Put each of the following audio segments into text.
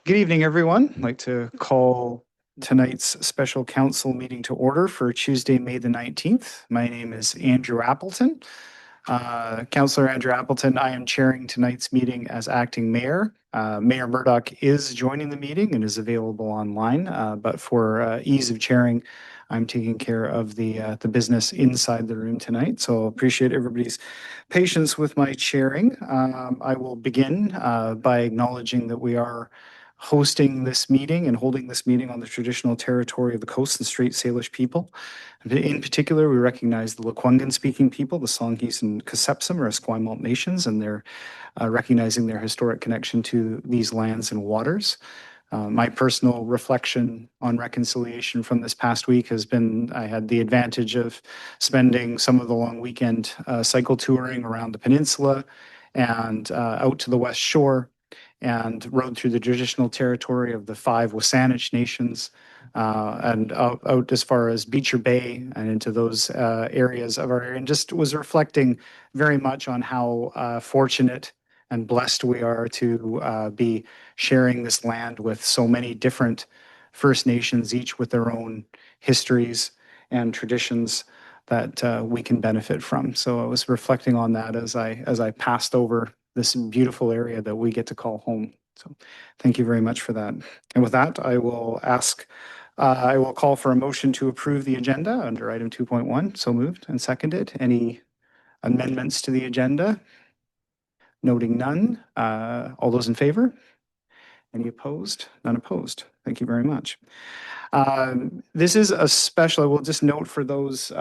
Good evening, everyone. I'd like to call tonight's special council meeting to order for Tuesday, May the 19th. My name is Andrew Appleton. Councillor Andrew Appleton, I am chairing tonight's meeting as acting mayor. Mayor Murdoch is joining the meeting and is available online, but for ease of chairing, I'm taking care of the business inside the room tonight. So appreciate everybody's patience with my chairing. I will begin by acknowledging that we are hosting this meeting and holding this meeting on the traditional territory of the Coast and Strait Salish people. In particular, we recognize the Lekwungen-speaking people, the Songhees and Kasepsum, or Esquimalt nations, and they're recognizing their historic connection to these lands and waters. My personal reflection on reconciliation from this past week has been I had the advantage of spending some of the long weekend cycle touring around the peninsula and out to the West Shore and rode through the traditional territory of the 5 Wasanich nations and out as far as Beecher Bay and into those areas of our area, and just was reflecting very much on how fortunate and blessed we are to be sharing this land with so many different First Nations, each with their own histories and traditions that we can benefit from. So I was reflecting on that as I passed over this beautiful area that we get to call home. So thank you very much for that. And with that, I will call for a motion to approve the agenda under item 2.1. So moved and seconded. Any amendments to the agenda? Noting none. All those in favor? Any opposed? None opposed. Thank you very much. This is a special, I will just note for those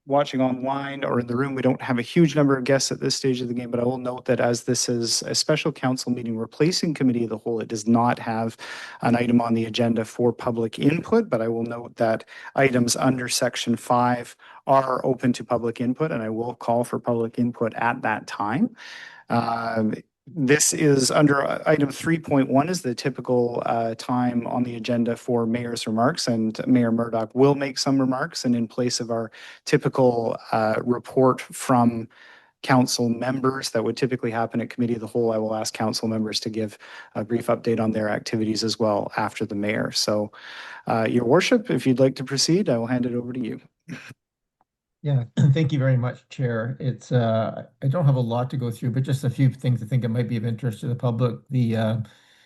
watching online or in the room, we don't have a huge number of guests at this stage of the game, but I will note that as this is a special council meeting replacing committee of the whole, it does not have an item on the agenda for public input, but I will note that items under section 5 are open to public input, and I will call for public input at that time. This is under item 3.1 is the typical time on the agenda for mayor's remarks, and Mayor Murdoch will make some remarks, and in place of our typical report from council members that would typically happen at committee of the whole, I will ask council members to give a brief update on their activities as well after the mayor. So your worship, if you'd like to proceed, I will hand it over to you. Yeah, thank you very much, Chair. It's I don't have a lot to go through, but just a few things I think it might be of interest to the public. The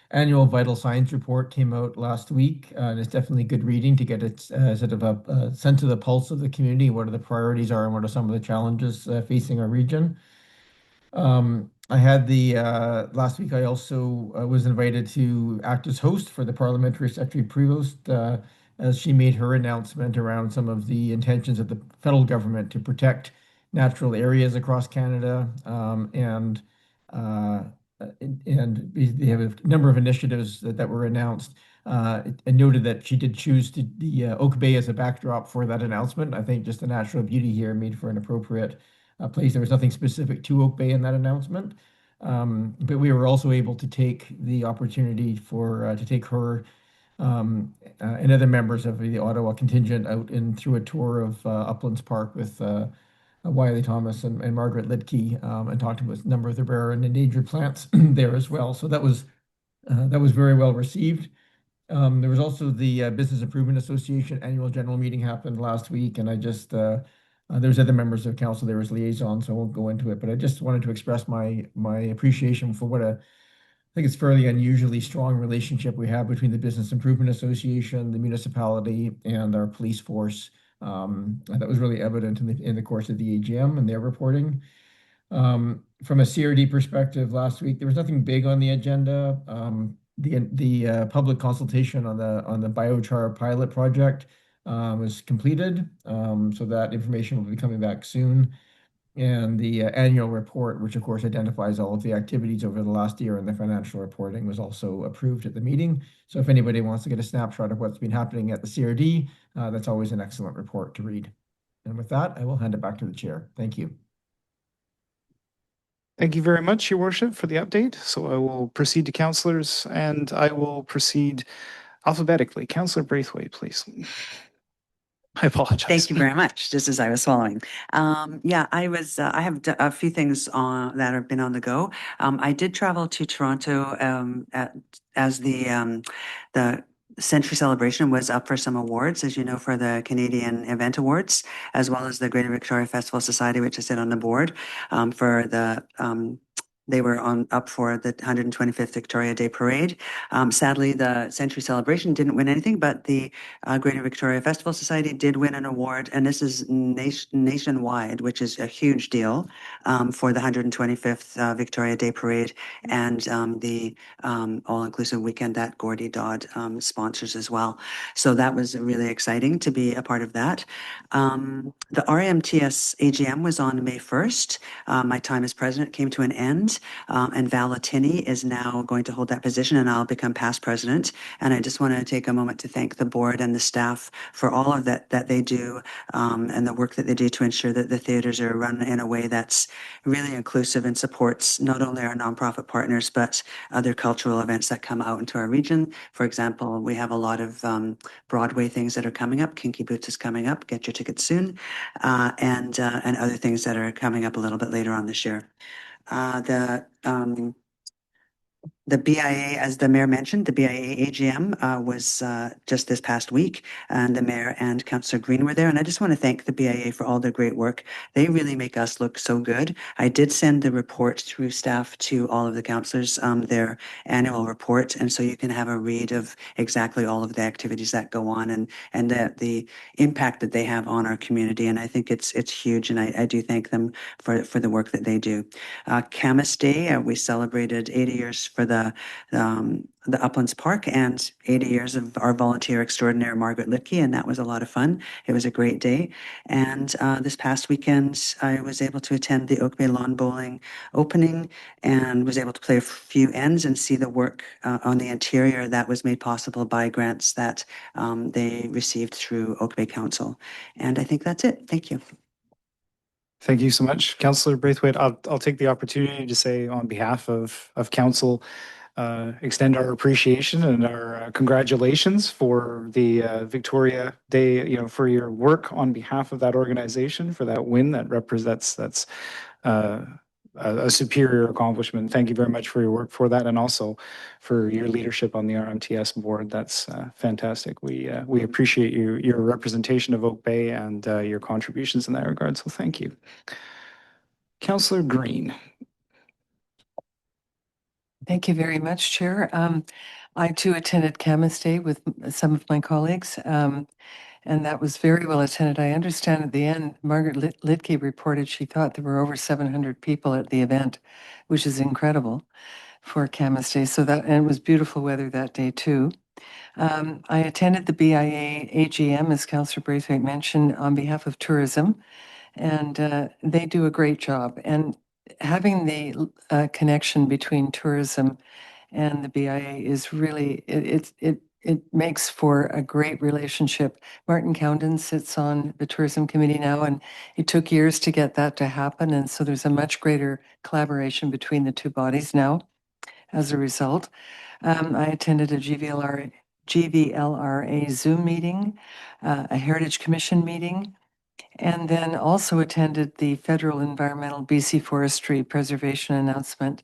annual vital signs report came out last week, and it's definitely good reading to get it sort of a sense of the pulse of the community, what are the priorities are, and what are some of the challenges facing our region. I had the last week. I also was invited to act as host for the Parliamentary Secretary Prevost as she made her announcement around some of the intentions of the federal government to protect natural areas across Canada, uh, they have a number of initiatives that were announced. And noted that she did choose the Oak Bay as a backdrop for that announcement. I think just the natural beauty here made for an appropriate place. There was nothing specific to Oak Bay in that announcement. But we were also able to take the opportunity to take her and other members of the Ottawa contingent out and through a tour of Uplands Park with Wiley Thomas and Margaret Lidke, and talked about a number of the rare and endangered plants there as well. So that was very well received. There was also the Business Improvement Association annual general meeting happened last week, and I just there's other members of council there as liaison, so I won't go into it. But I just wanted to express my appreciation for what I think it's fairly unusually strong relationship we have between the Business Improvement Association, the municipality, and our police force. That was really evident in the course of the AGM and their reporting. From a CRD perspective, last week there was nothing big on the agenda. The public consultation on the biochar pilot project was completed, so that information will be coming back soon. And the annual report, which of course identifies all of the activities over the last year and the financial reporting, was also approved at the meeting. So if anybody wants to get a snapshot of what's been happening at the CRD, that's always an excellent report to read. And with that, I will hand it back to the chair. Thank you. Thank you very much, Your Worship, for the update. So I will proceed to councillors, and I will proceed alphabetically. Councillor Braithwaite, please. I apologize. Thank you very much, just as I was swallowing. Yeah, I have a few things that have been on the go. I did travel to Toronto as the Century Celebration was up for some awards, as you know, for the Canadian Event Awards, as well as the Greater Victoria Festival Society, which I sit on the board for they were up for the 125th Victoria Day Parade. Sadly, the Century Celebration didn't win anything, but the Greater Victoria Festival Society did win an award, and this is nationwide, which is a huge deal for the 125th Victoria Day Parade and the all-inclusive weekend that Gordy Dodd sponsors as well. So that was really exciting to be a part of that. The RMTS AGM was on May 1st. My time as president came to an end, and Val Latini is now going to hold that position, and I'll become past president. And I just want to take a moment to thank the board and the staff for all of that they do and the work that they do to ensure that the theaters are run in a way that's really inclusive and supports not only our nonprofit partners, but other cultural events that come out into our region. For example, we have a lot of Broadway things that are coming up. Kinky Boots is coming up. Get your tickets soon. And other things that are coming up a little bit later on this year. The BIA, as the mayor mentioned, the BIA AGM was just this past week, and the mayor and Councillor Green were there. And I just want to thank the BIA for all their great work. They really make us look so good. I did send the report through staff to all of the councillors, their annual report, and so you can have a read of exactly all of the activities that go on and the impact that they have on our community. And I think it's huge, and I do thank them for the work that they do. Camas Day, we celebrated 80 years for the Uplands Park and 80 years of our volunteer extraordinaire, Margaret Litke, and that was a lot of fun. It was a great day. And this past weekend, I was able to attend the Oak Bay Lawn Bowling opening and was able to play a few ends and see the work on the interior that was made possible by grants that they received through Oak Bay Council. And I think that's it. Thank you. Thank you so much, Councillor Braithwaite. I'll take the opportunity to say on behalf of council, extend our appreciation and our congratulations for the Victoria Day, for your work on behalf of that organization, for that win that represents, that's a superior accomplishment. Thank you very much for your work for that, and also for your leadership on the RMTS board. That's fantastic. We appreciate your representation of Oak Bay and your contributions in that regard. So thank you. Councillor Green. Thank you very much, Chair. I too attended Camas Day with some of my colleagues, and that was very well attended. I understand at the end, Margaret Litke reported she thought there were over 700 people at the event, which is incredible for Camas Day. And it was beautiful weather that day too. I attended the BIA AGM, as Councillor Braithwaite mentioned, on behalf of tourism, and they do a great job. And having the connection between tourism and the BIA is really, it makes for a great relationship. Martin Cowden sits on the tourism committee now, and it took years to get that to happen. And so there's a much greater collaboration between the two bodies now as a result. I attended a GVLRA Zoom meeting, a Heritage Commission meeting, and then also attended the Federal Environmental BC Forestry Preservation announcement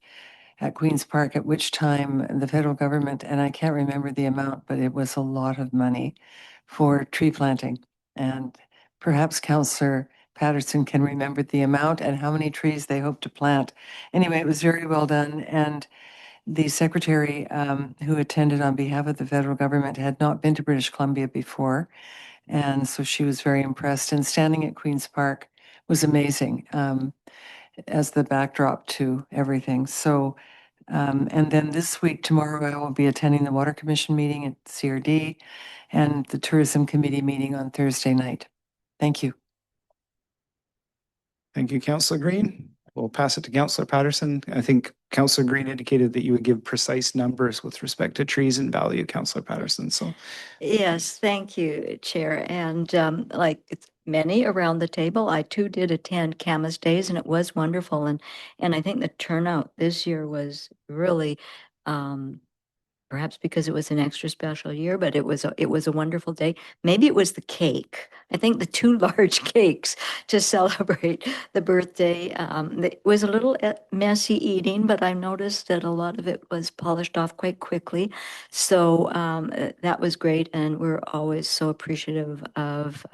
at Queen's Park, at which time the federal government, and I can't remember the amount, but it was a lot of money for tree planting. And perhaps Councillor Patterson can remember the amount and how many trees they hope to plant. Anyway, it was very well done. And the secretary who attended on behalf of the federal government had not been to British Columbia before. And so she was very impressed. And standing at Queen's Park was amazing as the backdrop to everything. So, and then this week, tomorrow, I will be attending the Water Commission meeting at CRD and the Tourism Committee meeting on Thursday night. Thank you. Thank you, Councillor Green. We'll pass it to Councillor Patterson. I think Councillor Green indicated that you would give precise numbers with respect to trees and value, Councillor Patterson. So, yes, thank you, Chair. And like it's many around the table, I too did attend Camas Days, and it was wonderful. And I think the turnout this year was really perhaps because it was an extra special year, but it was a wonderful day. Maybe it was the cake. I think the two large cakes to celebrate the birthday. It was a little messy eating, but I noticed that a lot of it was polished off quite quickly. So that was great, and we're always so appreciative of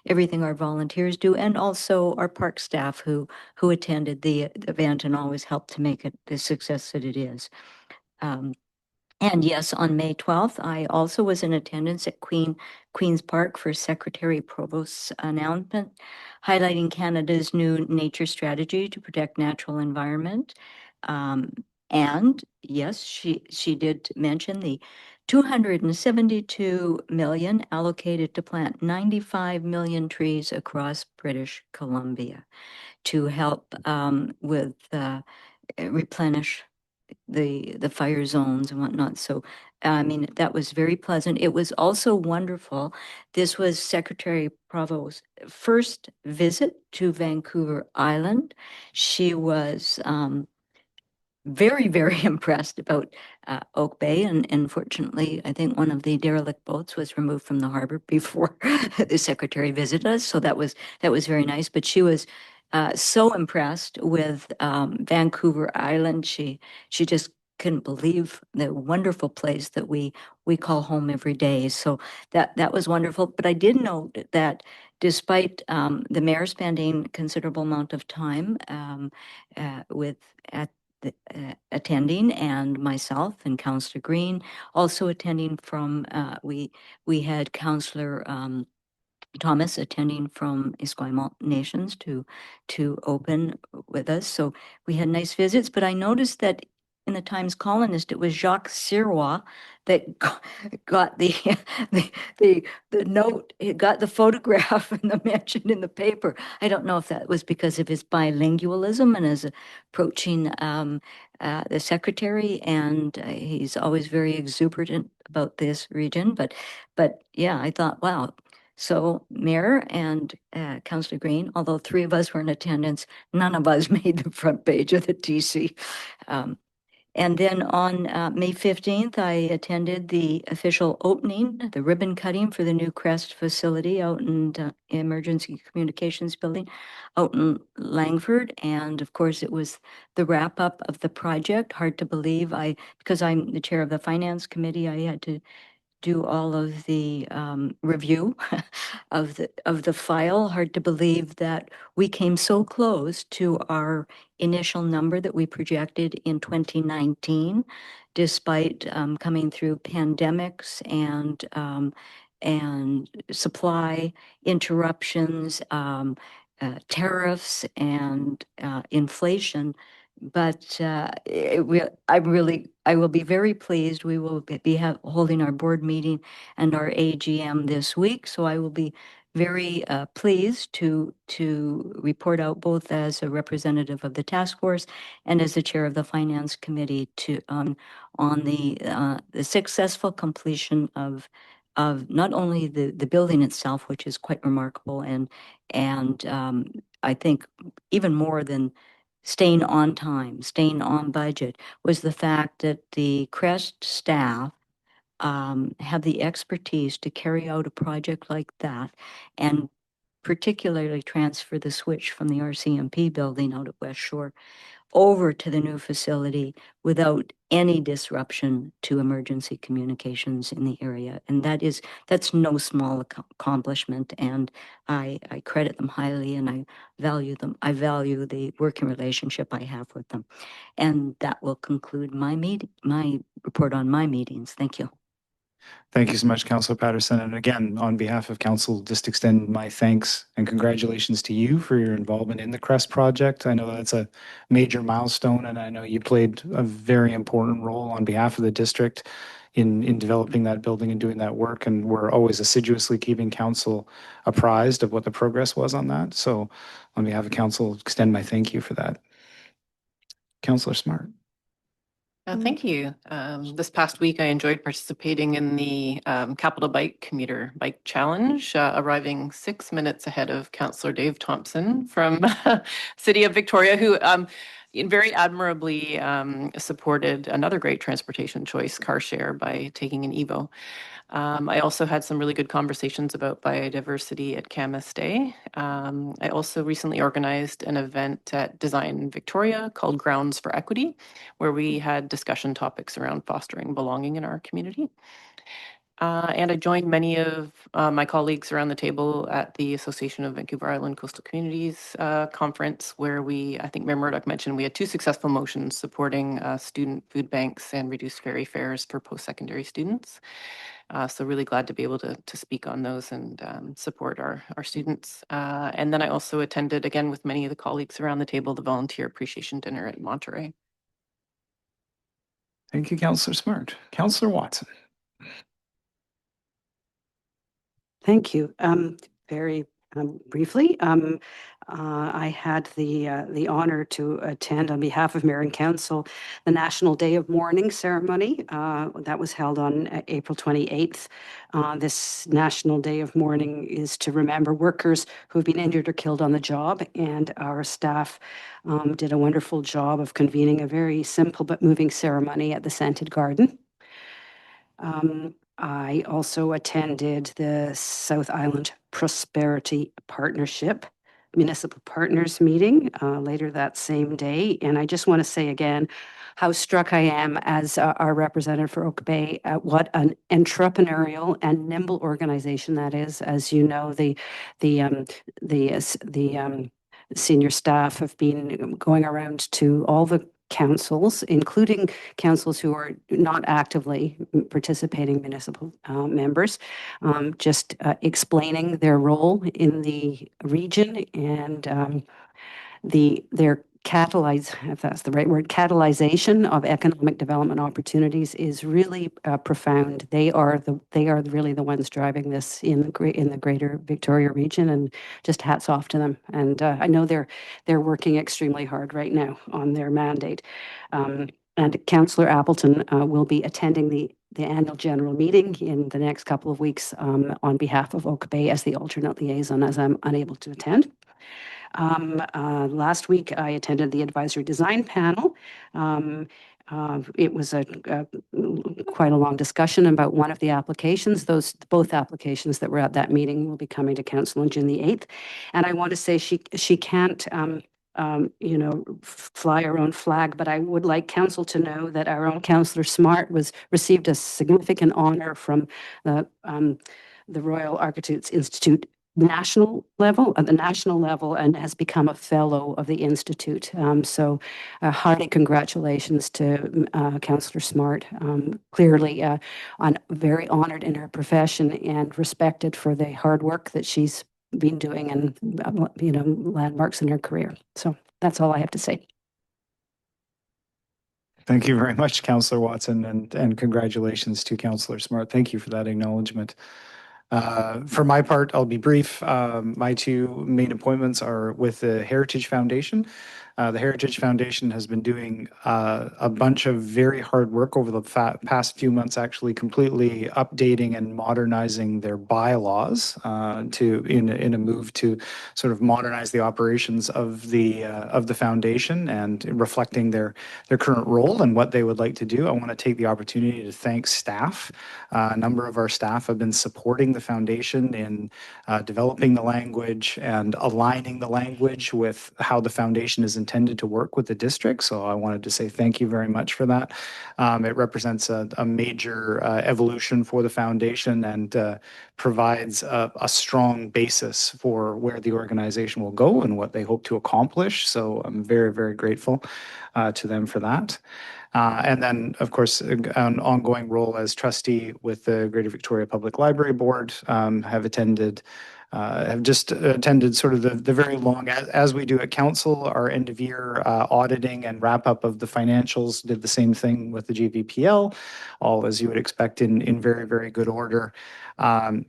everything our volunteers do, and also our park staff who attended the event and always helped to make it the success that it is. And yes, on May 12th, I also was in attendance at Queen's Park for Secretary Provost's announcement, highlighting Canada's new nature strategy to protect natural environment. And yes, she did mention the 272 million allocated to plant 95 million trees across British Columbia to help with replenish the fire zones and whatnot. So, I mean, that was very pleasant. It was also wonderful. This was Secretary Provost's first visit to Vancouver Island. She was very, very impressed about Oak Bay, and unfortunately, I think one of the derelict boats was removed from the harbor before the secretary visited us. So that was very nice. But she was so impressed with Vancouver Island. She just couldn't believe the wonderful place that we call home every day. So that was wonderful. But I did note that despite the mayor spending considerable amount of time with at attending, and myself and Councillor Green also attending from we had Councillor Thomas attending from Esquimalt Nations to open with us. So we had nice visits, but I noticed that in the Times Colonist, it was Jacques Sirois that got the note, it got the photograph and the mention in the paper. I don't know if that was because of his bilingualism and his approaching the secretary, and he's always very exuberant about this region. But yeah, I thought, wow. So Mayor and Councillor Green, although three of us were in attendance, none of us made the front page of the TC. And then on May 15th, I attended the official opening, the ribbon cutting for the new CREST facility out in Emergency Communications Building out in Langford. And of course, it was the wrap up of the project. Hard to believe. Because I'm the chair of the Finance Committee, I had to do all of the review of the file. Hard to believe that we came so close to our initial number that we projected in 2019, despite coming through pandemics and supply interruptions, tariffs, and inflation. But I will be very pleased. We will be holding our board meeting and our AGM this week. So I will be very pleased to report out both as a representative of the task force and as the chair of the finance committee on the successful completion of not only the building itself, which is quite remarkable, and I think even more than staying on time, staying on budget, was the fact that the CREST staff have the expertise to carry out a project like that, and particularly transfer the switch from the RCMP building out at West Shore over to the new facility without any disruption to emergency communications in the area. And that's no small accomplishment. And I credit them highly, and I value them. I value the working relationship I have with them. And that will conclude my report on my meetings. Thank you. Thank you so much, Councillor Patterson. And again, on behalf of Council, just extend my thanks and congratulations to you for your involvement in the CREST project. I know that's a major milestone, and I know you played a very important role on behalf of the district in developing that building and doing that work. And we're always assiduously keeping Council apprised of what the progress was on that. So on behalf of Council, extend my thank you for that. Councillor Smart. Thank you. This past week, I enjoyed participating in the Capital Bike Commuter Bike Challenge, arriving 6 minutes ahead of Councillor Dave Thompson from City of Victoria, who very admirably supported another great transportation choice, car share, by taking an Evo. I also had some really good conversations about biodiversity at Camas Day. I also recently organized an event at Design Victoria called Grounds for Equity, where we had discussion topics around fostering belonging in our community. And I joined many of my colleagues around the table at the Association of Vancouver Island Coastal Communities conference, where I think Mayor Murdoch mentioned, we had 2 successful motions supporting student food banks and reduced ferry fares for post-secondary students. So really glad to be able to speak on those and support our students. And then I also attended, again, with many of the colleagues around the table, the volunteer appreciation dinner at Monterey. Thank you, Councillor Smart. Councillor Watson. Thank you. Very briefly, I had the honor to attend on behalf of Mayor and Council the National Day of Mourning ceremony that was held on April 28th. This National Day of Mourning is to remember workers who have been injured or killed on the job, and our staff did a wonderful job of convening a very simple but moving ceremony at the Scented Garden. I also attended the South Island Prosperity Partnership Municipal Partners meeting later that same day. And I just want to say again how struck I am as our representative for Oak Bay at what an entrepreneurial and nimble organization that is. As you know, the senior staff have been going around to all the councils, including councils who are not actively participating municipal members, just explaining their role in the region and their if that's the right word, catalyzation of economic development opportunities is really profound. They are really the ones driving this in the greater Victoria region, and just hats off to them. And I know they're working extremely hard right now on their mandate. And Councillor Appleton will be attending the annual general meeting in the next couple of weeks on behalf of Oak Bay as the alternate liaison, as I'm unable to attend. Last week, I attended the advisory design panel. It was quite a long discussion about one of the applications. Both applications that were at that meeting will be coming to council on June the 8th. And I want to say she can't fly our own flag, but I would like council to know that our own Councillor Smart received a significant honor from the Royal Architects Institute at the national level, and has become a fellow of the Institute. So hearty congratulations to Councillor Smart. Clearly very honored in her profession and respected for the hard work that she's been doing and landmarks in her career. So that's all I have to say. Thank you very much, Councillor Watson, and congratulations to Councillor Smart. Thank you for that acknowledgement. For my part, I'll be brief. My 2 main appointments are with the Heritage Foundation. The Heritage Foundation has been doing a bunch of very hard work over the past few months, actually completely updating and modernizing their bylaws in a move to sort of modernize the operations of the foundation and reflecting their current role and what they would like to do. I want to take the opportunity to thank staff. A number of our staff have been supporting the foundation in developing the language and aligning the language with how the foundation is intended to work with the district. So I wanted to say thank you very much for that. It represents a major evolution for the foundation and provides a strong basis for where the organization will go and what they hope to accomplish. So I'm very, very grateful to them for that. And then, of course, an ongoing role as trustee with the Greater Victoria Public Library Board. Have just attended sort of the very long, as we do at council, our end of year auditing and wrap up of the financials. Did the same thing with the GVPL, all as you would expect in very, very good order.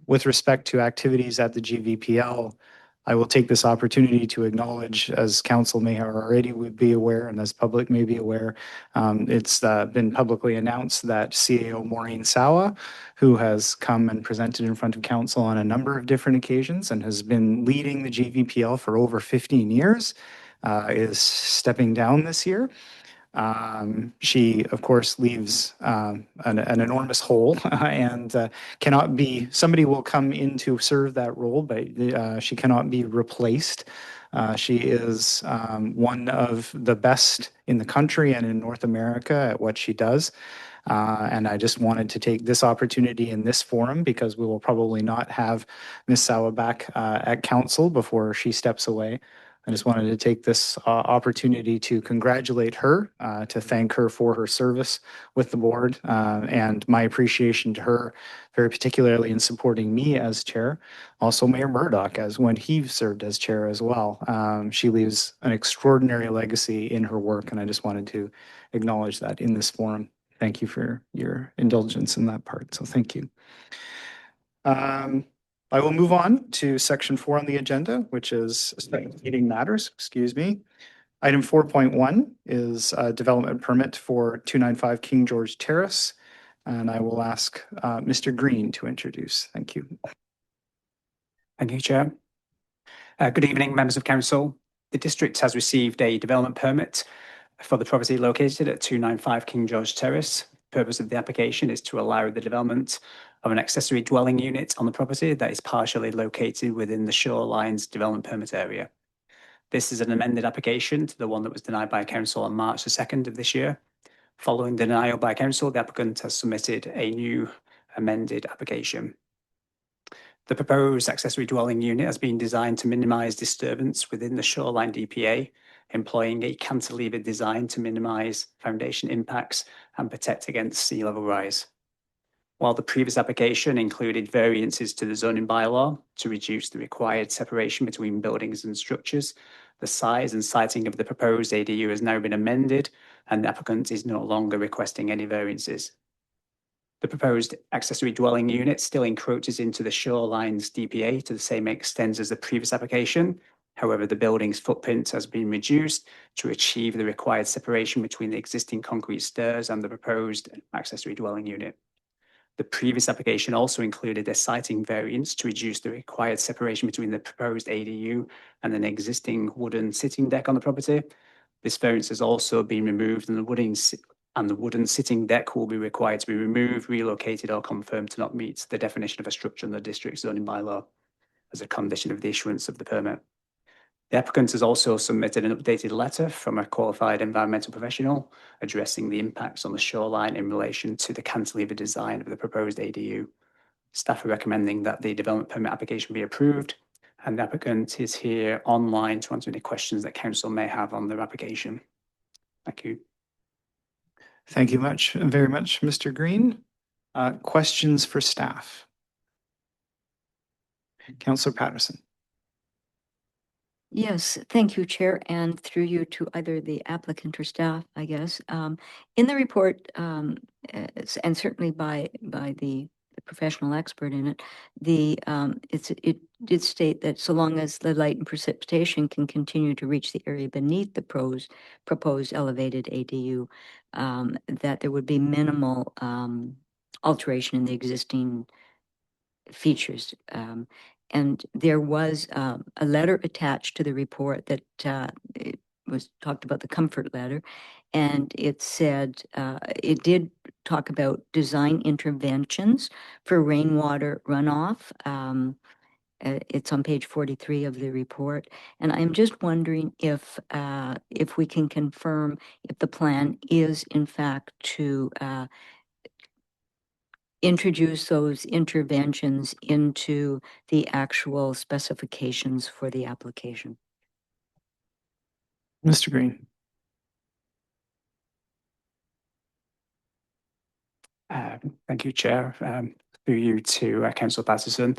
With respect to activities at the GVPL, I will take this opportunity to acknowledge, as council may already would be aware and as public may be aware, it's been publicly announced that CAO Maureen Sawa, who has come and presented in front of council on a number of different occasions and has been leading the GVPL for over 15 years, is stepping down this year. She, of course, leaves an enormous hole and cannot be, somebody will come in to serve that role, but she cannot be replaced. She is one of the best in the country and in North America at what she does. And I just wanted to take this opportunity in this forum because we will probably not have Ms. Sawa back at council before she steps away. I just wanted to take this opportunity to congratulate her, to thank her for her service with the board, and my appreciation to her, very particularly in supporting me as chair. Also, Mayor Murdoch, as when he served as chair as well. She leaves an extraordinary legacy in her work, and I just wanted to acknowledge that in this forum. Thank you for your indulgence in that part. So thank you. I will move on to section 4 on the agenda, which is meeting matters, excuse me. Item 4.1 is a development permit for 295 King George Terrace. And I will ask Mr. Green to introduce. Thank you. Thank you, Chair. Good evening, members of council. The district has received a development permit for the property located at 295 King George Terrace. The purpose of the application is to allow the development of an accessory dwelling unit on the property that is partially located within the Shorelines development permit area. This is an amended application to the one that was denied by council on March the 2nd of this year. Following the denial by council, the applicant has submitted a new amended application. The proposed accessory dwelling unit has been designed to minimise disturbance within the shoreline DPA, employing a cantilever design to minimise foundation impacts and protect against sea level rise. While the previous application included variances to the zoning bylaw to reduce the required separation between buildings and structures, the size and siting of the proposed ADU has now been amended and the applicant is no longer requesting any variances. The proposed accessory dwelling unit still encroaches into the shorelines DPA to the same extent as the previous application. However, the building's footprint has been reduced to achieve the required separation between the existing concrete stairs and the proposed accessory dwelling unit. The previous application also included a siting variance to reduce the required separation between the proposed ADU and an existing wooden sitting deck on the property. This variance has also been removed and the wooden sitting deck will be required to be removed, relocated or confirmed to not meet the definition of a structure in the district zoning bylaw as a condition of the issuance of the permit. The applicant has also submitted an updated letter from a qualified environmental professional addressing the impacts on the shoreline in relation to the cantilever design of the proposed ADU. Staff are recommending that the development permit application be approved, and the applicant is here online to answer any questions that council may have on their application. Thank you. Thank you very much, Mr. Green. Questions for staff? Councillor Patterson. Yes, thank you, Chair, and through you to either the applicant or staff, I guess. In the report, and certainly by the professional expert in it, it did state that so long as the light and precipitation can continue to reach the area beneath the proposed elevated ADU, that there would be minimal alteration in the existing features. And there was a letter attached to the report that it was talked about, the comfort letter, and it said it did talk about design interventions for rainwater runoff. It's on page 43 of the report, and I'm just wondering if we can confirm if the plan is in fact to introduce those interventions into the actual specifications for the application. Mr. Green. Thank you, Chair. Through you to Councillor Patterson.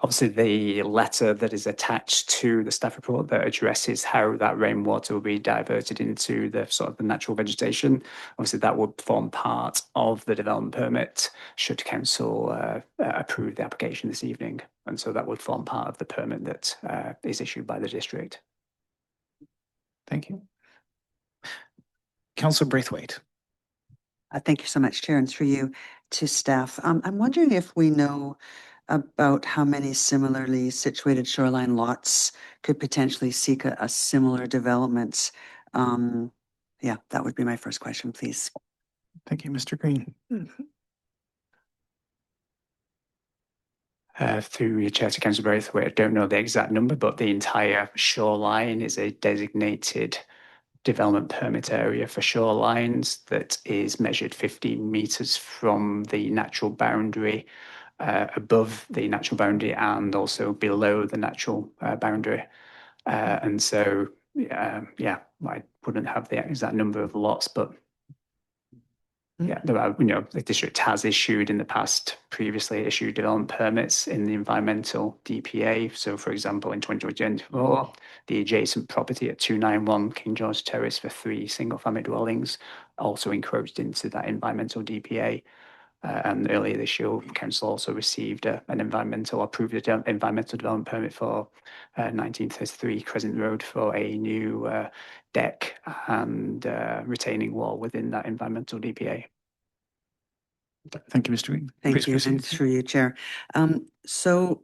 Obviously, the letter that is attached to the staff report that addresses how that rainwater will be diverted into the sort of the natural vegetation. Obviously, that would form part of the development permit should council approve the application this evening. And so that would form part of the permit that is issued by the district. Thank you. Councillor Braithwaite. Thank you so much, Chair, and through you to staff. I'm wondering if we know about how many similarly situated shoreline lots could potentially seek a similar development? Yeah, that would be my first question, please. Thank you, Mr. Green. Through your chair to Councillor Braithwaite, I don't know the exact number, but the entire shoreline is a designated development permit area for shorelines that is measured 15 metres from the natural boundary, above the natural boundary and also below the natural boundary. And so, yeah, I wouldn't have the exact number of lots, but yeah, there are, the district has issued in the past, previously issued development permits in the environmental DPA. So, for example, in 2024, the adjacent property at 291 King George Terrace for 3 single-family dwellings also encroached into that environmental DPA. And earlier this year, council also received an approved environmental development permit for 1933 Crescent Road for a new deck and retaining wall within that environmental DPA. Thank you, Mr. Green. Thank Please you, proceed. and through you, Chair. So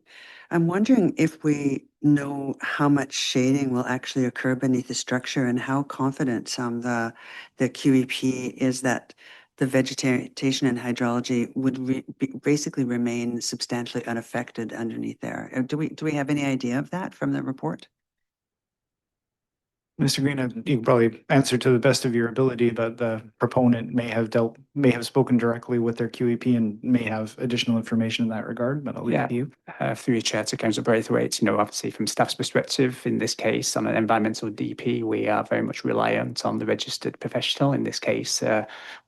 I'm wondering if we know how much shading will actually occur beneath the structure and how confident the QEP is that the vegetation and hydrology would basically remain substantially unaffected underneath there. Do we have any idea of that from the report? Mr. Green, you can probably answer to the best of your ability, but the proponent may have spoken directly with their QEP and may have additional information in that regard, but I'll leave it to you. Through your chair to Councillor Braithwaite, obviously from staff's perspective, in this case, on an environmental DP, we are very much reliant on the registered professional. In this case,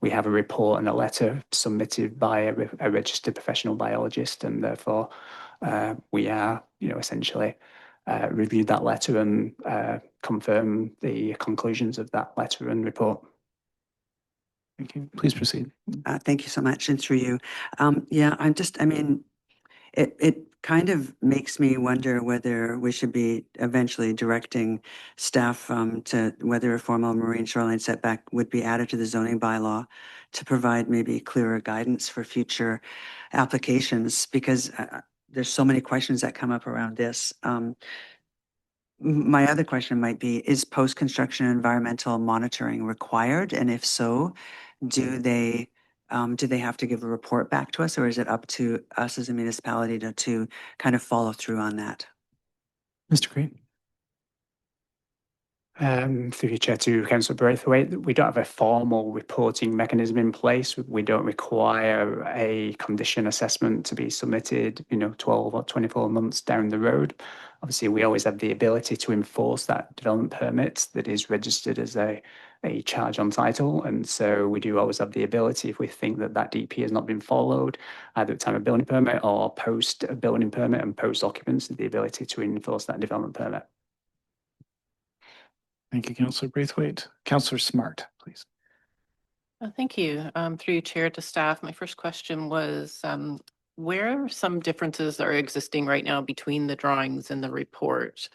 we have a report and a letter submitted by a registered professional biologist, and therefore we are, essentially reviewed that letter and confirm the conclusions of that letter and report. Thank you. Please proceed. Thank you so much, and through you. Yeah, it kind of makes me wonder whether we should be eventually directing staff to whether a formal marine shoreline setback would be added to the zoning bylaw to provide maybe clearer guidance for future applications, because there's so many questions that come up around this. My other question might be, is post-construction environmental monitoring required? And if so, do they have to give a report back to us, or is it up to us as a municipality to kind of follow through on that? Mr. Green. Through your chair to Councillor Braithwaite, we don't have a formal reporting mechanism in place. We don't require a condition assessment to be submitted, 12 or 24 months down the road. Obviously, we always have the ability to enforce that development permit that is registered as a charge on title. And so we do always have the ability, if we think that DP has not been followed, either at time of building permit or post building permit and post occupancy, the ability to enforce that development permit. Thank you, Councillor Braithwaite. Councillor Smart, please. Thank you. Through your chair to staff, my first question was, where some differences are existing right now between the drawings and the report?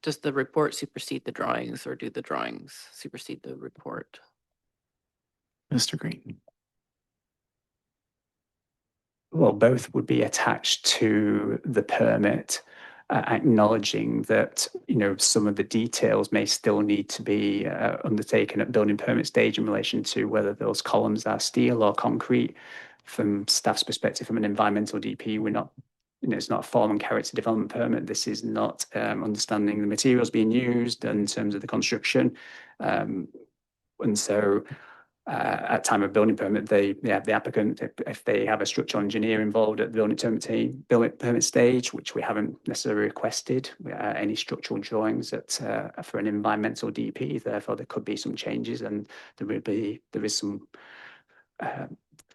Does the report supersede the drawings, or do the drawings supersede the report? Mr. Green. Well, both would be attached to the permit, acknowledging that, some of the details may still need to be undertaken at building permit stage in relation to whether those columns are steel or concrete. From staff's perspective, from an environmental DP, we're not, it's not a form and character development permit. This is not understanding the materials being used in terms of the construction. And so at time of building permit, the applicant, if they have a structural engineer involved at the building permit stage, which we haven't necessarily requested any structural drawings for an environmental DP, therefore there could be some changes, and there is some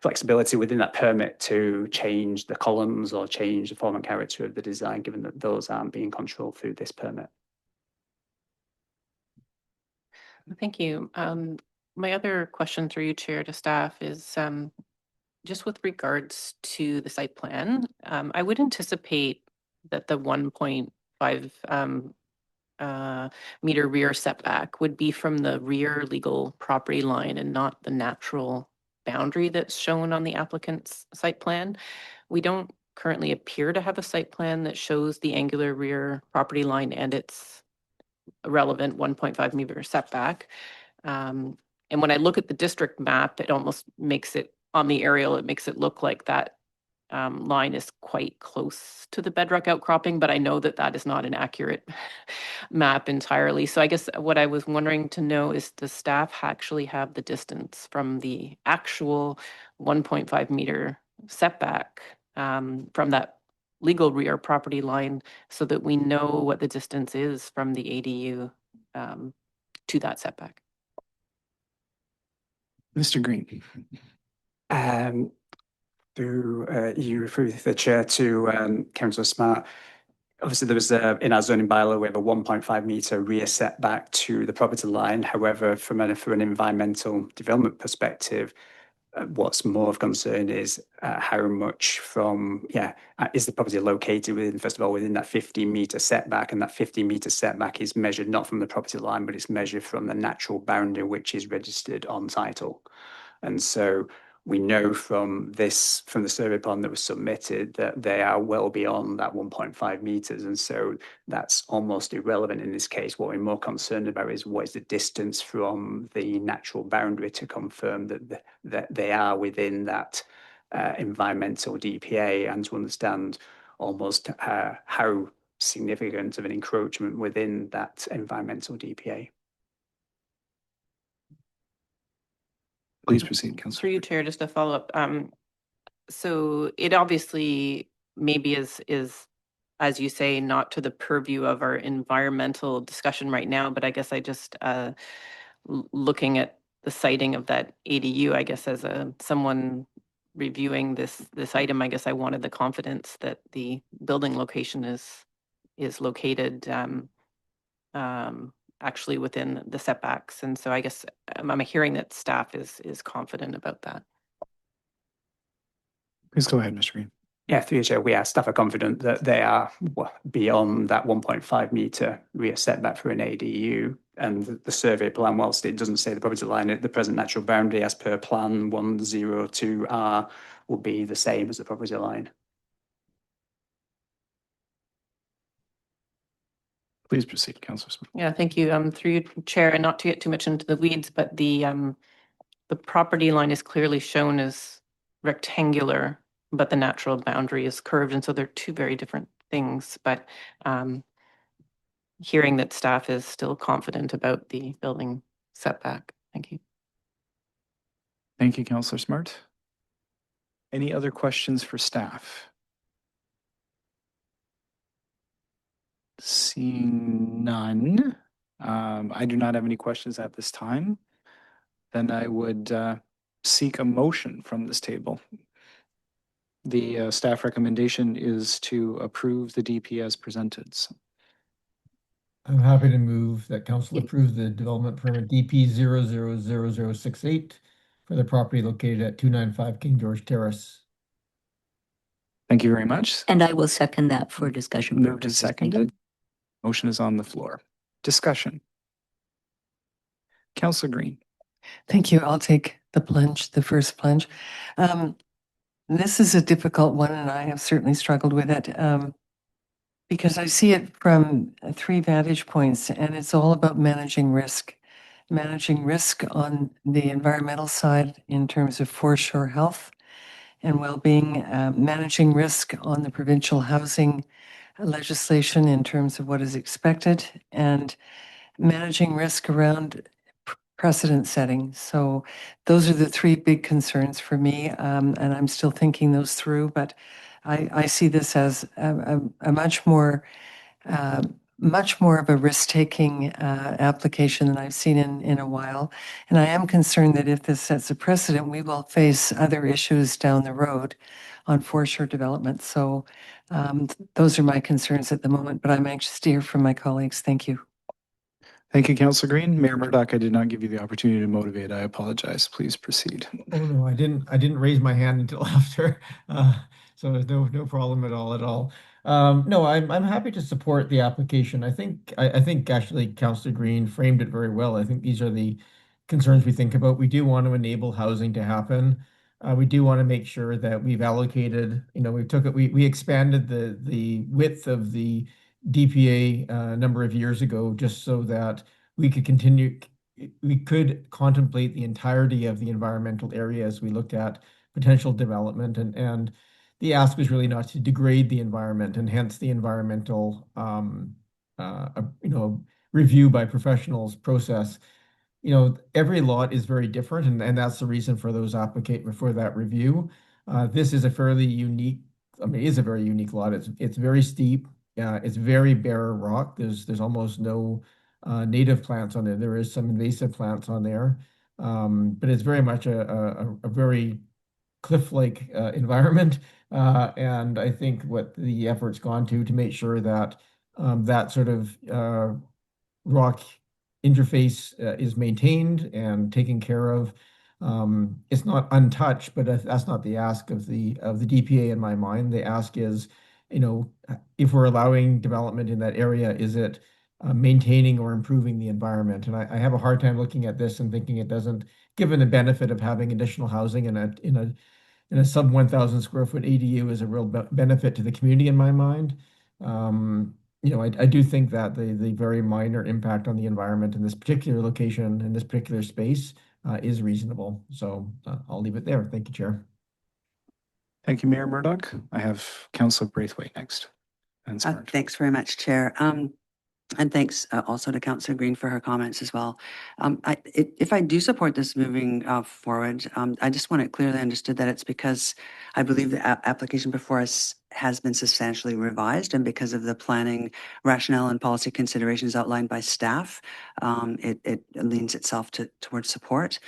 flexibility within that permit to change the columns or change the form and character of the design, given that those aren't being controlled through this permit. Thank you. My other question through you, Chair, to staff is just with regards to the site plan. I would anticipate that the 1.5 meter rear setback would be from the rear legal property line and not the natural boundary that's shown on the applicant's site plan. We don't currently appear to have a site plan that shows the angular rear property line and its relevant 1.5 meter setback. And when I look at the district map, it almost makes it, on the aerial, it makes it look like that line is quite close to the bedrock outcropping, but I know that that is not an accurate map entirely. So I guess what I was wondering to know is, does staff actually have the distance from the actual 1.5 meter setback from that legal rear property line, so that we know what the distance is from the ADU to that setback? Mr. Green. You through the chair to Councillor Smart. Obviously, there was in our zoning bylaw, we have a 1.5 meter rear setback to the property line. However, from an environmental development perspective, what's more of concern is how much from, is the property located within, first of all, within that 50-meter setback, and that 50-meter setback is measured not from the property line, but it's measured from the natural boundary which is registered on title. And so we know from the survey plan that was submitted that they are well beyond that 1.5 meters. And so that's almost irrelevant in this case. What we're more concerned about is what is the distance from the natural boundary to confirm that they are within that environmental DPA, and to understand almost how significant of an encroachment within that environmental DPA. Please proceed, Councillor. Through you, Chair, just a follow up. So it obviously maybe is, as you say, not to the purview of our environmental discussion right now, but I guess I just looking at the siting of that ADU, I guess as someone reviewing this item, I guess I wanted the confidence that the building location is located actually within the setbacks. And so I guess I'm hearing that staff is confident about that. Please go ahead, Mr. Green. Yeah, through you, Chair, we are staff are confident that they are beyond that 1.5 meter rear setback for an ADU. And the survey plan, whilst it doesn't say the property line, the present natural boundary as per plan 102R will be the same as the property line. Please proceed, Councillor Smith. Yeah, thank you. Through you, Chair, and not to get too much into the weeds, but the property line is clearly shown as rectangular, but the natural boundary is curved, and so they're two very different things. But hearing that staff is still confident about the building setback. Thank you. Thank you, Councillor Smart. Any other questions for staff? Seeing none, I do not have any questions at this time. Then I would seek a motion from this table. The staff recommendation is to approve the DP as presented. So I'm happy to move that council approve the development permit DP 000068 for the property located at 295 King George Terrace. thank you very much. And I will second that for discussion Moved and purposes. Thank you. seconded. Motion is on the floor. Discussion. Councillor Green. Thank you. I'll take the first plunge. This is a difficult one, and I have certainly struggled with it because I see it from three vantage points, and it's all about managing risk. Managing risk on the environmental side in terms of foreshore health and well-being, managing risk on the provincial housing legislation in terms of what is expected, and managing risk around precedent setting. So those are the three big concerns for me, and I'm still thinking those through, but I see this as a much more of a risk-taking application than I've seen in a while. And I am concerned that if this sets a precedent, we will face other issues down the road on foreshore development. So those are my concerns at the moment, but I'm anxious to hear from my colleagues. Thank you. Thank you, Councillor Green. Mayor Murdoch, I did not give you the opportunity to motivate. I apologize. Please proceed. Oh no, I didn't raise my hand until after, so there's no problem at all. No, I'm happy to support the application. I think actually Councillor Green framed it very well. I think these are the concerns we think about. We do want to enable housing to happen. We do want to make sure that we've allocated, we expanded the width of the DPA a number of years ago just so that we could contemplate the entirety of the environmental area as we looked at potential development, and the ask was really not to degrade the environment, and hence the environmental review by professionals process. Every lot is very different, and that's the reason for for that review. This is a fairly unique, it is a very unique lot. It's very steep. It's very bare rock. There's almost no native plants on there. There is some invasive plants on there, but it's very much a very cliff-like environment. And I think what the effort's gone to make sure that that sort of rock interface is maintained and taken care of. It's not untouched, but that's not the ask of the DPA in my mind. The ask is, if we're allowing development in that area, is it maintaining or improving the environment? And I have a hard time looking at this and thinking it doesn't, given the benefit of having additional housing in a sub 1,000 square foot ADU is a real benefit to the community in my mind. I do think that the very minor impact on the environment in this particular location, in this particular space, is reasonable. So I'll leave it there. Thank you, Chair. Thank you, Mayor Murdoch. I have Councillor Braithwaite next. And Smart. Thanks very much, Chair. And thanks also to Councillor Green for her comments as well. If I do support this moving forward, I just want it clearly understood that it's because I believe the application before us has been substantially revised, and because of the planning rationale and policy considerations outlined by staff, it leans itself towards support.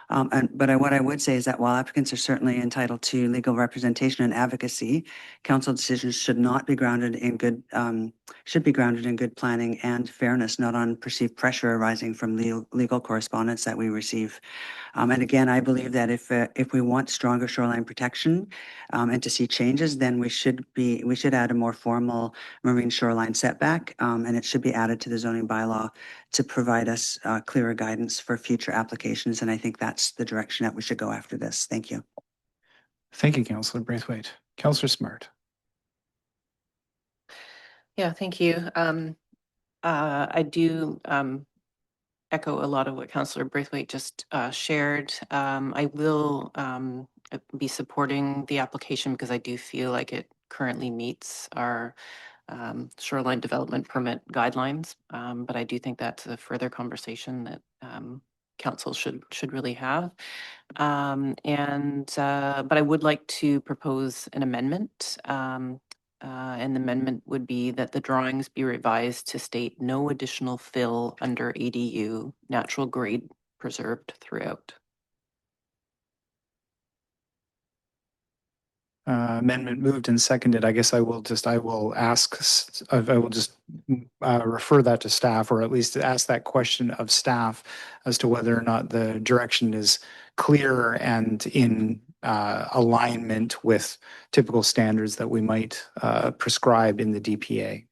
But what I would say is that while applicants are certainly entitled to legal representation and advocacy, council decisions should be grounded in good planning and fairness, not on perceived pressure arising from legal correspondence that we receive. And again, I believe that if we want stronger shoreline protection and to see changes, then we should add a more formal marine shoreline setback, and it should be added to the zoning bylaw to provide us clearer guidance for future applications. And I think that's the direction that we should go after this. Thank you. Thank you, Councillor Braithwaite. Councillor Smart. Yeah, thank you. I do echo a lot of what Councillor Braithwaite just shared. I will be supporting the application because I do feel like it currently meets our shoreline development permit guidelines. But I do think that's a further conversation that council should really have. But I would like to propose an amendment. And the amendment would be that the drawings be revised to state no additional fill under ADU, natural grade preserved throughout. Amendment moved and seconded. I guess I will just refer that to staff, or at least ask that question of staff as to whether or not the direction is clear and in alignment with typical standards that we might prescribe in the DPA.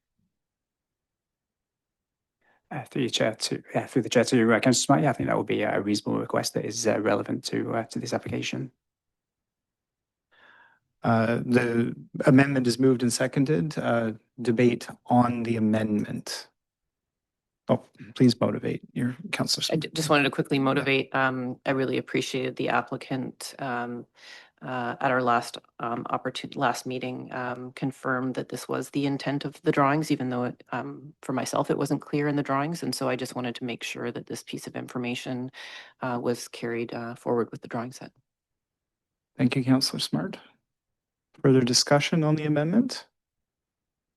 Through the chair to Councillor Smart, I think that would be a reasonable request that is relevant to this application. The amendment is moved and seconded. Debate on the amendment. Oh, please motivate your councillor. I just wanted to quickly motivate. I really appreciated the applicant at our last meeting confirmed that this was the intent of the drawings, even though it, for myself, it wasn't clear in the drawings. And so I just wanted to make sure that this piece of information was carried forward with the drawing set. Thank you, Councillor Smart. Further discussion on the amendment?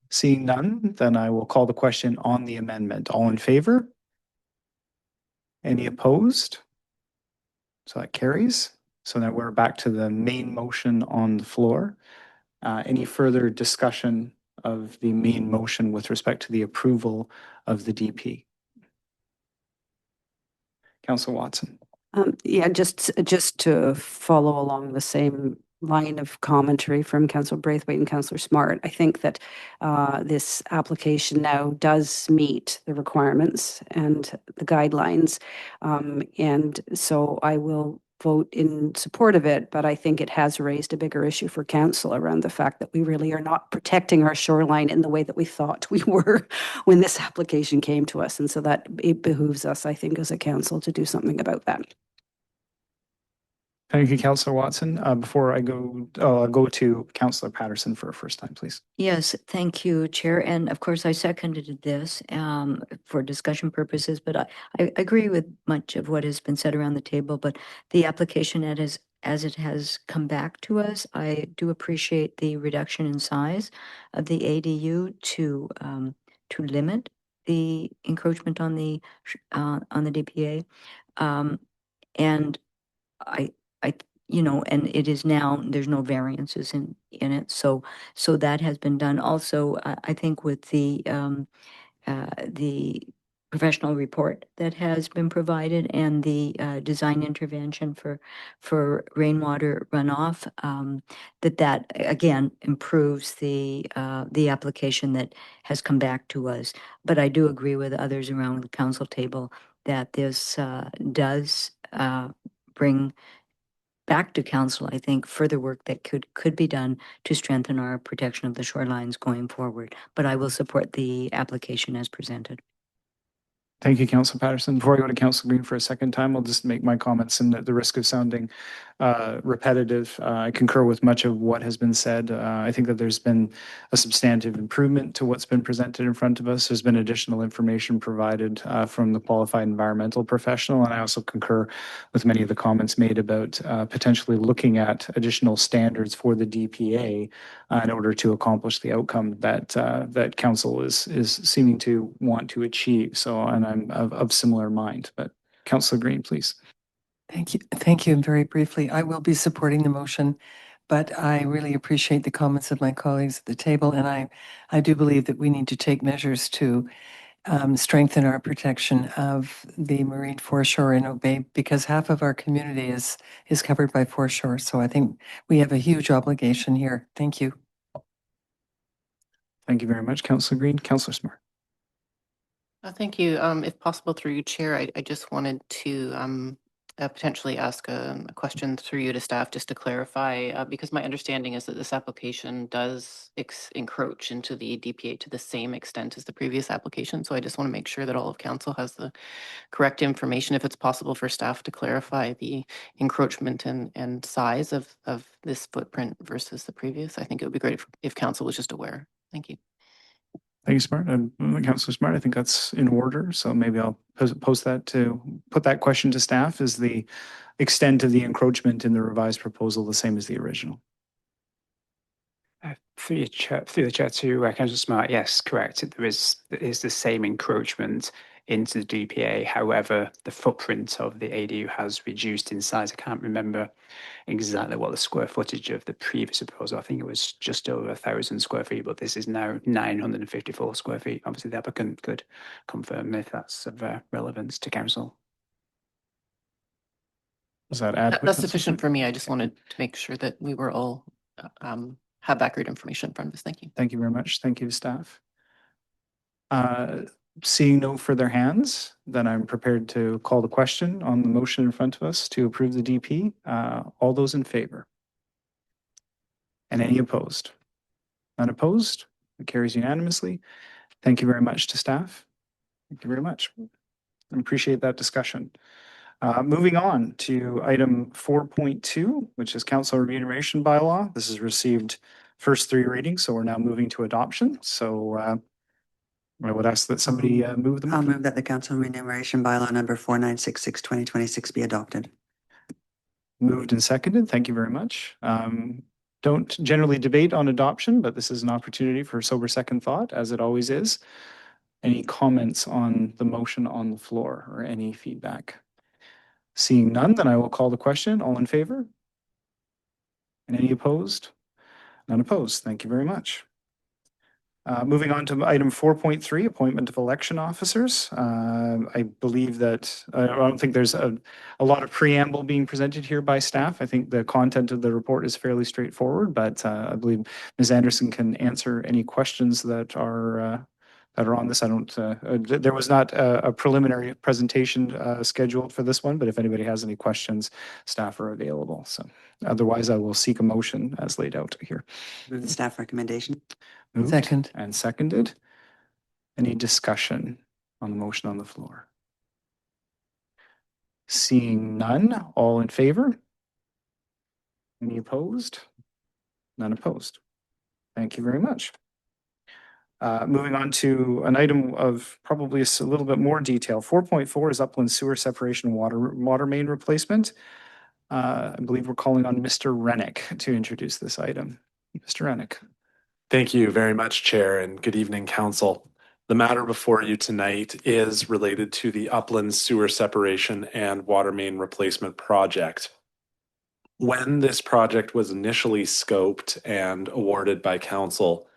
Seeing none, then I will call the question on the amendment. All in favor? Any opposed? So that carries. So now we're back to the main motion on the floor. Any further discussion of the main motion with respect to the approval of the DP? Councillor Watson. Yeah, just to follow along the same line of commentary from Councillor Braithwaite and Councillor Smart, I think that this application now does meet the requirements and the guidelines. And so I will vote in support of it, but I think it has raised a bigger issue for council around the fact that we really are not protecting our shoreline in the way that we thought we were when this application came to us. And so that it behooves us, I think, as a council to do something about that. Thank you, Councillor Watson. Before I go, I'll go to Councillor Patterson for a first time, please. Yes, thank you, Chair. And of course, I seconded this for discussion purposes, but I agree with much of what has been said around the table. But the application as it has come back to us, I do appreciate the reduction in size of the ADU to limit the encroachment on the DPA. And I, and it is now, there's no variances in it. So that has been done. Also, I think with the professional report that has been provided and the design intervention for rainwater runoff, that again improves the application that has come back to us. But I do agree with others around the council table that this does bring back to council, I think, further work that could be done to strengthen our protection of the shorelines going forward. But I will support the application as presented. Thank you, Councillor Patterson. Before I go to Councillor Green for a second time, I'll just make my comments, and at the risk of sounding repetitive, I concur with much of what has been said. I think that there's been a substantive improvement to what's been presented in front of us. There's been additional information provided from the qualified environmental professional, and I also concur with many of the comments made about potentially looking at additional standards for the DPA in order to accomplish the outcome that that council is seeming to want to achieve. So, and I'm of similar mind. But Councillor Green, please. Thank you. Thank you. And very briefly, I will be supporting the motion, but I really appreciate the comments of my colleagues at the table. And I do believe that we need to take measures to strengthen our protection of the marine foreshore in Oak Bay, because half of our community is covered by foreshore. So I think we have a huge obligation here. Thank you. Thank you very much, Councillor Green. Councillor Smart. Thank you. If possible, through you, Chair, I just wanted to potentially ask a question through you to staff just to clarify, because my understanding is that this application does encroach into the DPA to the same extent as the previous application. So I just want to make sure that all of council has the correct information. If it's possible for staff to clarify the encroachment and size of this footprint versus the previous, I think it would be great if council was just aware. Thank you. Thank you, Smart. And Councillor Smart, I think that's in order. So maybe I'll post that to put that question to staff. Is the extent of the encroachment in the revised proposal the same as the original? Through the chair to Councillor Smart, yes, correct. It is the same encroachment into the DPA. However, the footprint of the ADU has reduced in size. I can't remember exactly what the square footage of the previous proposal. I think it was just over 1,000 square feet, but this is now 954 square feet. Obviously, the applicant could confirm if that's of relevance to council. Is that adequate? That's sufficient for me. I just wanted to make sure that we were all have accurate information in front of us. Thank you. Thank you very much. Thank you, staff. Seeing no further hands, then I'm prepared to call the question on the motion in front of us to approve the DP. All those in favor? And any opposed? None opposed? It carries unanimously. Thank you very much to staff. Thank you very much. I appreciate that discussion. Moving on to item 4.2, which is Council Remuneration Bylaw. This has received first 3 readings, so we're now moving to adoption. So I would ask that somebody move them. I'll move that the Council Remuneration Bylaw number 4966/2026 be adopted. Moved and seconded. Thank you very much. Don't generally debate on adoption, but this is an opportunity for sober second thought, as it always is. Any comments on the motion on the floor or any feedback? Seeing none, then I will call the question. All in favor? And any opposed? None opposed. Thank you very much. Moving on to item 4.3, appointment of election officers. I believe that I don't think there's a lot of preamble being presented here by staff. I think the content of the report is fairly straightforward, but I believe Ms. Anderson can answer any questions that are that are on this. I don't, there was not a preliminary presentation scheduled for this one, but if anybody has any questions, staff are available. So otherwise, I will seek a motion as laid out here. Move the staff recommendation. Moved Second. and seconded. Any discussion on the motion on the floor? Seeing none, all in favor? Any opposed? None opposed. Thank you very much. Moving on to an item of probably a little bit more detail. 4.4 is Uplands sewer separation water main replacement. I believe we're calling on Mr. Rennick to introduce this item. Mr. Rennick. Thank you very much, Chair, and good evening, Council. The matter before you tonight is related to the Uplands sewer separation and water main replacement project. When this project was initially scoped and awarded by Council,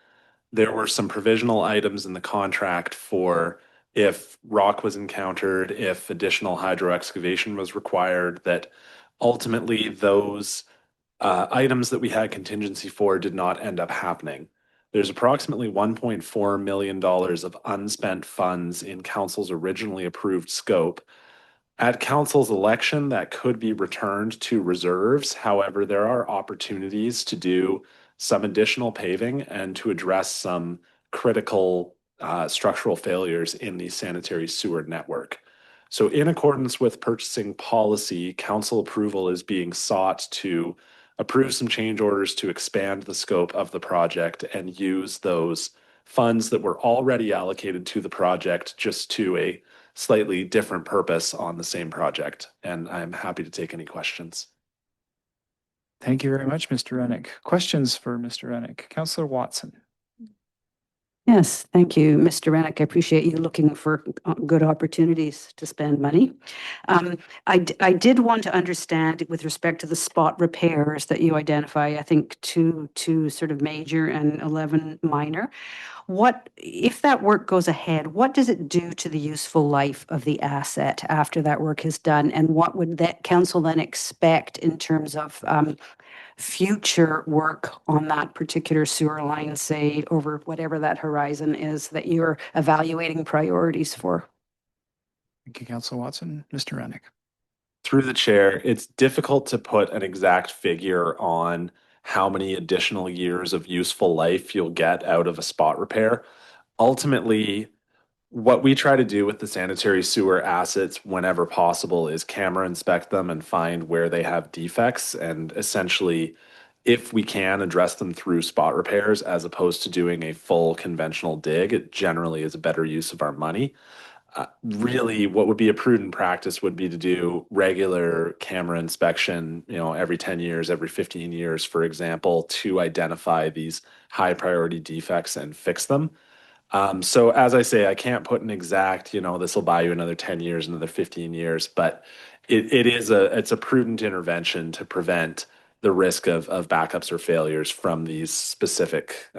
there were some provisional items in the contract for if rock was encountered, if additional hydro excavation was required, that ultimately those items that we had contingency for did not end up happening. There's approximately $1.4 million of unspent funds in Council's originally approved scope. At Council's election, that could be returned to reserves. However, there are opportunities to do some additional paving and to address some critical structural failures in the sanitary sewer network. So in accordance with purchasing policy, Council approval is being sought to approve some change orders to expand the scope of the project and use those funds that were already allocated to the project just to a slightly different purpose on the same project. And I'm happy to take any questions. Thank you very much, Mr. Rennick. Questions for Mr. Rennick? Councillor Watson. Yes, thank you, Mr. Rennick. I appreciate you looking for good opportunities to spend money. I did want to understand with respect to the spot repairs that you identify, I think two sort of major and 11 minor. What, if that work goes ahead, what does it do to the useful life of the asset after that work is done? And what would that council then expect in terms of future work on that particular sewer line, say over whatever that horizon is that you're evaluating priorities for? Thank you, Councillor Watson. Mr. Rennick. Through the chair, it's difficult to put an exact figure on how many additional years of useful life you'll get out of a spot repair. Ultimately, what we try to do with the sanitary sewer assets whenever possible is camera inspect them and find where they have defects, and essentially, if we can, address them through spot repairs as opposed to doing a full conventional dig. It generally is a better use of our money. Really, what would be a prudent practice would be to do regular camera inspection, every 10 years, every 15 years, for example, to identify these high priority defects and fix them. So as I say, I can't put an exact, this will buy you another 10 years, another 15 years, but it's a prudent intervention to prevent the risk of backups or failures from these specific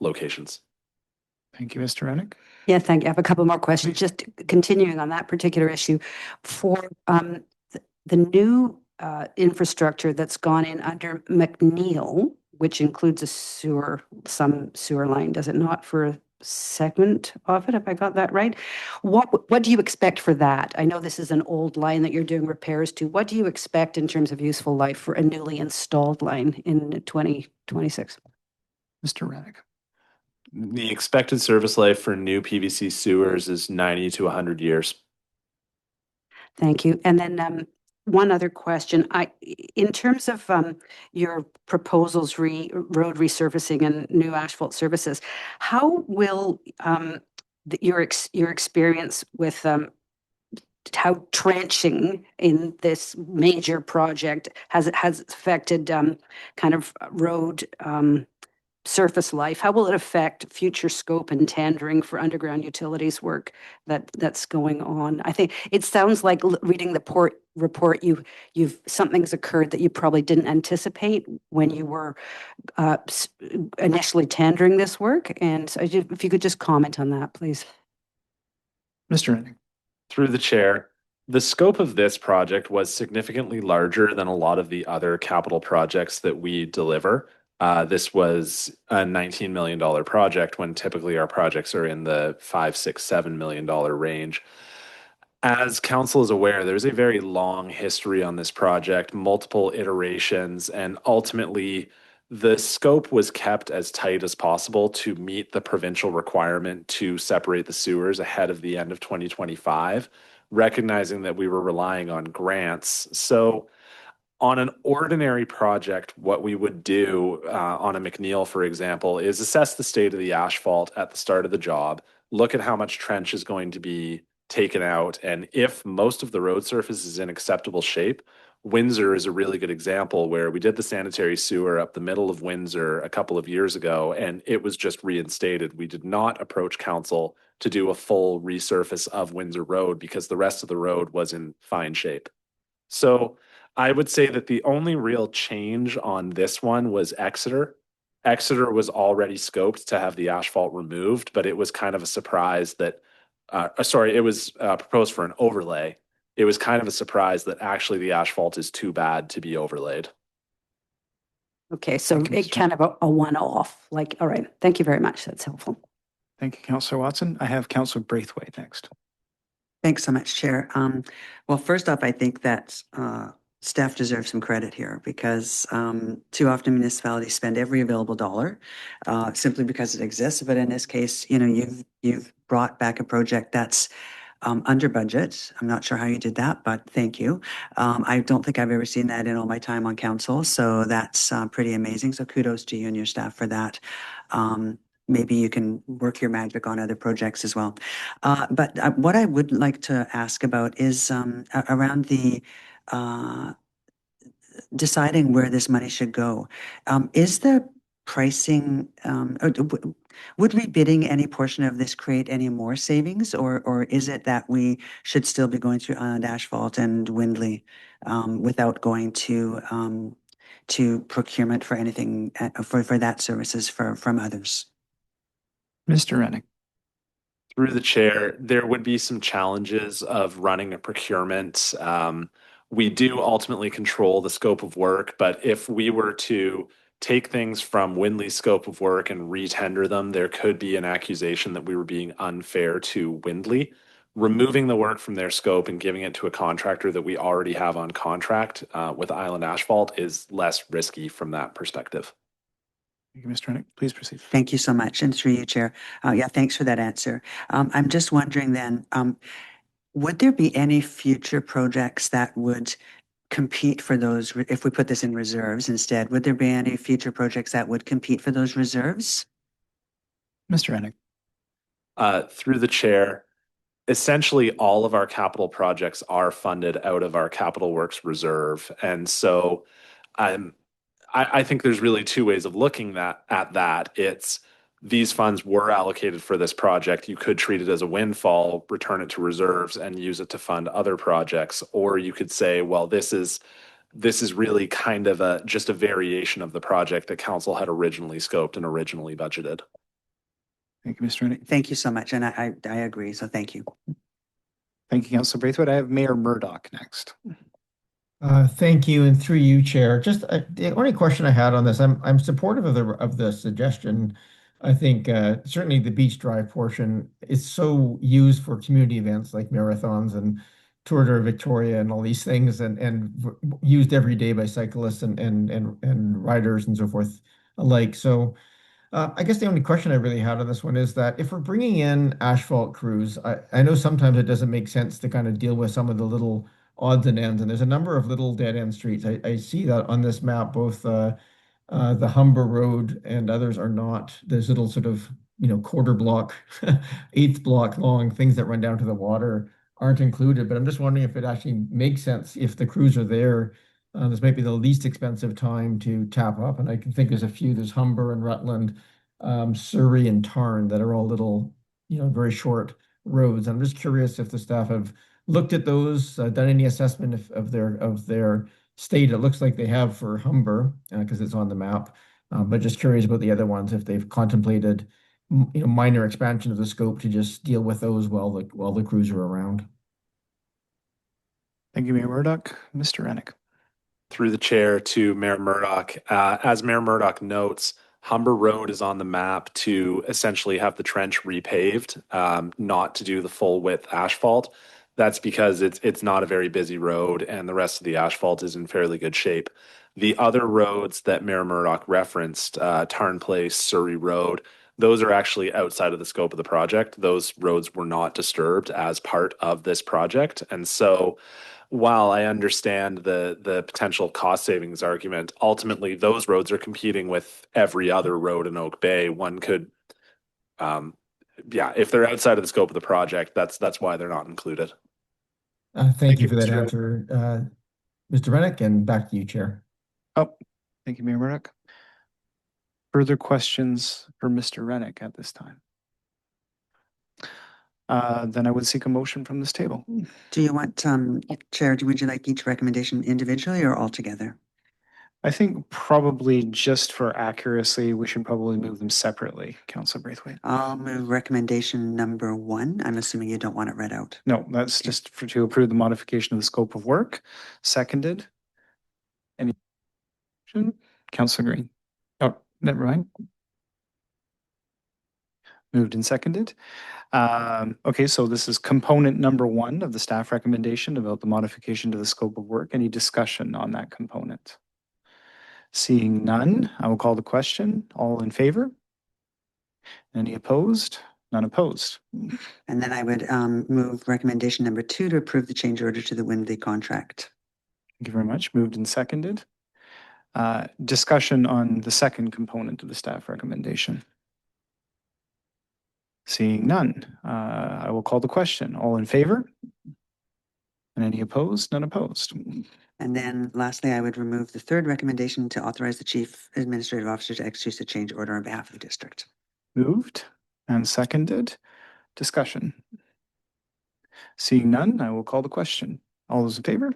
locations. Thank you, Mr. Rennick. Yeah, thank you. I have a couple more questions. Just continuing on that particular issue, for the new infrastructure that's gone in under McNeil, which includes some sewer line, does it not, for a segment of it? Have I got that right? What do you expect for that? I know this is an old line that you're doing repairs to. What do you expect in terms of useful life for a newly installed line in 2026? Mr. Rennick. The expected service life for new PVC sewers is 90 to 100 years. Thank you. And then one other question. In terms of your proposals, road resurfacing and new asphalt services, how will your experience with how trenching in this major project has affected kind of road surface life? How will it affect future scope and tendering for underground utilities work that's going on? I think it sounds like reading the report, something's occurred that you probably didn't anticipate when you were initially tendering this work. And so if you could just comment on that, please. Mr. Rennick. Through the chair, the scope of this project was significantly larger than a lot of the other capital projects that we deliver. This was a $19 million project when typically our projects are in the $5, $6, $7 million range. As council is aware, there's a very long history on this project, multiple iterations, and ultimately the scope was kept as tight as possible to meet the provincial requirement to separate the sewers ahead of the end of 2025, recognizing that we were relying on grants. So on an ordinary project, what we would do on a McNeil, for example, is assess the state of the asphalt at the start of the job, look at how much trench is going to be taken out, and if most of the road surface is in acceptable shape, Windsor is a really good example where we did the sanitary sewer up the middle of Windsor a couple of years ago, and it was just reinstated. We did not approach council to do a full resurface of Windsor Road because the rest of the road was in fine shape. So I would say that the only real change on this one was Exeter. Exeter was already scoped to have the asphalt removed, but it was kind of a surprise that, it was proposed for an overlay. It was kind of a surprise that actually the asphalt is too bad to be overlaid. Okay, so Thank you, it Mr. kind of a one-off, like, all right, thank you very much. That's helpful. Thank you, Councillor Watson. I have Councillor Braithwaite next. Thanks so much, Chair. Well, first off, I think that staff deserves some credit here because too often municipalities spend every available dollar simply because it exists. But in this case, you've brought back a project that's under budget. I'm not sure how you did that, but thank you. I don't think I've ever seen that in all my time on council, so that's pretty amazing. So kudos to you and your staff for that. Maybe you can work your magic on other projects as well. But what I would like to ask about is around the deciding where this money should go. Is the pricing, would rebidding any portion of this create any more savings, or is it that we should still be going through Island Asphalt and Windley without going to procurement for anything for that services from others? Mr. Rennick. Through the chair, there would be some challenges of running a procurement. We do ultimately control the scope of work, but if we were to take things from Windley's scope of work and retender them, there could be an accusation that we were being unfair to Windley. Removing the work from their scope and giving it to a contractor that we already have on contract with Island Asphalt is less risky from that perspective. Thank you, Mr. Rennick. Please proceed. Thank you so much. And through you, Chair. Yeah, thanks for that answer. I'm just wondering then, would there be any future projects that would compete for those, if we put this in reserves instead, would there be any future projects that would compete for those reserves? Mr. Rennick. Through the chair, essentially all of our capital projects are funded out of our capital works reserve. And so I think there's really two ways of looking at that. It's these funds were allocated for this project. You could treat it as a windfall, return it to reserves, and use it to fund other projects. Or you could say, well, this is really kind of just a variation of the project that council had originally scoped and originally budgeted. Thank you, Mr. Rennick. Thank you so much. And I agree. So thank you. Thank you, Councillor Braithwaite. I have Mayor Murdoch next. Thank you, and through you, Chair. Just the only question I had on this, I'm supportive of the suggestion. I think certainly the beach drive portion is so used for community events like marathons and Tour de Victoria and all these things, and used every day by cyclists and riders and so forth alike. So I guess the only question I really had on this one is that if we're bringing in asphalt crews, I know sometimes it doesn't make sense to kind of deal with some of the little odds and ends, and there's a number of little dead end streets. I see that on this map, both the Humber Road and others are not. There's little sort of, quarter block, eighth block long things that run down to the water aren't included. But I'm just wondering if it actually makes sense if the crews are there. This might be the least expensive time to tap up. And I can think there's a few. There's Humber and Rutland, Surrey and Tarn that are all little, very short roads. I'm just curious if the staff have looked at those, done any assessment of their state. It looks like they have for Humber because it's on the map, but just curious about the other ones if they've contemplated, minor expansion of the scope to just deal with those while the crews are around. Thank you, Mayor Murdoch. Mr. Rennick. Through the chair to Mayor Murdoch. As Mayor Murdoch notes, Humber Road is on the map to essentially have the trench repaved, not to do the full width asphalt. That's because it's not a very busy road and the rest of the asphalt is in fairly good shape. The other roads that Mayor Murdoch referenced, Tarn Place, Surrey Road, those are actually outside of the scope of the project. Those roads were not disturbed as part of this project. And so while I understand the potential cost savings argument, ultimately those roads are competing with every other road in Oak Bay. One could, if they're outside of the scope of the project, that's why they're not included. Thank you for that Mr. answer, Mr. Rennick, and back to you, Chair. Oh, thank you, Mayor Murdoch. Further questions for Mr. Rennick at this time? Then I would seek a motion from this table. Do you want, Chair, would you like each recommendation individually or altogether? I think probably just for accuracy, we should probably move them separately, Councillor Braithwaite. I'll move recommendation number 1. I'm assuming you don't want it read out. No, that's just to approve the modification of the scope of work. Seconded. Any Councillor Green? Oh, never mind. Moved and seconded. Okay, so this is component number 1 of the staff recommendation about the modification to the scope of work. Any discussion on that component? Seeing none, I will call the question. All in favor? Any opposed? None opposed. And then I would move recommendation number 2 to approve the change order to the Windley contract. Thank you very much. Moved and seconded. Discussion on the second component of the staff recommendation. Seeing none, I will call the question. All in favor? And any opposed? None opposed. And then lastly, I would remove the third recommendation to authorize the Chief Administrative Officer to execute the change order on behalf of the district. Moved and seconded. Discussion. Seeing none, I will call the question. All those in favor?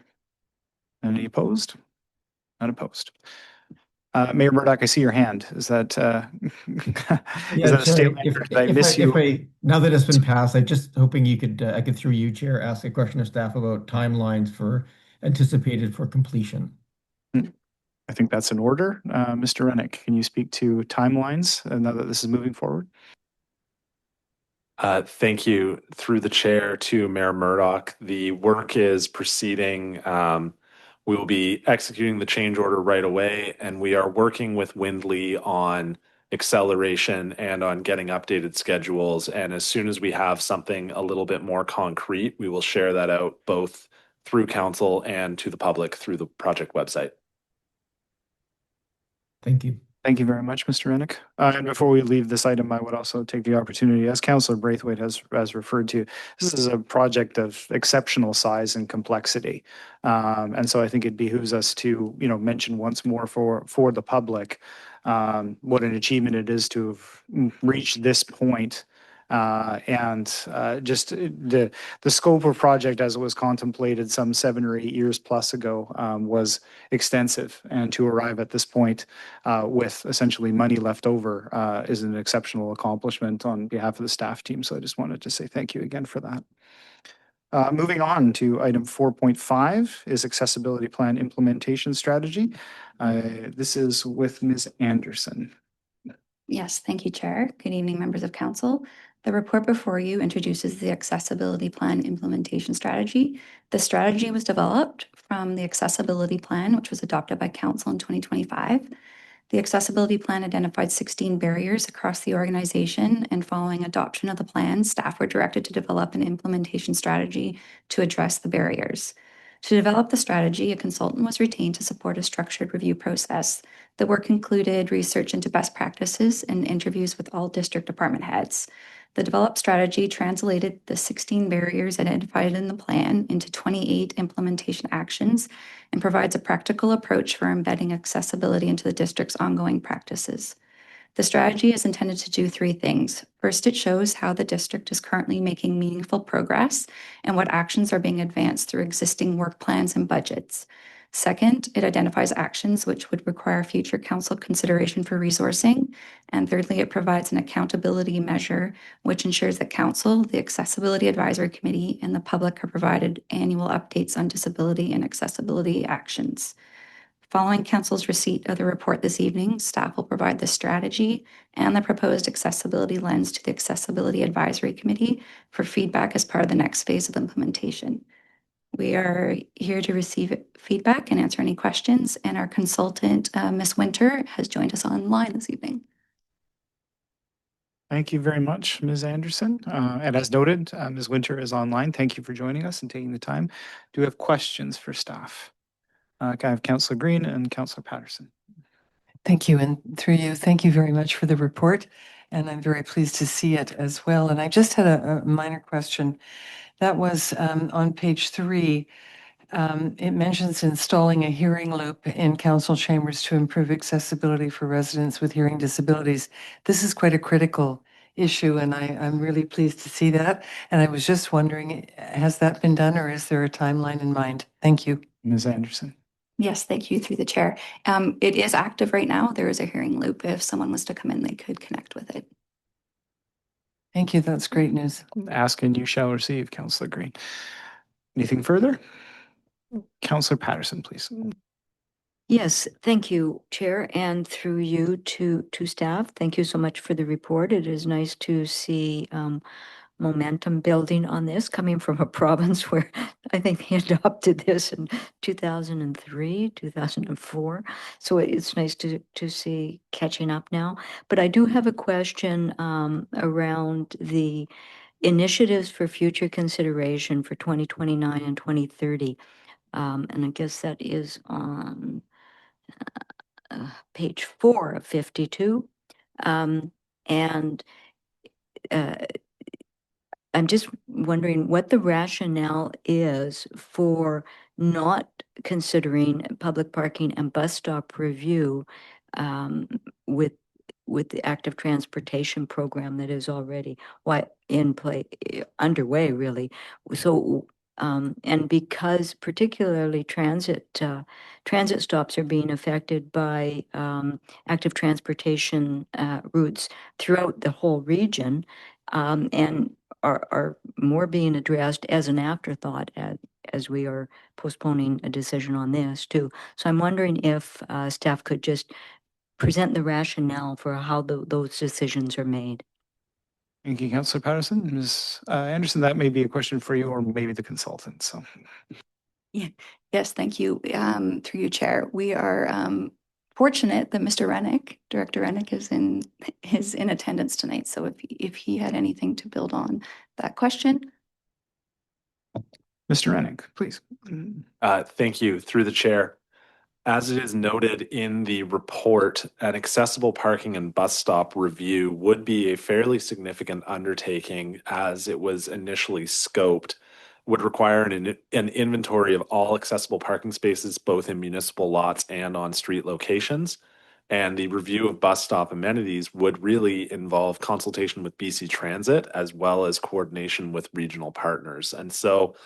Any opposed? None opposed. Mayor Murdoch, I see your hand. Is that is that a statement? Did I miss you? Now that it's been passed, I'm just hoping you could, I could through you, Chair, ask a question of staff about timelines for anticipated for completion. I think that's in order. Mr. Rennick, can you speak to timelines now that this is moving forward? Thank you. Through the chair to Mayor Murdoch, the work is proceeding. We will be executing the change order right away, and we are working with Windley on acceleration and on getting updated schedules. And as soon as we have something a little bit more concrete, we will share that out both through council and to the public through the project website. Thank you. Thank you very much, Mr. Rennick. And before we leave this item, I would also take the opportunity, as Councillor Braithwaite has referred to, this is a project of exceptional size and complexity. And so I think it behooves us to, mention once more for the public what an achievement it is to have reached this point. Just the scope of project as it was contemplated some 7 or 8 years plus ago was extensive, and to arrive at this point with essentially money left over is an exceptional accomplishment on behalf of the staff team. So I just wanted to say thank you again for that. Moving on to item 4.5 is accessibility plan implementation strategy. This is with Ms. Anderson. Yes, thank you, Chair. Good evening, members of council. The report before you introduces the Accessibility Plan Implementation Strategy. The strategy was developed from the Accessibility Plan, which was adopted by Council in 2025. The Accessibility Plan identified 16 barriers across the organization, and following adoption of the plan, staff were directed to develop an implementation strategy to address the barriers. To develop the strategy, a consultant was retained to support a structured review process. The work included research into best practices and interviews with all district department heads. The developed strategy translated the 16 barriers identified in the plan into 28 implementation actions and provides a practical approach for embedding accessibility into the district's ongoing practices. The strategy is intended to do 3 things. First, it shows how the district is currently making meaningful progress and what actions are being advanced through existing work plans and budgets. Second, it identifies actions which would require future council consideration for resourcing. And thirdly, it provides an accountability measure which ensures that council, the Accessibility Advisory Committee, and the public are provided annual updates on disability and accessibility actions. Following council's receipt of the report this evening, staff will provide the strategy and the proposed accessibility lens to the Accessibility Advisory Committee for feedback as part of the next phase of implementation. We are here to receive feedback and answer any questions, and our consultant, Ms. Winter, has joined us online this evening. Thank you very much, Ms. Anderson. And as noted, Ms. Winter is online. Thank you for joining us and taking the time. Do we have questions for staff? Can I have Councillor Green and Councillor Patterson? Thank you. And through you, thank you very much for the report. And I'm very pleased to see it as well. And I just had a minor question. That was on page 3. It mentions installing a hearing loop in council chambers to improve accessibility for residents with hearing disabilities. This is quite a critical issue, and I'm really pleased to see that. And I was just wondering, has that been done, or is there a timeline in mind? Thank you. Ms. Anderson. Yes, thank you, through the chair. It is active right now. There is a hearing loop. If someone was to come in, they could connect with it. Thank you. That's great news. Ask and you shall receive, Councillor Green. Anything further? Councillor Patterson, please. Yes, thank you, Chair, and through you to staff. Thank you so much for the report. It is nice to see momentum building on this, coming from a province where I think they adopted this in 2003, 2004. So it's nice to see catching up now. But I do have a question around the initiatives for future consideration for 2029 and 2030. And I guess that is on page 4 of 52. And I'm just wondering what the rationale is for not considering public parking and bus stop review with the active transportation program that is already underway, really. So, and because particularly transit stops are being affected by active transportation routes throughout the whole region, and are more being addressed as an afterthought as we are postponing a decision on this too. So I'm wondering if staff could just present the rationale for how those decisions are made. Thank you, Councillor Patterson. Ms. Anderson, that may be a question for you or maybe the consultant. So, Yeah. Yes, thank you. Through you, Chair. We are fortunate that Mr. Rennick, Director Rennick, is in attendance tonight. So if he had anything to build on that question. Mr. Rennick, please. Thank you. Through the chair. As it is noted in the report, an accessible parking and bus stop review would be a fairly significant undertaking as it was initially scoped, would require an inventory of all accessible parking spaces, both in municipal lots and on street locations. And the review of bus stop amenities would really involve consultation with BC Transit as well as coordination with regional partners. And so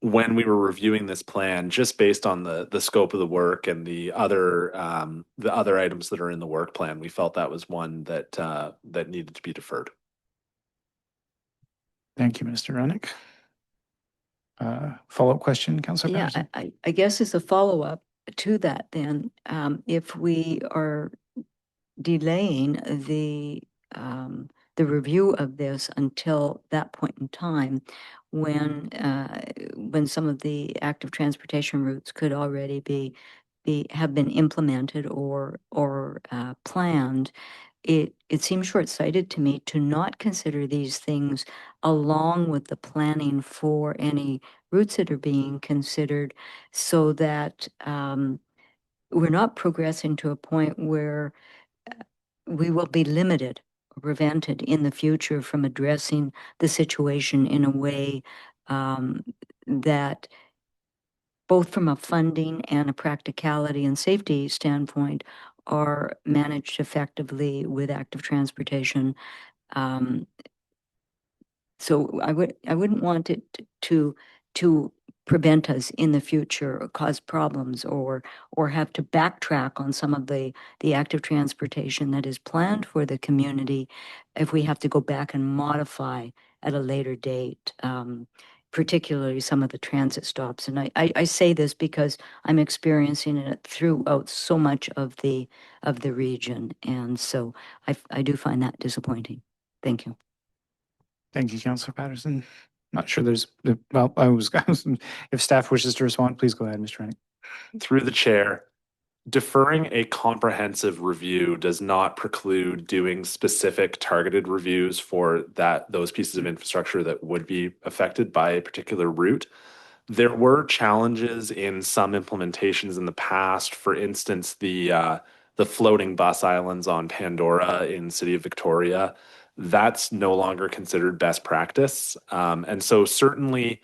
when we were reviewing this plan, just based on the scope of the work and the other items that are in the work plan, we felt that was one that that needed to be deferred. Thank you, Mr. Rennick. Follow-up question, Councillor Yeah, Patterson? I guess as a follow-up to that then, if we are delaying the review of this until that point in time, when some of the active transportation routes could already have been implemented or planned, it seems short-sighted to me to not consider these things along with the planning for any routes that are being considered, so that we're not progressing to a point where we will be limited or prevented in the future from addressing the situation in a way that both from a funding and a practicality and safety standpoint are managed effectively with active transportation. So I wouldn't want it to prevent us in the future or cause problems or have to backtrack on some of the active transportation that is planned for the community if we have to go back and modify at a later date. particularly some of the transit stops. And I say this because I'm experiencing it throughout so much of the region. And so I do find that disappointing. Thank you. Thank you, Councillor Patterson. Not sure there's, well, if staff wishes to respond, please go ahead, Mr. Rennick. Through the chair, deferring a comprehensive review does not preclude doing specific targeted reviews for those pieces of infrastructure that would be affected by a particular route. There were challenges in some implementations in the past. For instance, the floating bus islands on Pandora in City of Victoria, that's no longer considered best practice. And so certainly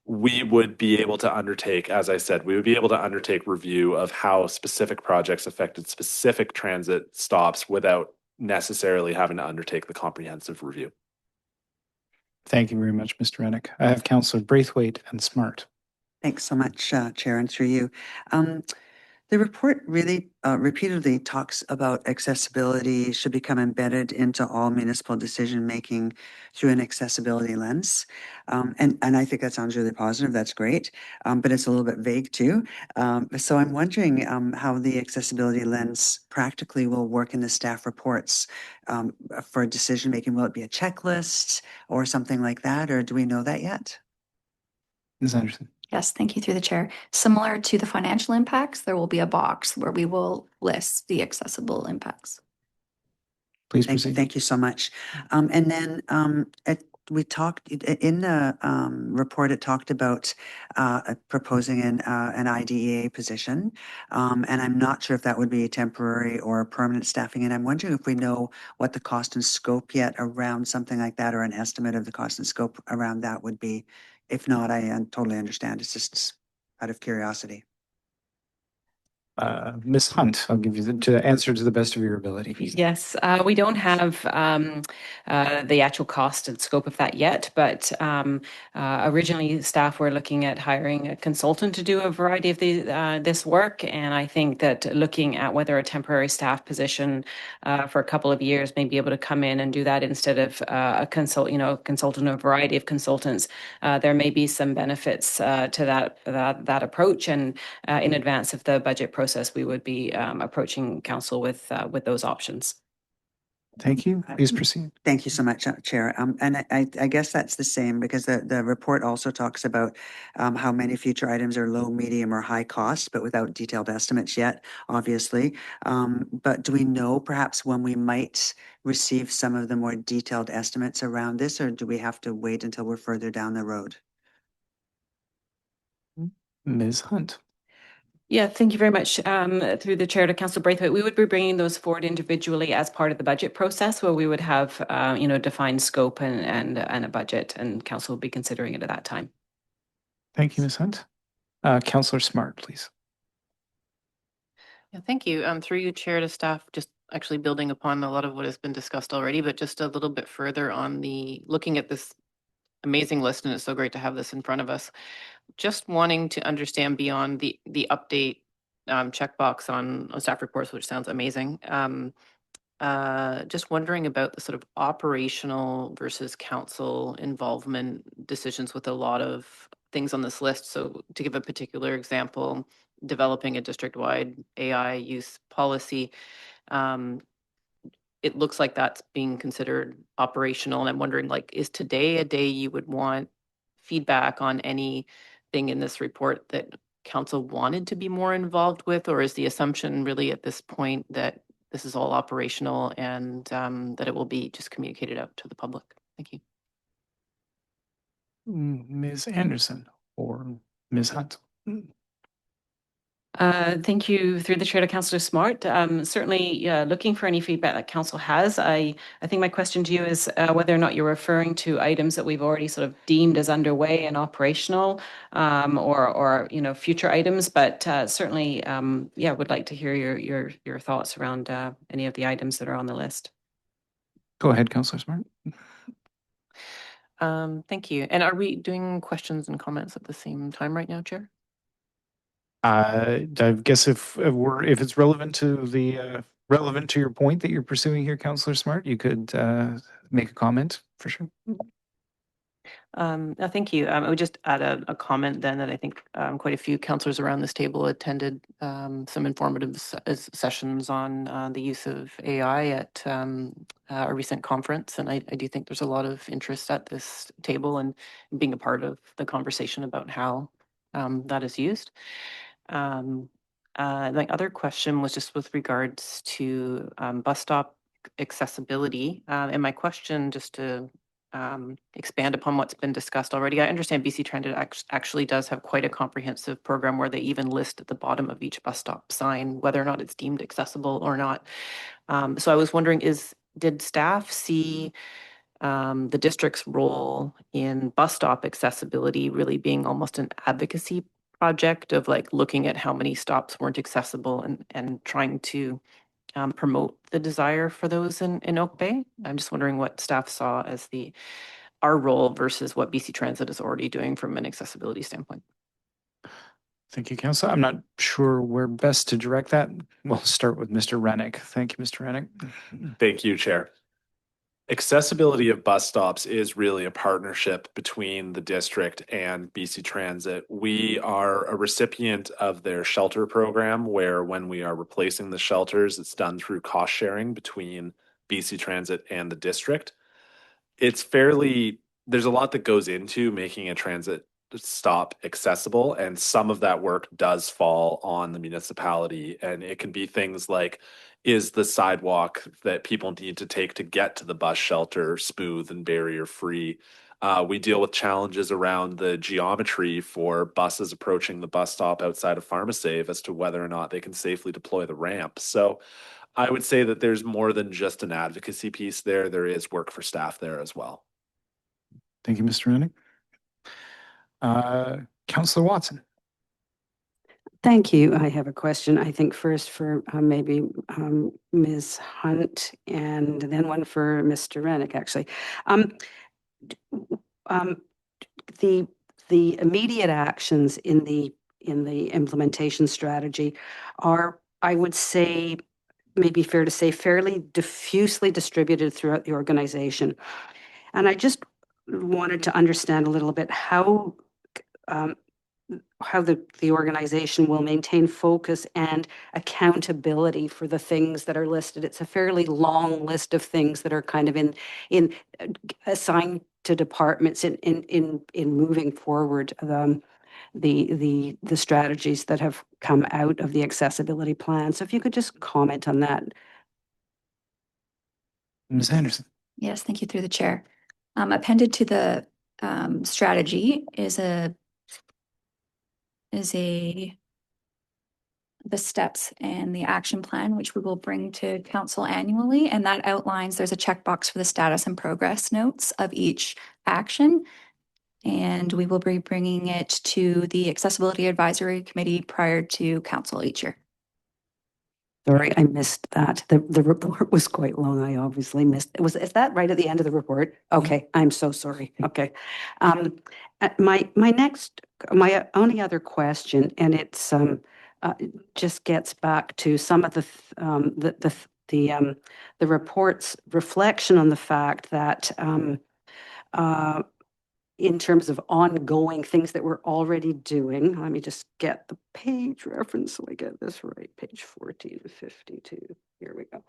we would be able to undertake, as I said, we would be able to undertake review of how specific projects affected specific transit stops without necessarily having to undertake the comprehensive review. Thank you very much, Mr. Rennick. I have Councillor Braithwaite and Smart. Thanks so much, Chair, and through you. The report really repeatedly talks about accessibility should become embedded into all municipal decision-making through an accessibility lens. And I think that sounds really positive. That's great. But it's a little bit vague too. So I'm wondering how the accessibility lens practically will work in the staff reports for decision-making. Will it be a checklist or something like that? Or do we know that yet? Ms. Anderson. Yes, thank you through the chair. Similar to the financial impacts, there will be a box where we will list the accessible impacts. Please Thank you, proceed. thank you so much. And then we talked in the report. It talked about proposing an IDEA position, and I'm not sure if that would be temporary or permanent staffing. And I'm wondering if we know what the cost and scope yet around something like that, or an estimate of the cost and scope around that would be. If not, I totally understand. It's just out of curiosity. Ms. Hunt, I'll give you the answer to the best of your ability. Yes, we don't have the actual cost and scope of that yet, but originally staff were looking at hiring a consultant to do a variety of this work, and I think that looking at whether a temporary staff position for a couple of years may be able to come in and do that instead of a consultant or a variety of consultants, there may be some benefits to that approach, and in advance of the budget process, we would be approaching council with those options. Thank you. Please proceed. Thank you so much, Chair. And I guess that's the same because the report also talks about how many future items are low, medium, or high cost, but without detailed estimates yet, obviously. But do we know perhaps when we might receive some of the more detailed estimates around this, or do we have to wait until we're further down the road? Ms. Hunt. Yeah, thank you very much. Through the chair to Councillor Braithwaite, we would be bringing those forward individually as part of the budget process, where we would have, defined scope and a budget, and council will be considering it at that time. Thank you, Ms. Hunt. Councillor Smart, please. Yeah, thank you. Through you, chair to staff, just actually building upon a lot of what has been discussed already, but just a little bit further on looking at this amazing list, and it's so great to have this in front of us. Just wanting to understand beyond the update checkbox on staff reports, which sounds amazing. Just wondering about the sort of operational versus council involvement decisions with a lot of things on this list. So to give a particular example, developing a district-wide AI use policy, it looks like that's being considered operational. And I'm wondering, is today a day you would want feedback on anything in this report that council wanted to be more involved with, or is the assumption really at this point that this is all operational and that it will be just communicated out to the public? Thank you. Ms. Anderson or Ms. Hunt. Thank you through the chair to Councillor Smart. Certainly looking for any feedback that council has. I think my question to you is whether or not you're referring to items that we've already sort of deemed as underway and operational, or future items, but certainly would like to hear your thoughts around any of the items that are on the list. Go ahead, Councillor Smart. Thank you. And are we doing questions and comments at the same time right now, Chair? I guess if it's relevant to your point that you're pursuing here, Councillor Smart, you could make a comment for sure. Thank you. I would just add a comment then that I think quite a few councillors around this table attended some informative sessions on the use of AI at a recent conference. And I do think there's a lot of interest at this table and being a part of the conversation about how that is used. My other question was just with regards to bus stop accessibility. And my question, just to expand upon what's been discussed already. I understand BC Transit actually does have quite a comprehensive program where they even list at the bottom of each bus stop sign whether or not it's deemed accessible or not. So I was wondering, did staff see the district's role in bus stop accessibility really being almost an advocacy project of like looking at how many stops weren't accessible and trying to promote the desire for those in Oak Bay? I'm just wondering what staff saw as our role versus what BC Transit is already doing from an accessibility standpoint. Thank you, Councillor. I'm not sure where best to direct that. We'll start with Mr. Rennick. Thank you, Mr. Rennick. Thank you, Chair. Accessibility of bus stops is really a partnership between the district and BC Transit. We are a recipient of their shelter program, where when we are replacing the shelters, it's done through cost sharing between BC Transit and the district. There's a lot that goes into making a transit stop accessible, and some of that work does fall on the municipality. And it can be things like, is the sidewalk that people need to take to get to the bus shelter smooth and barrier free? We deal with challenges around the geometry for buses approaching the bus stop outside of PharmaSave as to whether or not they can safely deploy the ramp. So I would say that there's more than just an advocacy piece there. There is work for staff there as well. Thank you, Mr. Rennick. Councillor Watson. Thank you. I have a question. I think first for maybe Ms. Hunt, and then one for Mr. Rennick, actually. The immediate actions in the implementation strategy are, I would say, maybe fair to say, fairly diffusely distributed throughout the organization. And I just wanted to understand a little bit how the organization will maintain focus and accountability for the things that are listed. It's a fairly long list of things that are kind of in assigned to departments in moving forward the strategies that have come out of the accessibility plan. So if you could just comment on that. Ms. Anderson. Yes, thank you through the chair. Appended to the strategy is the steps and the action plan, which we will bring to council annually. And that outlines, there's a checkbox for the status and progress notes of each action. And we will be bringing it to the Accessibility Advisory Committee prior to council each year. Sorry, I missed that. The report was quite long. I obviously missed. Is that right at the end of the report? Okay, I'm so sorry. Okay. My only other question, and it's just gets back to some of the report's reflection on the fact that in terms of ongoing things that we're already doing. Let me just get the page reference so I get this right. Page 14 of 52. Here we go.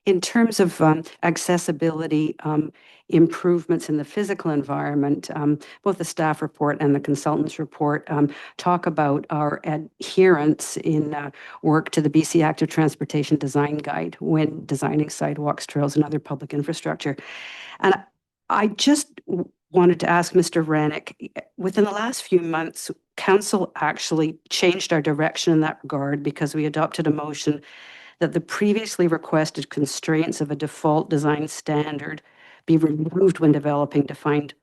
In terms of accessibility improvements in the physical environment, both the staff report and the consultants report talk about our adherence in work to the BC Active Transportation Design Guide when designing sidewalks, trails, and other public infrastructure. And I just wanted to ask Mr. Rennick, within the last few months, Council actually changed our direction in that regard because we adopted a motion that the previously requested constraints of a default design standard be removed when developing defined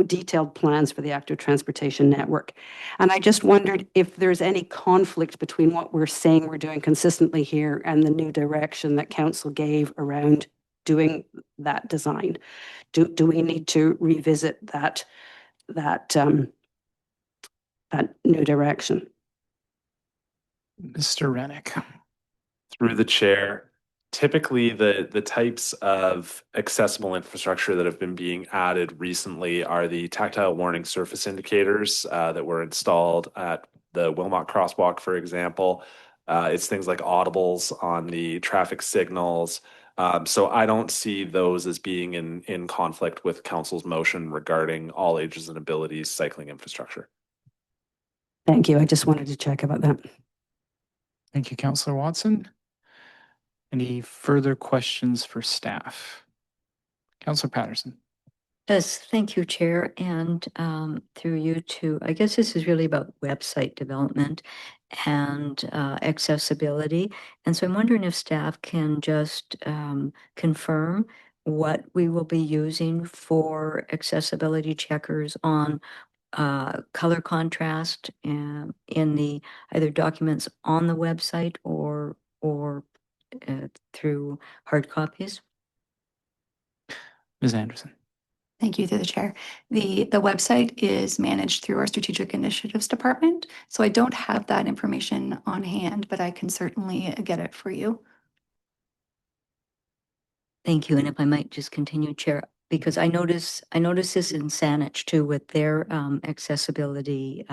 detailed plans for the active transportation network. And I just wondered if there's any conflict between what we're saying we're doing consistently here and the new direction that Council gave around doing that design. Do we need to revisit that new direction? Mr. Rennick. Through the chair, Typically, the types of accessible infrastructure that have been being added recently are the tactile warning surface indicators that were installed at the Wilmot Crosswalk, for example. It's things like audibles on the traffic signals. So I don't see those as being in conflict with council's motion regarding all ages and abilities cycling infrastructure. Thank you. I just wanted to check about that. Thank you, Councillor Watson. Any further questions for staff? Councillor Patterson. Yes, thank you, Chair, and through you too. I guess this is really about website development and accessibility. And so I'm wondering if staff can just confirm what we will be using for accessibility checkers on color contrast and in the either documents on the website or through hard copies. Ms. Anderson. Thank you, through the chair. The website is managed through our Strategic Initiatives Department, so I don't have that information on hand, but I can certainly get it for you. Thank you. And if I might just continue, Chair, because I notice this in Saanich too with their accessibility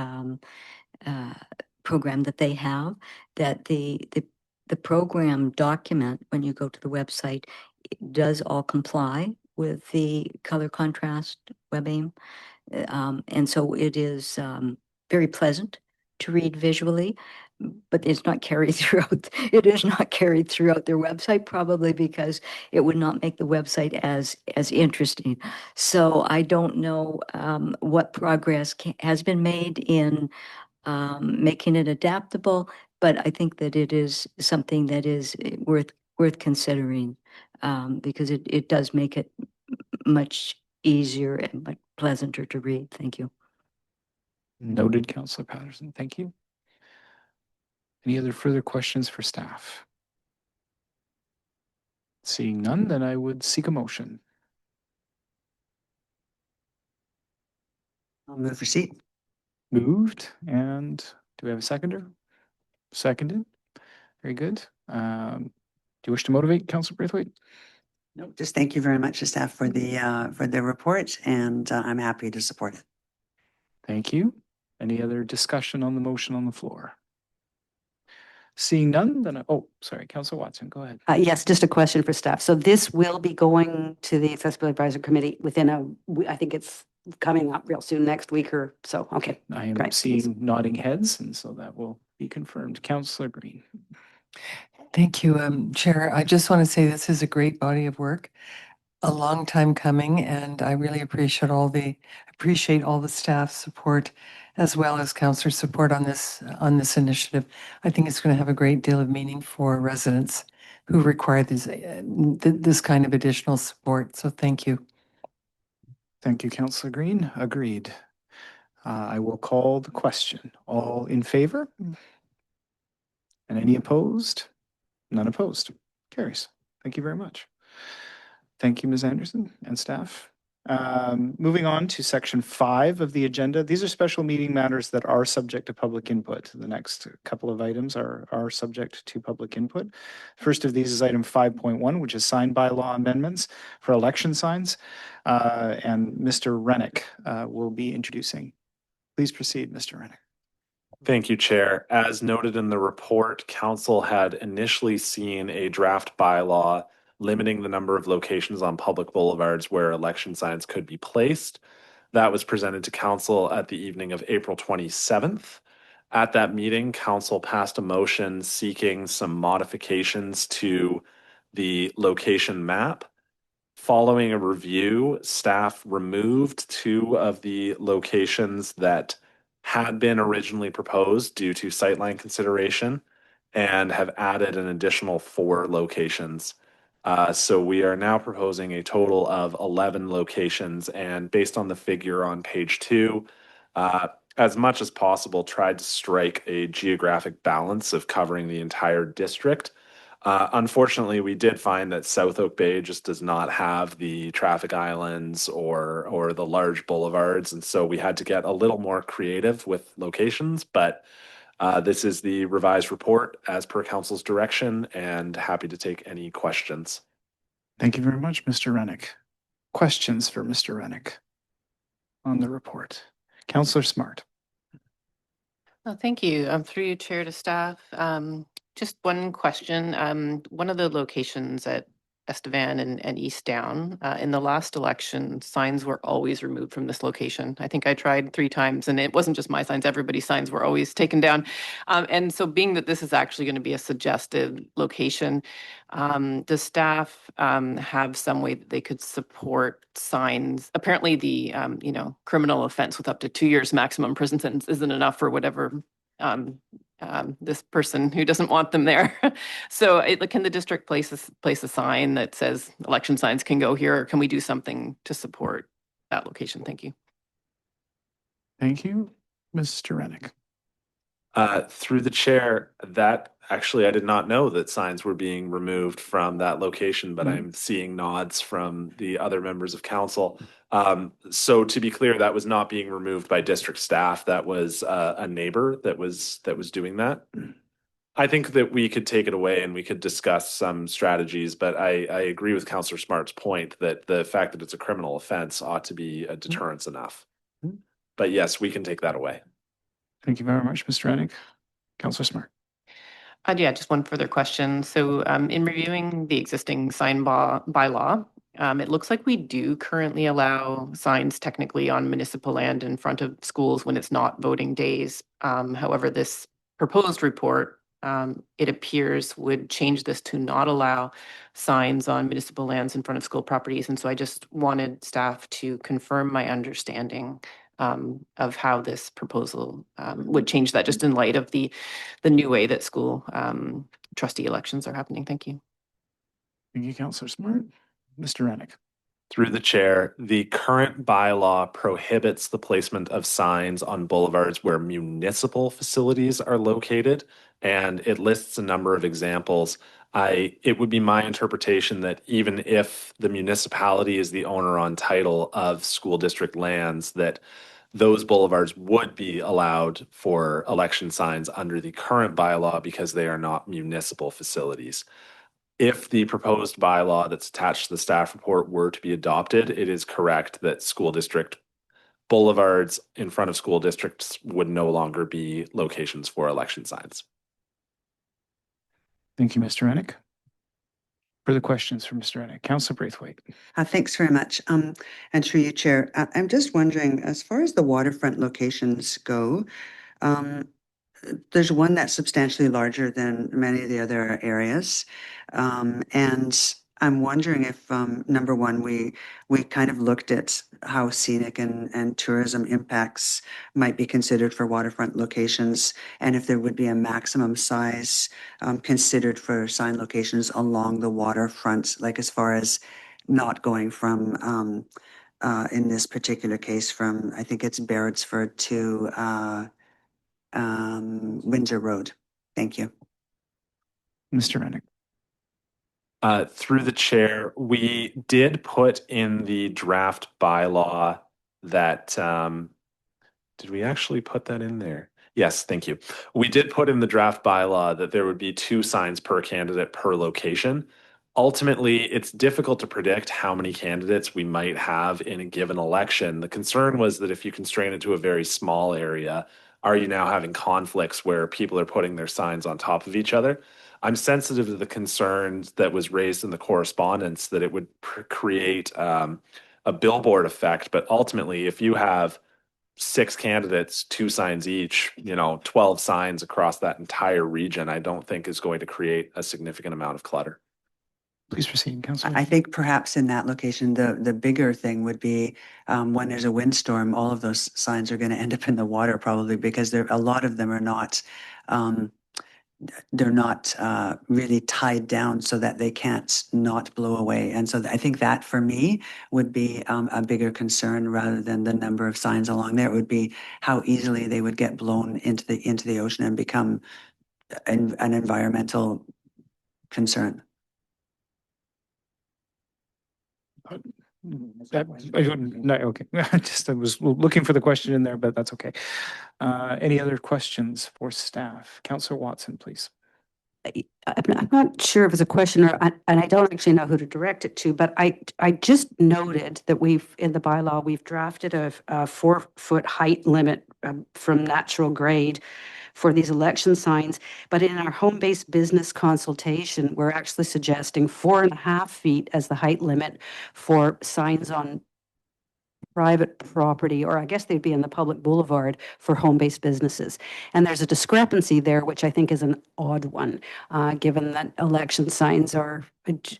program that they have, that the program document, when you go to the website, it does all comply with the color contrast WebAIM. And so it is very pleasant to read visually, but it's not carried throughout. It is not carried throughout their website, probably because it would not make the website as interesting. So I don't know what progress has been made in making it adaptable, but I think that it is something that is worth considering because it does make it much easier and much pleasanter to read. Thank you. Noted, Councillor Patterson. Thank you. Any other further questions for staff? Seeing none, then I would seek a motion. I'll move receipt. Moved, and do we have a seconder? Seconded. Very good. Do you wish to motivate, Councillor Braithwaite? No, just thank you very much to staff for the report, and I'm happy to support it. Thank you. Any other discussion on the motion on the floor? Seeing none, then, sorry, Councillor Watson, go ahead. Yes, just a question for staff. So this will be going to the Accessibility Advisory Committee within I think it's coming up real soon, next week or so. Okay. I am Great. seeing nodding heads, and so that will be confirmed. Councillor Green. Thank you, Chair. I just want to say this is a great body of work, a long time coming, and I really appreciate all the staff support as well as councillor support on this initiative. I think it's going to have a great deal of meaning for residents who require this kind of additional support. So thank you. Thank you, Councillor Green. Agreed. I will call the question. All in favor? And any opposed? None opposed. Carries. Thank you very much. Thank you, Ms. Anderson and staff. Moving on to section 5 of the agenda. These are special meeting matters that are subject to public input. The next couple of items are subject to public input. First of these is item 5.1, which is signed bylaw amendments for election signs. And Mr. Rennick will be introducing. Please proceed, Mr. Rennick. Thank you, Chair. As noted in the report, Council had initially seen a draft bylaw limiting the number of locations on public boulevards where election signs could be placed. That was presented to Council at the evening of April 27th. At that meeting, Council passed a motion seeking some modifications to the location map. Following a review, staff removed 2 of the locations that had been originally proposed due to sightline consideration and have added an additional 4 locations. So we are now proposing a total of 11 locations, and based on the figure on page 2, as much as possible, tried to strike a geographic balance of covering the entire district. Unfortunately, we did find that South Oak Bay just does not have the traffic islands or the large boulevards, and so we had to get a little more creative with locations. But This is the revised report as per council's direction, and happy to take any questions. Thank you very much, Mr. Rennick. Questions for Mr. Rennick on the report? Councillor Smart. Well, thank you. Through you, Chair, to staff. Just one question. One of the locations at Estevan and East Down, in the last election, signs were always removed from this location. I think I tried 3 times, and it wasn't just my signs, everybody's signs were always taken down. And so being that this is actually going to be a suggested location, does staff have some way that they could support signs? Apparently the, criminal offense with up to 2 years maximum prison sentence isn't enough for whatever this person who doesn't want them there. So can the district place a sign that says election signs can go here, or can we do something to support that location? Thank you. Thank you, Mr. Rennick. Through the chair, that actually, I did not know that signs were being removed from that location, but I'm seeing nods from the other members of council. So to be clear, that was not being removed by district staff. That was a neighbor that was doing that. I think that we could take it away and we could discuss some strategies, but I agree with Councillor Smart's point that the fact that it's a criminal offense ought to be a deterrence enough. But yes, we can take that away. Thank you very much, Mr. Rennick. Councillor Smart. Yeah, just one further question. So in reviewing the existing sign bylaw, it looks like we do currently allow signs technically on municipal land in front of schools when it's not voting days. However, this proposed report, it appears, would change this to not allow signs on municipal lands in front of school properties. And so I just wanted staff to confirm my understanding of how this proposal would change that, just in light of the new way that school trustee elections are happening. Thank you. Thank you, Councillor Smart. Mr. Rennick. Through the chair, the current bylaw prohibits the placement of signs on boulevards where municipal facilities are located, and it lists a number of examples. It would be my interpretation that even if the municipality is the owner on title of school district lands, that those boulevards would be allowed for election signs under the current bylaw because they are not municipal facilities. If the proposed bylaw that's attached to the staff report were to be adopted, it is correct that school district boulevards in front of school districts would no longer be locations for election signs. Thank you, Mr. Rennick. Further questions for Mr. Rennick? Councillor Braithwaite. Thanks very much. And through you, Chair, I'm just wondering, as far as the waterfront locations go, there's one that's substantially larger than many of the other areas. And I'm wondering if, number one, we kind of looked at how scenic and tourism impacts might be considered for waterfront locations, and if there would be a maximum size considered for sign locations along the waterfront, like as far as not going from, in this particular case, from, I think it's Barrettsford to Windsor Road. Thank you. Mr. Rennick. Through the chair, we did put in the draft bylaw that, did we actually put that in there? Yes, thank you. We did put in the draft bylaw that there would be 2 signs per candidate per location. Ultimately, it's difficult to predict how many candidates we might have in a given election. The concern was that if you constrain it to a very small area, are you now having conflicts where people are putting their signs on top of each other? I'm sensitive to the concerns that was raised in the correspondence that it would create a billboard effect. But ultimately, if you have 6 candidates, 2 signs each, 12 signs across that entire region, I don't think is going to create a significant amount of clutter. Please proceed, Councillor. I think perhaps in that location, the bigger thing would be when there's a windstorm, all of those signs are going to end up in the water probably, because a lot of them are not, they're not really tied down so that they can't not blow away. And so I think that for me would be a bigger concern rather than the number of signs along there. It would be how easily they would get blown into the ocean and become an environmental concern. No, okay. I was looking for the question in there, but that's okay. Any other questions for staff? Councillor Watson, please. I'm not sure if it's a question and I don't actually know who to direct it to, but I just noted that in the bylaw, we've drafted a 4-foot height limit from natural grade for these election signs. But in our home-based business consultation, we're actually suggesting 4.5 feet as the height limit for signs on private property, or I guess they'd be in the public boulevard for home-based businesses. And there's a discrepancy there, which I think is an odd one, given that election signs are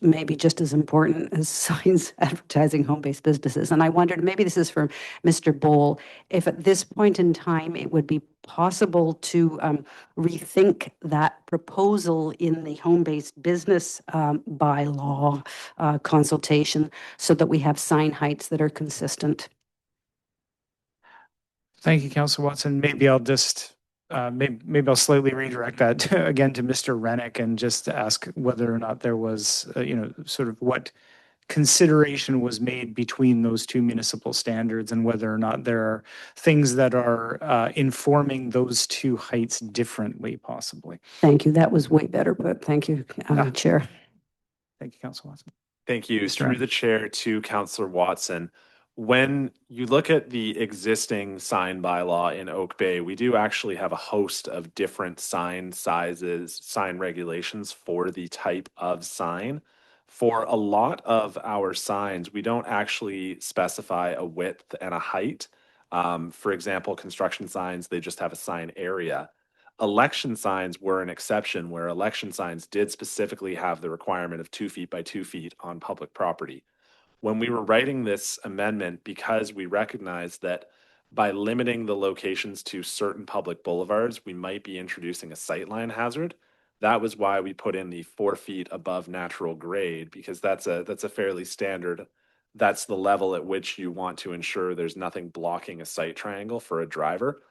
maybe just as important as signs advertising home-based businesses. And I wondered, maybe this is for Mr. Bowl, if at this point in time it would be possible to rethink that proposal in the home-based business bylaw consultation so that we have sign heights that are consistent. Thank you, Councillor Watson. Maybe I'll just maybe I'll slightly redirect that again to Mr. Rennick and just ask whether or not there was sort of what consideration was made between those two municipal standards and whether or not there are things that are informing those two heights differently, possibly. Thank you. That was way better, but thank you, Chair. Thank you, Councillor Watson. Thank you. Mr. Through Rennick. the chair to Councillor Watson. When you look at the existing sign bylaw in Oak Bay, we do actually have a host of different sign sizes, sign regulations for the type of sign. For a lot of our signs, we don't actually specify a width and a height. For example, construction signs, they just have a sign area. Election signs were an exception where election signs did specifically have the requirement of 2 feet by 2 feet on public property. When we were writing this amendment, because we recognized that by limiting the locations to certain public boulevards, we might be introducing a sightline hazard. That was why we put in the 4 feet above natural grade, because that's a fairly standard. That's the level at which you want to ensure there's nothing blocking a sight triangle for a driver.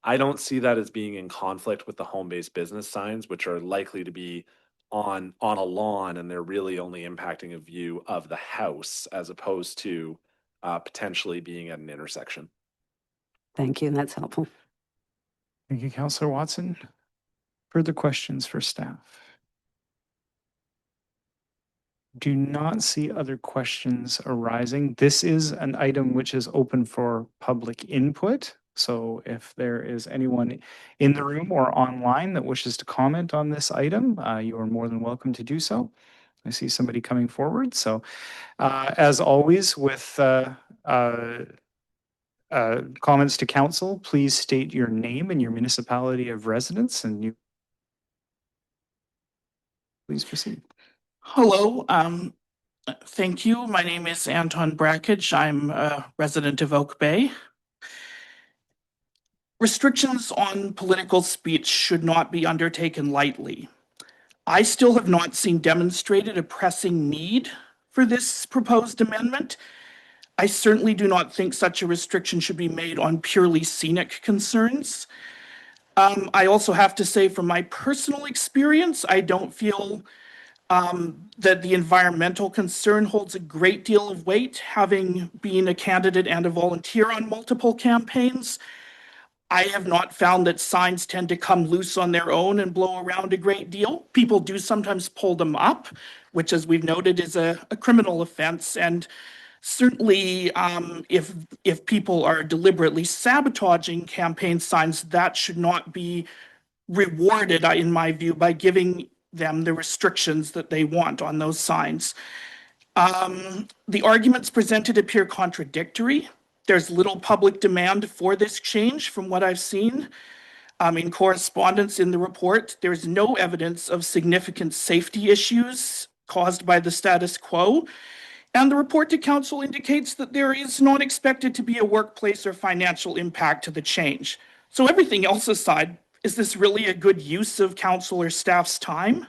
I don't see that as being in conflict with the home-based business signs, which are likely to be on a lawn, and they're really only impacting a view of the house as opposed to potentially being at an intersection. Thank you. That's helpful. Thank you, Councillor Watson. Further questions for staff? Do not see other questions arising. This is an item which is open for public input. So if there is anyone in the room or online that wishes to comment on this item, you are more than welcome to do so. I see somebody coming forward. So as always with comments to council, please state your name and your municipality of residence, and you please proceed. Hello, thank you. My name is Anton Brackage. I'm a resident of Oak Bay. Restrictions on political speech should not be undertaken lightly. I still have not seen demonstrated a pressing need for this proposed amendment. I certainly do not think such a restriction should be made on purely scenic concerns. I also have to say, from my personal experience, I don't feel that the environmental concern holds a great deal of weight. Having been a candidate and a volunteer on multiple campaigns, I have not found that signs tend to come loose on their own and blow around a great deal. People do sometimes pull them up, which, as we've noted, is a criminal offense. And certainly, if people are deliberately sabotaging campaign signs, that should not be rewarded, in my view, by giving them the restrictions that they want on those signs. The arguments presented appear contradictory. There's little public demand for this change from what I've seen. In correspondence in the report, there's no evidence of significant safety issues caused by the status quo. And the report to council indicates that there is not expected to be a workplace or financial impact to the change. So everything else aside, is this really a good use of council or staff's time?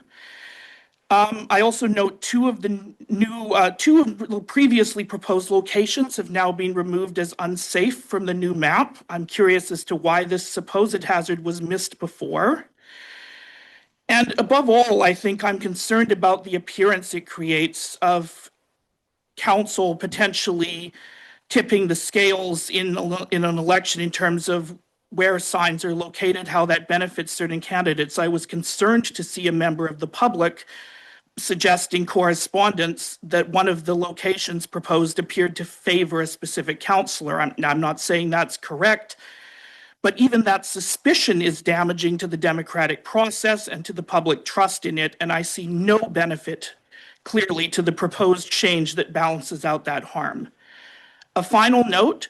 I also note two of the previously proposed locations have now been removed as unsafe from the new map. I'm curious as to why this supposed hazard was missed before. And above all, I think I'm concerned about the appearance it creates of council potentially tipping the scales in an election in terms of where signs are located, how that benefits certain candidates. I was concerned to see a member of the public suggesting correspondence that one of the locations proposed appeared to favor a specific councillor. I'm not saying that's correct, but even that suspicion is damaging to the democratic process and to the public trust in it, and I see no benefit clearly to the proposed change that balances out that harm. A final note,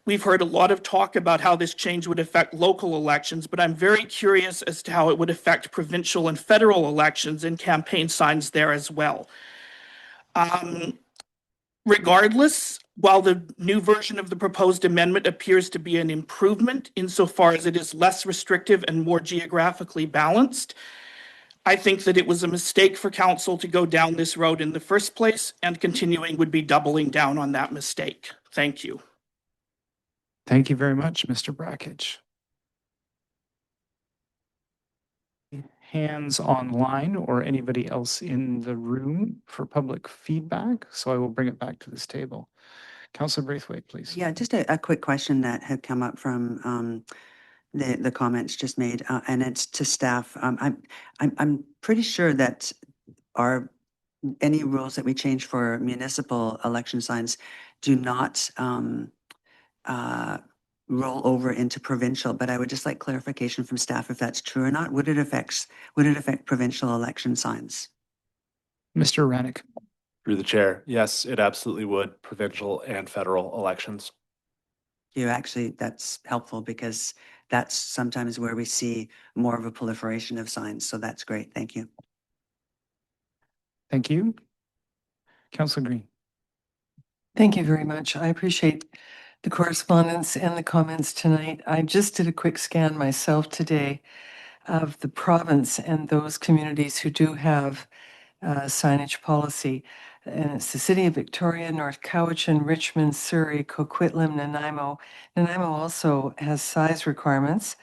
we've heard a lot of talk about how this change would affect local elections, but I'm very curious as to how it would affect provincial and federal elections and campaign signs there as well. Regardless, while the new version of the proposed amendment appears to be an improvement insofar as it is less restrictive and more geographically balanced, I think that it was a mistake for council to go down this road in the first place, and continuing would be doubling down on that mistake. Thank you. Thank you very much, Mr. Brackage. Hands online or anybody else in the room for public feedback, so I will bring it back to this table. Councillor Braithwaite, please. Yeah, just a quick question that had come up from the comments just made, and it's to staff. I'm pretty sure that any rules that we change for municipal election signs do not roll over into provincial, but I would just like clarification from staff if that's true or not. Would it affect provincial election signs? Mr. Rannick. Through the chair, yes, it absolutely would, provincial and federal elections. That's helpful because that's sometimes where we see more of a proliferation of signs. So that's great. Thank you. Thank you. Councillor Green. Thank you very much. I appreciate the correspondence and the comments tonight. I just did a quick scan myself today of the province and those communities who do have signage policy. And it's the City of Victoria, North Cowichan, Richmond, Surrey, Coquitlam, Nanaimo. Nanaimo also has size requirements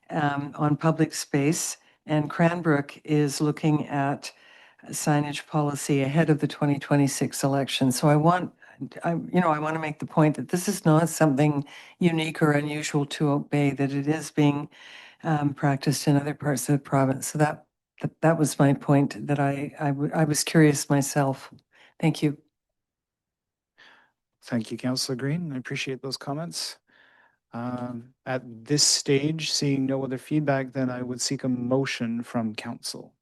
on public space, and Cranbrook is looking at signage policy ahead of the 2026 election. So I want to make the point that this is not something unique or unusual to obey, that it is being practiced in other parts of the province. So that was my point, that I was curious myself. Thank you. Thank you, Councillor Green. I appreciate those comments. At this stage, seeing no other feedback, then I would seek a motion from council.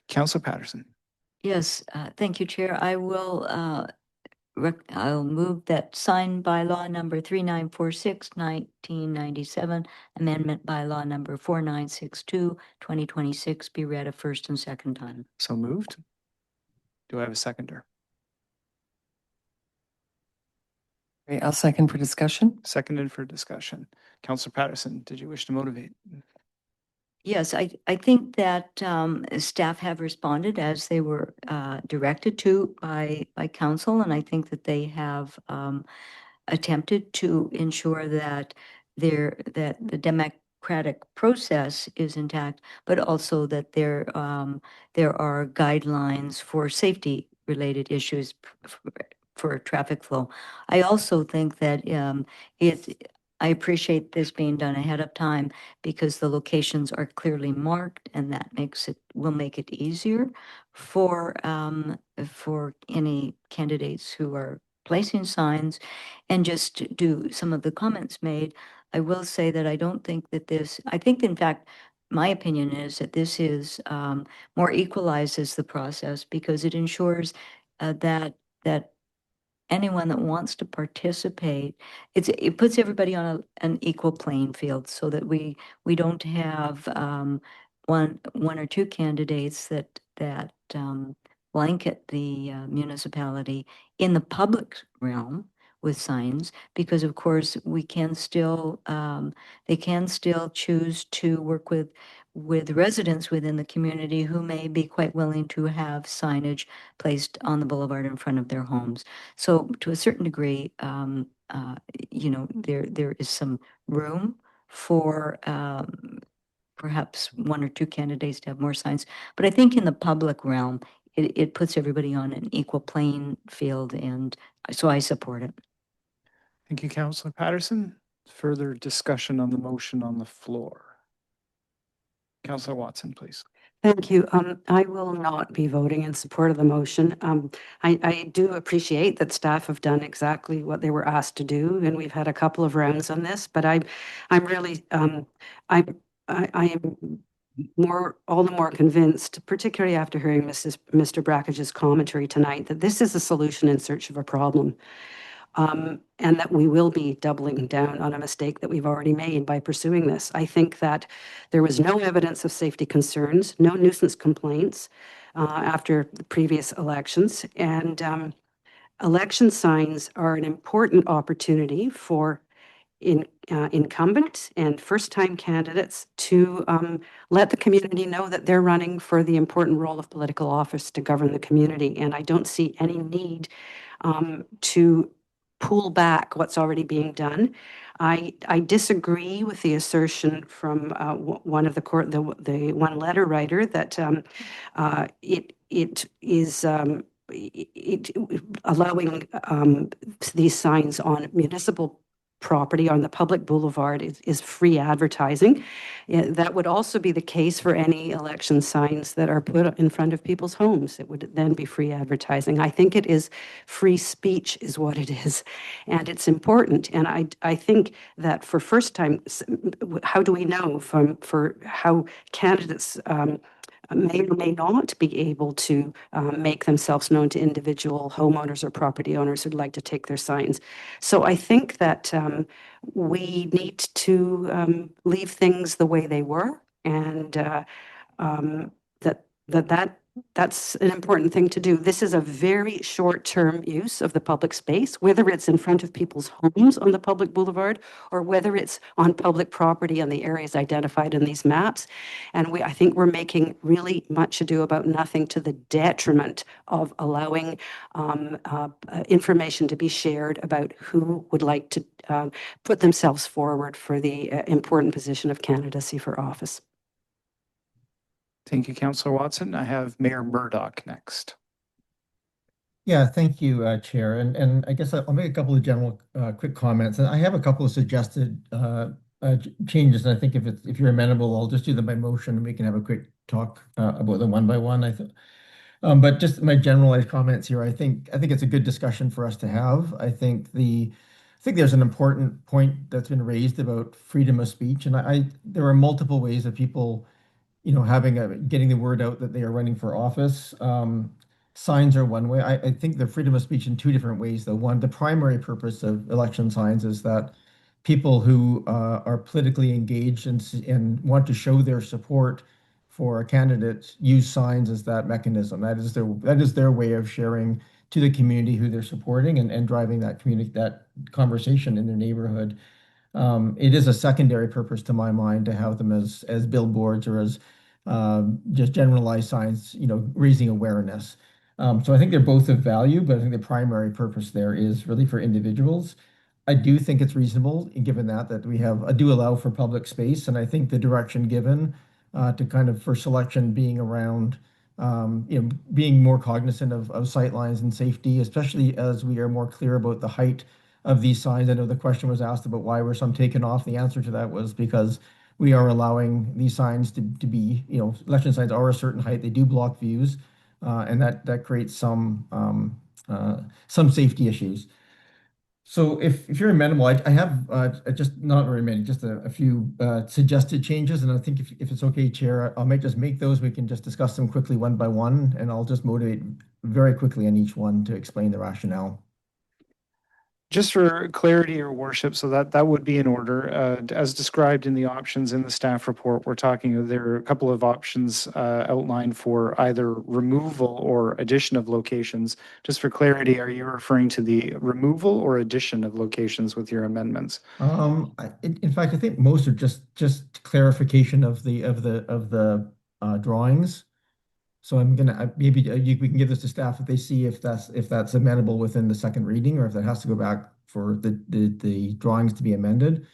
Councillor Patterson. Yes, thank you, Chair. I'll move that sign bylaw number 3946, 1997, amendment bylaw number 4962, 2026 be read a first and second time. So moved. Do I have a seconder? Great, I'll second for discussion. Seconded for discussion. Councillor Patterson, did you wish to motivate? Yes, I think that staff have responded as they were directed to by council, and I think that they have attempted to ensure that that the democratic process is intact, but also that there are guidelines for safety related issues for traffic flow. I also think that I appreciate this being done ahead of time because the locations are clearly marked, and that will make it easier for any candidates who are placing signs. And just to do some of the comments made, I will say that I don't think that I think in fact, my opinion is that this is more equalizes the process because it ensures that anyone that wants to participate, it puts everybody on an equal playing field so that we don't have one or two candidates that blanket the municipality in the public realm with signs, because of course we can still they can still choose to work with residents within the community who may be quite willing to have signage placed on the boulevard in front of their homes. So to a certain degree, there is some room for perhaps one or two candidates to have more signs. But I think in the public realm, it puts everybody on an equal playing field, and so I support it. Thank you, Councillor Patterson. Further discussion on the motion on the floor. Councillor Watson, please. Thank you. I will not be voting in support of the motion. I do appreciate that staff have done exactly what they were asked to do, and we've had a couple of rounds on this, but I'm really, I am all the more convinced, particularly after hearing Mr. Brackage's commentary tonight, that this is a solution in search of a problem. And that we will be doubling down on a mistake that we've already made by pursuing this. I think that there was no evidence of safety concerns, no nuisance complaints after the previous elections. And election signs are an important opportunity for incumbent and first-time candidates to let the community know that they're running for the important role of political office to govern the community. And I don't see any need to pull back what's already being done. I disagree with the assertion from one of the one letter writer that it is allowing these signs on municipal property on the public boulevard is free advertising. That would also be the case for any election signs that are put in front of people's homes. It would then be free advertising. I think it is free speech is what it is, and it's important. And I think that for first time, how do we know for how candidates may or may not be able to make themselves known to individual homeowners or property owners who'd like to take their signs. So I think that we need to leave things the way they were, and that's an important thing to do. This is a very short-term use of the public space, whether it's in front of people's homes on the public boulevard or whether it's on public property in the areas identified in these maps. And I think we're making really much ado about nothing to the detriment of allowing information to be shared about who would like to put themselves forward for the important position of candidacy for office. Thank you, Councillor Watson. I have Mayor Murdoch next. Yeah, thank you, Chair. And I guess I'll make a couple of general quick comments. And I have a couple of suggested changes. And I think if you're amenable, I'll just do them by motion and we can have a quick talk about them one by one. But just my generalized comments here, I think it's a good discussion for us to have. I think there's an important point that's been raised about freedom of speech. And there are multiple ways that people getting the word out that they are running for office. Signs are one way. I think the freedom of speech in two different ways, though. One, the primary purpose of election signs is that people who are politically engaged and want to show their support for a candidate use signs as that mechanism. That is their way of sharing to the community who they're supporting and driving that conversation in their neighborhood. It is a secondary purpose to my mind to have them as billboards or as just generalized signs, raising awareness. So I think they're both of value, but I think the primary purpose there is really for individuals. I do think it's reasonable, given that we do allow for public space, and I think the direction given to kind of for selection being around, being more cognizant of sightlines and safety, especially as we are more clear about the height of these signs. I know the question was asked about why were some taken off. The answer to that was because we are allowing these signs to be, election signs are a certain height. They do block views, and that creates some safety issues. So if you're amenable, I have just not very many, just a few suggested changes. And I think if it's okay, Chair, I might just make those. We can just discuss them quickly one by one, and I'll just motivate very quickly on each one to explain the rationale. Just for clarity, Your Worship, so that would be in order. As described in the options in the staff report, there are a couple of options outlined for either removal or addition of locations. Just for clarity, are you referring to the removal or addition of locations with your amendments? In fact, I think most are just clarification of the drawings. So I'm gonna maybe we can give this to staff if they see if that's amenable within the second reading, or if that has to go back for the drawings to be amended.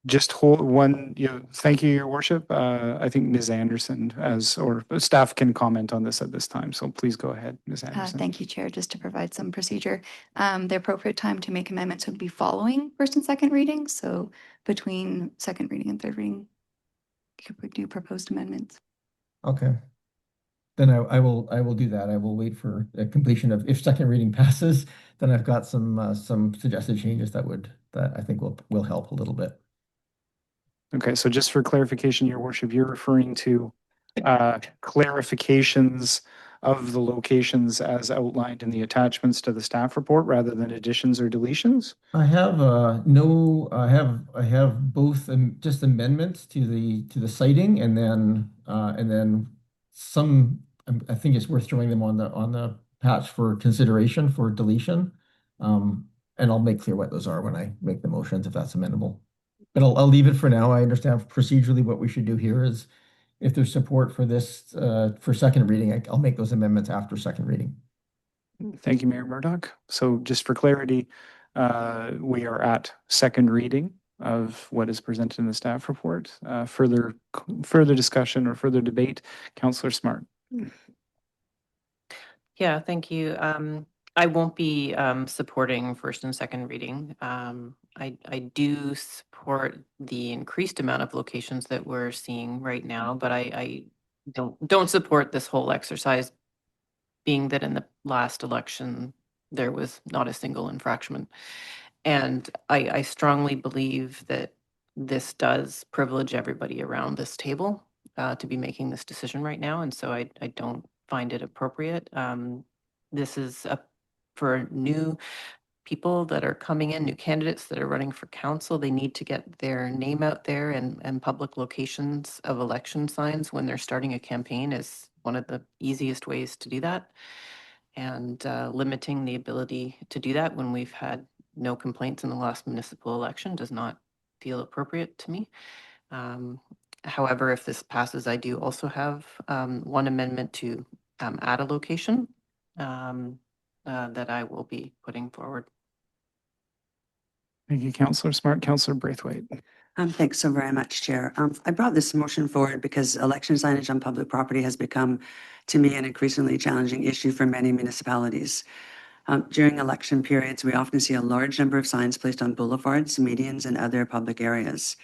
Just hold one, thank you, Your Worship. I think Ms. Anderson or staff can comment on this at this time. So please go ahead, Ms. Anderson. Thank you, Chair. Just to provide some procedure, the appropriate time to make amendments would be following first and second reading. So between second reading and third reading, you could do proposed amendments. Okay. Then I will do that. I will wait for the completion of, if second reading passes, then I've got some suggested changes that I think will help a little bit. Okay, so just for clarification, Your Worship, you're referring to clarifications of the locations as outlined in the attachments to the staff report rather than additions or deletions? I have I have both just amendments to the citing and then some I think it's worth throwing them on the patch for consideration for deletion. And I'll make clear what those are when I make the motions if that's amendable. But I'll leave it for now. I understand procedurally what we should do here is if there's support for this for second reading, I'll make those amendments after second reading. Thank you, Mayor Murdoch. So just for clarity, we are at second reading of what is presented in the staff report. Further discussion or further debate, Councillor Smart. Yeah, thank you. I won't be supporting first and second reading. I do support the increased amount of locations that we're seeing right now, but I don't support this whole exercise, being that in the last election there was not a single infraction. And I strongly believe that this does privilege everybody around this table to be making this decision right now. And so I don't find it appropriate. This is for new people that are coming in, new candidates that are running for council. They need to get their name out there, and public locations of election signs when they're starting a campaign is one of the easiest ways to do that. And limiting the ability to do that when we've had no complaints in the last municipal election does not feel appropriate to me. However, if this passes, I do also have one amendment to add a location that I will be putting forward. Thank you, Councillor Smart. Councillor Braithwaite. Thanks so very much, Chair. I brought this motion forward because election signage on public property has become, to me, an increasingly challenging issue for many municipalities. During election periods, we often see a large number of signs placed on boulevards, medians, and other public areas.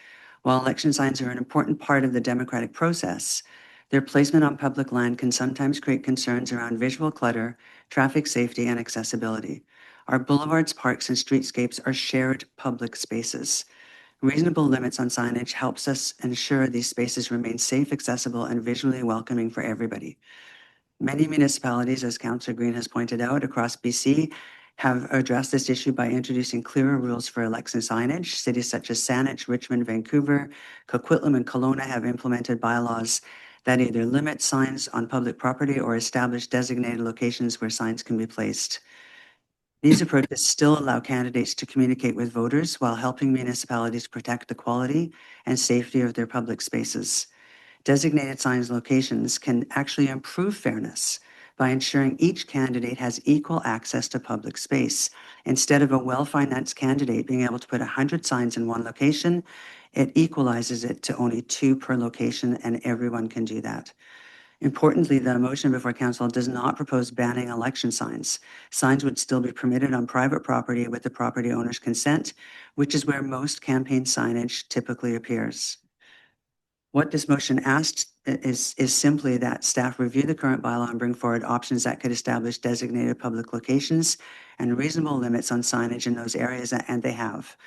While election signs are an important part of the democratic process, their placement on public land can sometimes create concerns around visual clutter, traffic safety, and accessibility. Our boulevards, parks, and streetscapes are shared public spaces. Reasonable limits on signage helps us ensure these spaces remain safe, accessible, and visually welcoming for everybody. Many municipalities, as Councillor Green has pointed out, across BC have addressed this issue by introducing clearer rules for election signage. Cities such as Saanich, Richmond, Vancouver, Coquitlam, and Kelowna have implemented bylaws that either limit signs on public property or establish designated locations where signs can be placed. These approaches still allow candidates to communicate with voters while helping municipalities protect the quality and safety of their public spaces. Designated signs locations can actually improve fairness by ensuring each candidate has equal access to public space. Instead of a well-financed candidate being able to put 100 signs in one location, it equalizes it to only 2 per location, and everyone can do that. Importantly, the motion before council does not propose banning election signs. Signs would still be permitted on private property with the property owner's consent, which is where most campaign signage typically appears. What this motion asks is simply that staff review the current bylaw and bring forward options that could establish designated public locations and reasonable limits on signage in those areas, and they have.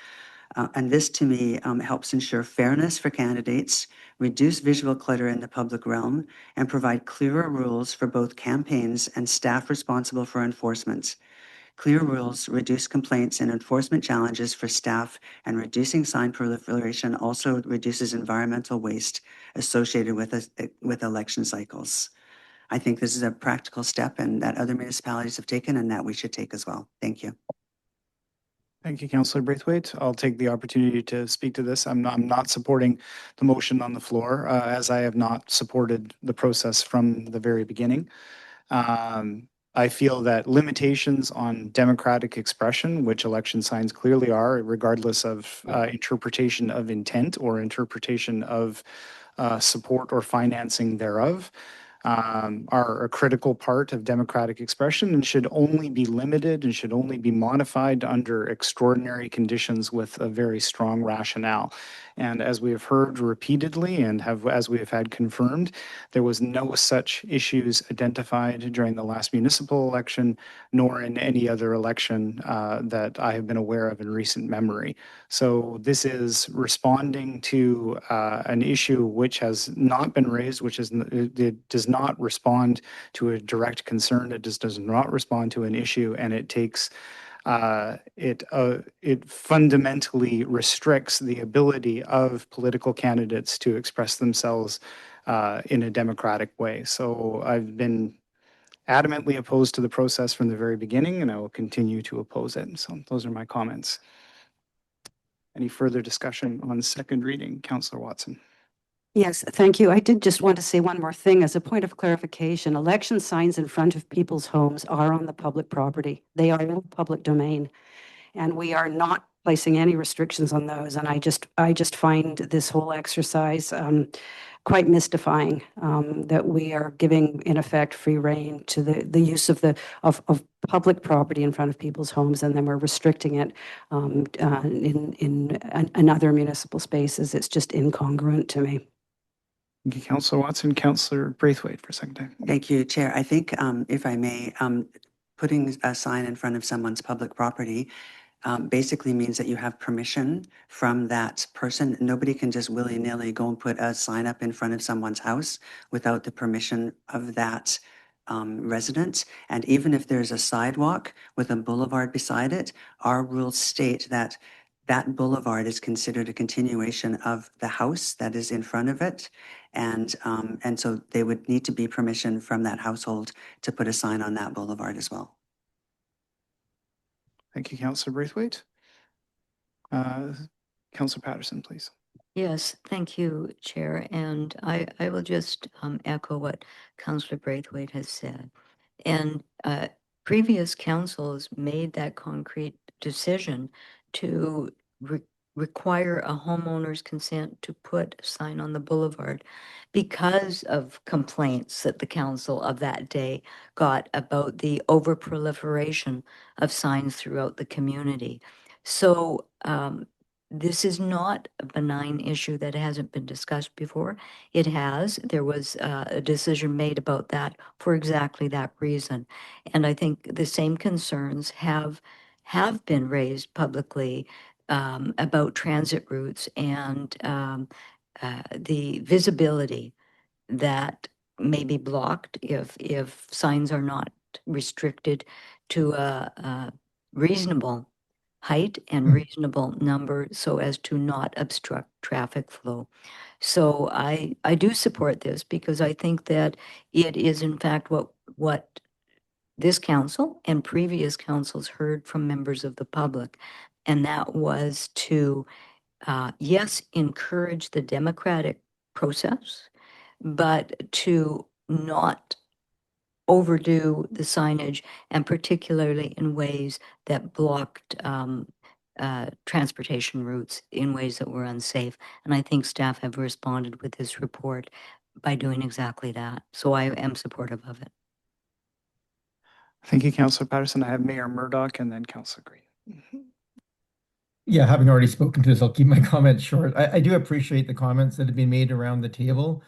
And this, to me, helps ensure fairness for candidates, reduce visual clutter in the public realm, and provide clearer rules for both campaigns and staff responsible for enforcement. Clear rules reduce complaints and enforcement challenges for staff, and reducing sign proliferation also reduces environmental waste associated with election cycles. I think this is a practical step and that other municipalities have taken and that we should take as well. Thank you. Thank you, Councillor Braithwaite. I'll take the opportunity to speak to this. I'm not supporting the motion on the floor, as I have not supported the process from the very beginning. I feel that limitations on democratic expression, which election signs clearly are, regardless of interpretation of intent or interpretation of support or financing thereof, are a critical part of democratic expression and should only be limited and should only be modified under extraordinary conditions with a very strong rationale. And as we have heard repeatedly and as we have had confirmed, there was no such issues identified during the last municipal election, nor in any other election that I have been aware of in recent memory. So this is responding to an issue which has not been raised, which is it does not respond to a direct concern. It just does not respond to an issue, and it takes it fundamentally restricts the ability of political candidates to express themselves in a democratic way. So I've been adamantly opposed to the process from the very beginning, and I will continue to oppose it. So those are my comments. Any further discussion on second reading? Councillor Watson. Yes, thank you. I did just want to say one more thing as a point of clarification. Election signs in front of people's homes are on the public property. They are in public domain, and we are not placing any restrictions on those. And I just find this whole exercise quite mystifying, that we are giving, in effect, free rein to the use of public property in front of people's homes, and then we're restricting it in other municipal spaces. It's just incongruent to me. Thank you, Councillor Watson. Councillor Braithwaite for a second time. Thank you, Chair. I think, if I may, putting a sign in front of someone's public property basically means that you have permission from that person. Nobody can just willy-nilly go and put a sign up in front of someone's house without the permission of that resident. And even if there's a sidewalk with a boulevard beside it, our rules state that that boulevard is considered a continuation of the house that is in front of it. And so they would need to be permission from that household to put a sign on that boulevard as well. Thank you, Councillor Braithwaite. Councillor Patterson, please. Yes, thank you, Chair. And I will just echo what Councillor Braithwaite has said. And previous councils made that concrete decision to require a homeowner's consent to put a sign on the boulevard because of complaints that the council of that day got about the overproliferation of signs throughout the community. So this is not a benign issue that hasn't been discussed before. It has. There was a decision made about that for exactly that reason. And I think the same concerns have been raised publicly about transit routes and the visibility that may be blocked if signs are not restricted to a reasonable height and reasonable number so as to not obstruct traffic flow. So I do support this because I think that it is in fact what this council and previous councils heard from members of the public. And that was to, yes, encourage the democratic process, but to not overdo the signage, and particularly in ways that blocked transportation routes in ways that were unsafe. And I think staff have responded with this report by doing exactly that. So I am supportive of it. Thank you, Councillor Patterson. I have Mayor Murdoch and then Councillor Green. Yeah, having already spoken to this, I'll keep my comments short. I do appreciate the comments that have been made around the table.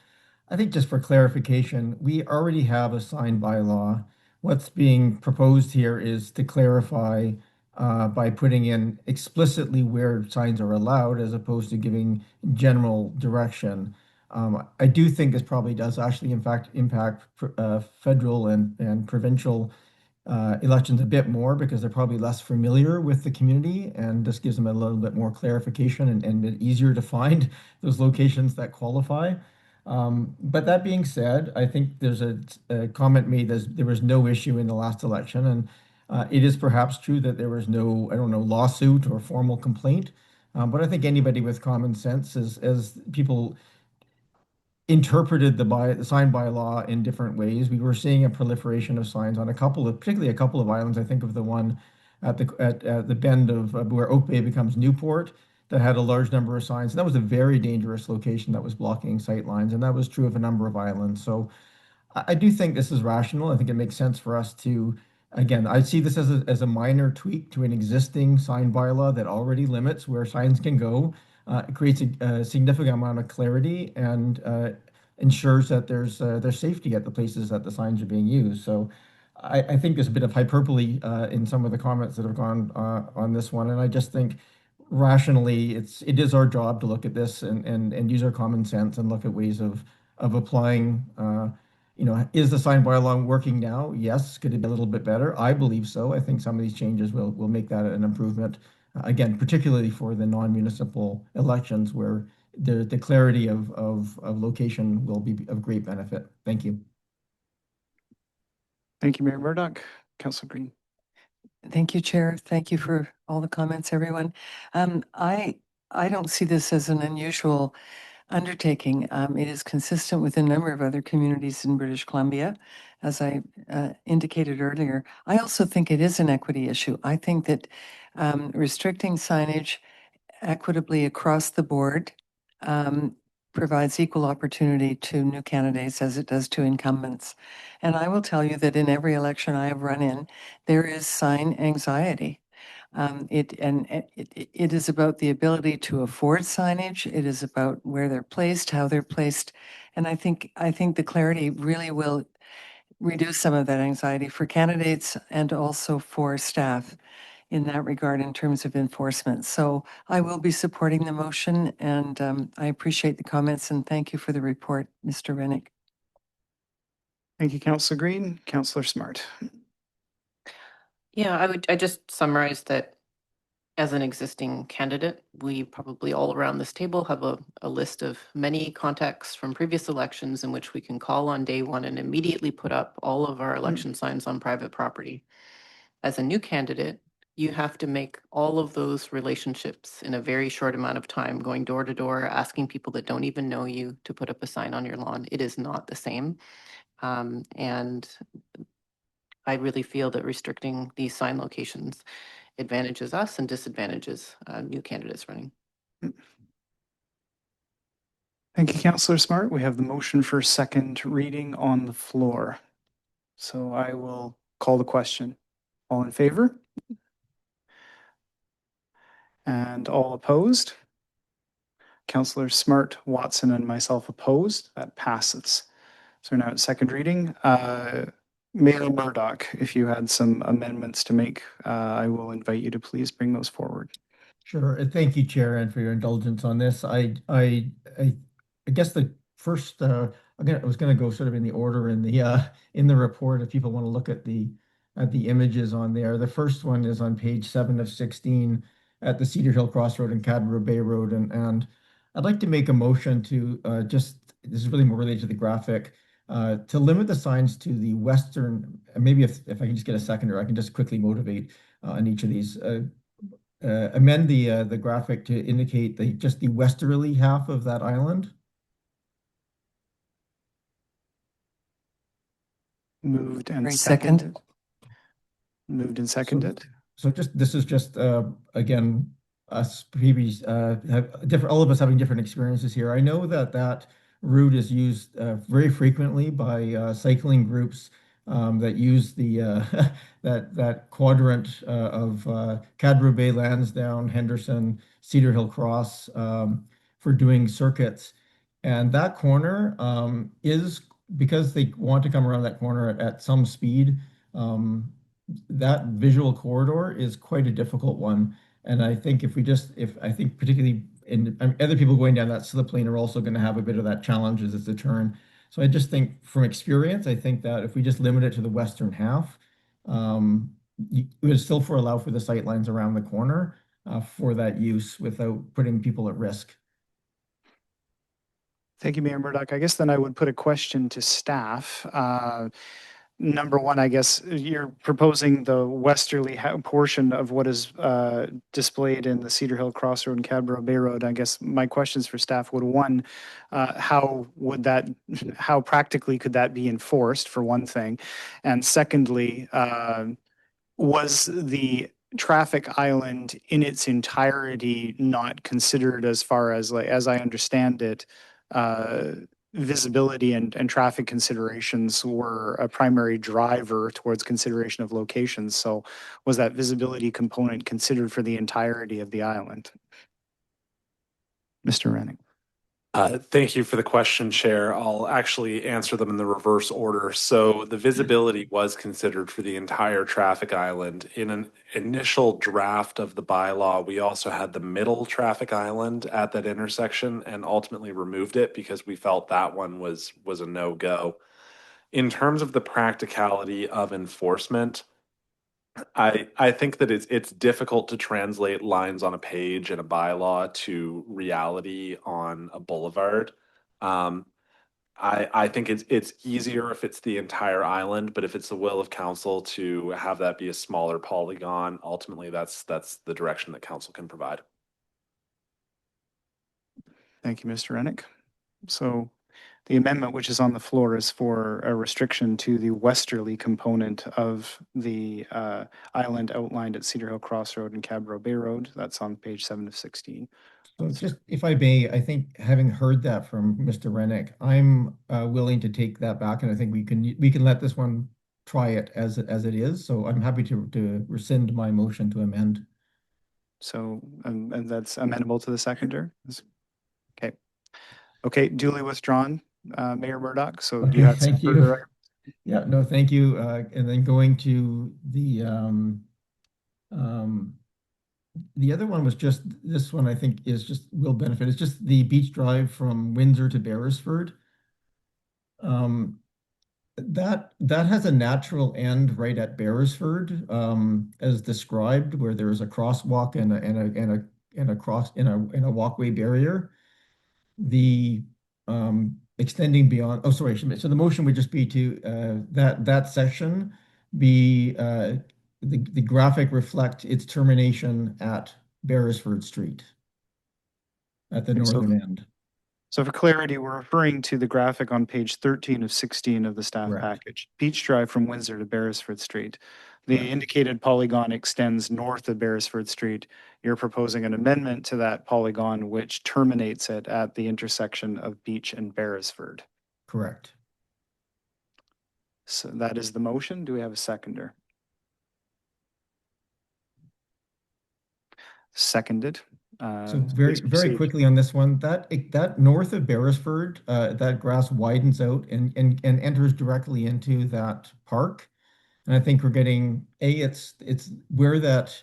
I think just for clarification, we already have a signed bylaw. What's being proposed here is to clarify by putting in explicitly where signs are allowed as opposed to giving general direction. I do think this probably does actually, in fact, impact federal and provincial elections a bit more because they're probably less familiar with the community, and this gives them a little bit more clarification and a bit easier to find those locations that qualify. But that being said, I think there's a comment made that there was no issue in the last election, and it is perhaps true that there was no, I don't know, lawsuit or formal complaint. But I think anybody with common sense, as people interpreted the sign bylaw in different ways. We were seeing a proliferation of signs on particularly a couple of islands. I think of the one at the bend of where Oak Bay becomes Newport that had a large number of signs. That was a very dangerous location that was blocking sight lines, and that was true of a number of islands. So I do think this is rational. I think it makes sense for us to, again, I see this as a minor tweak to an existing sign bylaw that already limits where signs can go. It creates a significant amount of clarity and ensures that there's safety at the places that the signs are being used. So I think there's a bit of hyperbole in some of the comments that have gone on this one, and I just think rationally, it is our job to look at this and use our common sense and look at ways of applying. Is the sign bylaw working now? Yes. Could it be a little bit better? I believe so. I think some of these changes will make that an improvement. Again, particularly for the non-municipal elections where the clarity of location will be of great benefit. Thank you. Thank you, Mayor Murdoch. Councillor Green. Thank you, Chair. Thank you for all the comments, everyone. I don't see this as an unusual undertaking. It is consistent with a number of other communities in British Columbia, as I indicated earlier. I also think it is an equity issue. I think that restricting signage equitably across the board provides equal opportunity to new candidates as it does to incumbents. And I will tell you that in every election I have run in, there is sign anxiety. It is about the ability to afford signage. It is about where they're placed, how they're placed. And I think the clarity really will reduce some of that anxiety for candidates and also for staff in that regard in terms of enforcement. So I will be supporting the motion, and I appreciate the comments and thank you for the report, Mr. Rennick. Thank you, Councillor Green. Councillor Smart. Yeah, I just summarize that as an existing candidate, we probably all around this table have a list of many contacts from previous elections in which we can call on day one and immediately put up all of our election signs on private property. As a new candidate, you have to make all of those relationships in a very short amount of time, going door to door, asking people that don't even know you to put up a sign on your lawn. It is not the same. And I really feel that restricting these sign locations advantages us and disadvantages new candidates running. Thank you, Councillor Smart. We have the motion for second reading on the floor. So I will call the question. All in favor? And all opposed? Councillor Smart, Watson, and myself opposed. That passes. So we're now at second reading. Mayor Murdoch, if you had some amendments to make, I will invite you to please bring those forward. Sure. Thank you, Chair, and for your indulgence on this. I guess the first I was going to go sort of in the order in the report if people want to look at the images on there. The first one is on page 7 of 16 at the Cedar Hill Crossroad and Cadborough Bay Road, and I'd like to make a motion to this is really more related to the graphic. To limit the signs to the western, maybe if I can just get a seconder, I can just quickly motivate on each of these. Amend the graphic to indicate just the westerly half of that island. Moved and Second. seconded. Moved and seconded. So this is just again us previous all of us having different experiences here. I know that route is used very frequently by cycling groups that use the that quadrant of Cadborough Bay, Lansdowne, Henderson, Cedar Hill Cross for doing circuits, and that corner is because they want to come around that corner at some speed. That visual corridor is quite a difficult one, and I think I think particularly other people going down that slip lane are also going to have a bit of that challenge as it's a turn. So I just think from experience, I think that if we just limit it to the western half, it would still allow for the sight lines around the corner for that use without putting people at risk. Thank you, Mayor Murdoch. I guess then I would put a question to staff. number one, I guess you're proposing the westerly portion of what is displayed in the Cedar Hill Crossroad and Cadboro Bay Road. I guess my questions for staff would, one, how practically could that be enforced, for one thing? And secondly, was the traffic island in its entirety not considered, as far as, like, as I understand it, visibility and traffic considerations were a primary driver towards consideration of locations. So was that visibility component considered for the entirety of the island? Mr. Rennick. Thank you for the question, Chair. I'll actually answer them in the reverse order. So the visibility was considered for the entire traffic island. In an initial draft of the bylaw, we also had the middle traffic island at that intersection and ultimately removed it because we felt that one was a no-go. In terms of the practicality of enforcement, I think that it's difficult to translate lines on a page in a bylaw to reality on a boulevard. Um, I think it's easier if it's the entire island, but if it's the will of council to have that be a smaller polygon, ultimately that's the direction that council can provide. Thank you, Mr. Rennick. So the amendment which is on the floor is for a restriction to the westerly component of the island outlined at Cedar Hill Crossroad and Cadboro Bay Road. That's on page 7 of 16. So just, if I may, I think having heard that from Mr. Rennick, I'm willing to take that back, and I think we can let this one try it as it is. So I'm happy to rescind my motion to amend. So, and that's amenable to the seconder? Okay. Okay, duly withdrawn, Mayor Murdoch. So do you Okay, have some thank you. further? Yeah, no, thank you. And then going to the other one was just, this one I think is just will benefit. It's just the beach drive from Windsor to Beresford. That has a natural end right at Beresford, as described, where there is a crosswalk and a walkway barrier. The extending beyond, oh, sorry, so the motion would just be to that section be the graphic reflect its termination at Beresford Street at the Okay, so- northern end. So for clarity, we're referring to the graphic on page 13 of 16 of the staff Correct. package. Beach Drive from Windsor to Beresford Street. The Correct. indicated polygon extends north of Beresford Street. You're proposing an amendment to that polygon which terminates it at the intersection of Beach and Beresford. Correct. So that is the motion. Do we have a seconder? Seconded. So very Please proceed. quickly on this one, that north of Beresford, that grass widens out and enters directly into that park. And I think we're getting it's where that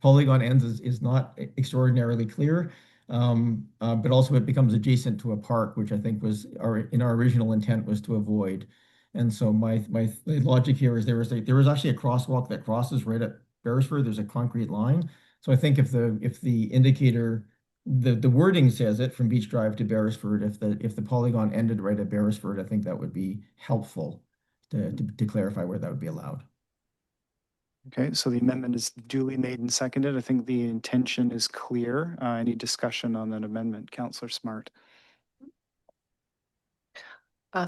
polygon ends is not extraordinarily clear, but also it becomes adjacent to a park, which I think was our original intent was to avoid. And so my logic here is there was actually a crosswalk that crosses right at Beresford. There's a concrete line. So I think if the indicator, the wording says it from Beach Drive to Beresford, if the polygon ended right at Beresford, I think that would be helpful to clarify where that would be allowed. Okay, so the amendment is duly made and seconded. I think the intention is clear. Any discussion on that amendment? Councillor Smart.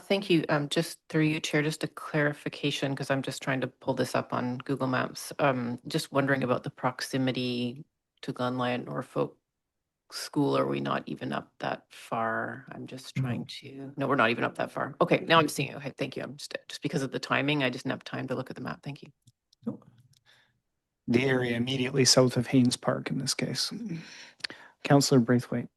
Thank you. Just through you, Chair, just a clarification, because I'm just trying to pull this up on Google Maps. Just wondering about the proximity to Glenlyon Norfolk School. Are we not even up that far? I'm just trying to, no, we're not even up that far. Okay, now I'm seeing it. Okay, thank you. I'm just because of the timing, I just didn't have time to look at the map. Thank you. The area immediately south of Haynes Park in this case. Councillor Braithwaite.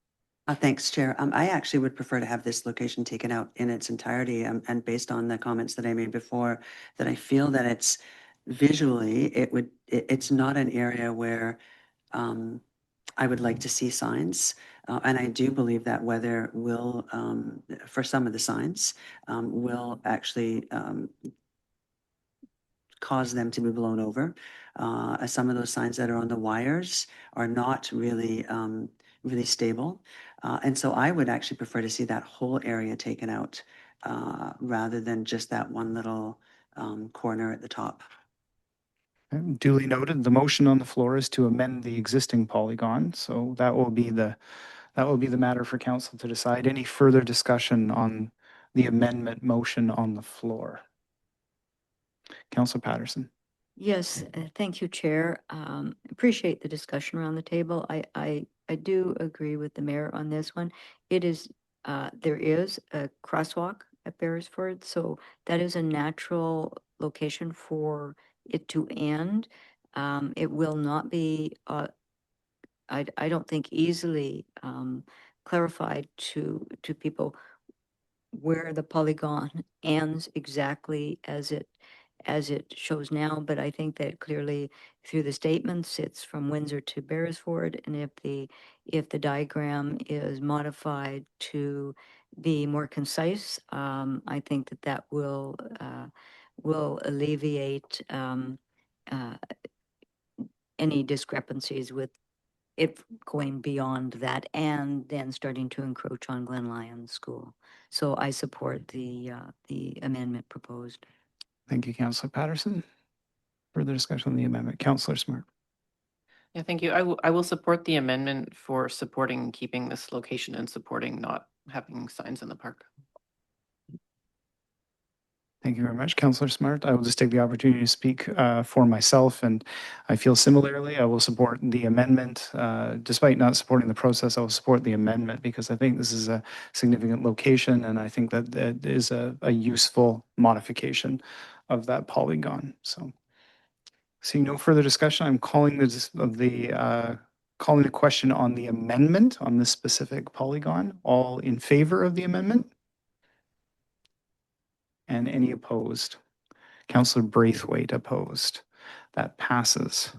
Thanks, Chair. I actually would prefer to have this location taken out in its entirety, and based on the comments that I made before, that I feel that it's visually, it's not an area where I would like to see signs. And I do believe that weather will, for some of the signs, will actually cause them to be blown over. Some of those signs that are on the wires are not really really stable. And so I would actually prefer to see that whole area taken out rather than just that one little corner at the top. Duly noted. The motion on the floor is to amend the existing polygon, so that will be the matter for council to decide. Any further discussion on the amendment motion on the floor? Councillor Patterson. Yes, thank you, Chair. Appreciate the discussion around the table. I do agree with the mayor on this one. It is, there is a crosswalk at Beresford, so that is a natural location for it to end. It will not be, I don't think easily clarified to people where the polygon ends exactly as it shows now, but I think that clearly through the statements, it's from Windsor to Beresford, and if the diagram is modified to be more concise, I think that will alleviate any discrepancies with it going beyond that and then starting to encroach on Glen Lyons School. So I support the amendment proposed. Thank you, Councillor Patterson. Further discussion on the amendment. Councillor Smart. Yeah, thank you. I will support the amendment for supporting keeping this location and supporting not having signs in the park. Thank you very much, Councillor Smart. I will just take the opportunity to speak for myself, and I feel similarly. I will support the amendment. Despite not supporting the process, I will support the amendment because I think this is a significant location, and I think that it is a useful modification of that polygon. So, seeing no further discussion, I'm calling calling the question on the amendment on this specific polygon. All in favor of the amendment? And any opposed? Councillor Braithwaite opposed. That passes.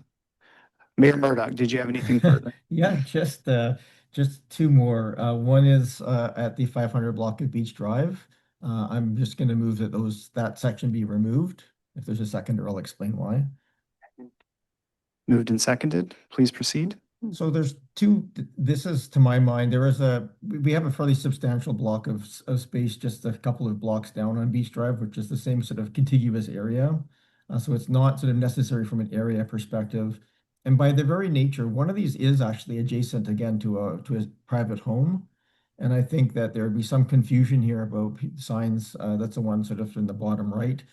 Mayor Murdoch, did you have anything further? Yeah, just two more. One is at the 500 block of Beach Drive. I'm just going to move that section be removed. If there's a seconder, I'll explain why. Moved and seconded. Please proceed. So there's two, this is to my mind, we have a fairly substantial block of space just a couple of blocks down on Beach Drive, which is the same sort of contiguous area. So it's not sort of necessary from an area perspective. And by their very nature, one of these is actually adjacent again to a private home. And I think that there would be some confusion here about signs. That's the one sort of in the bottom right.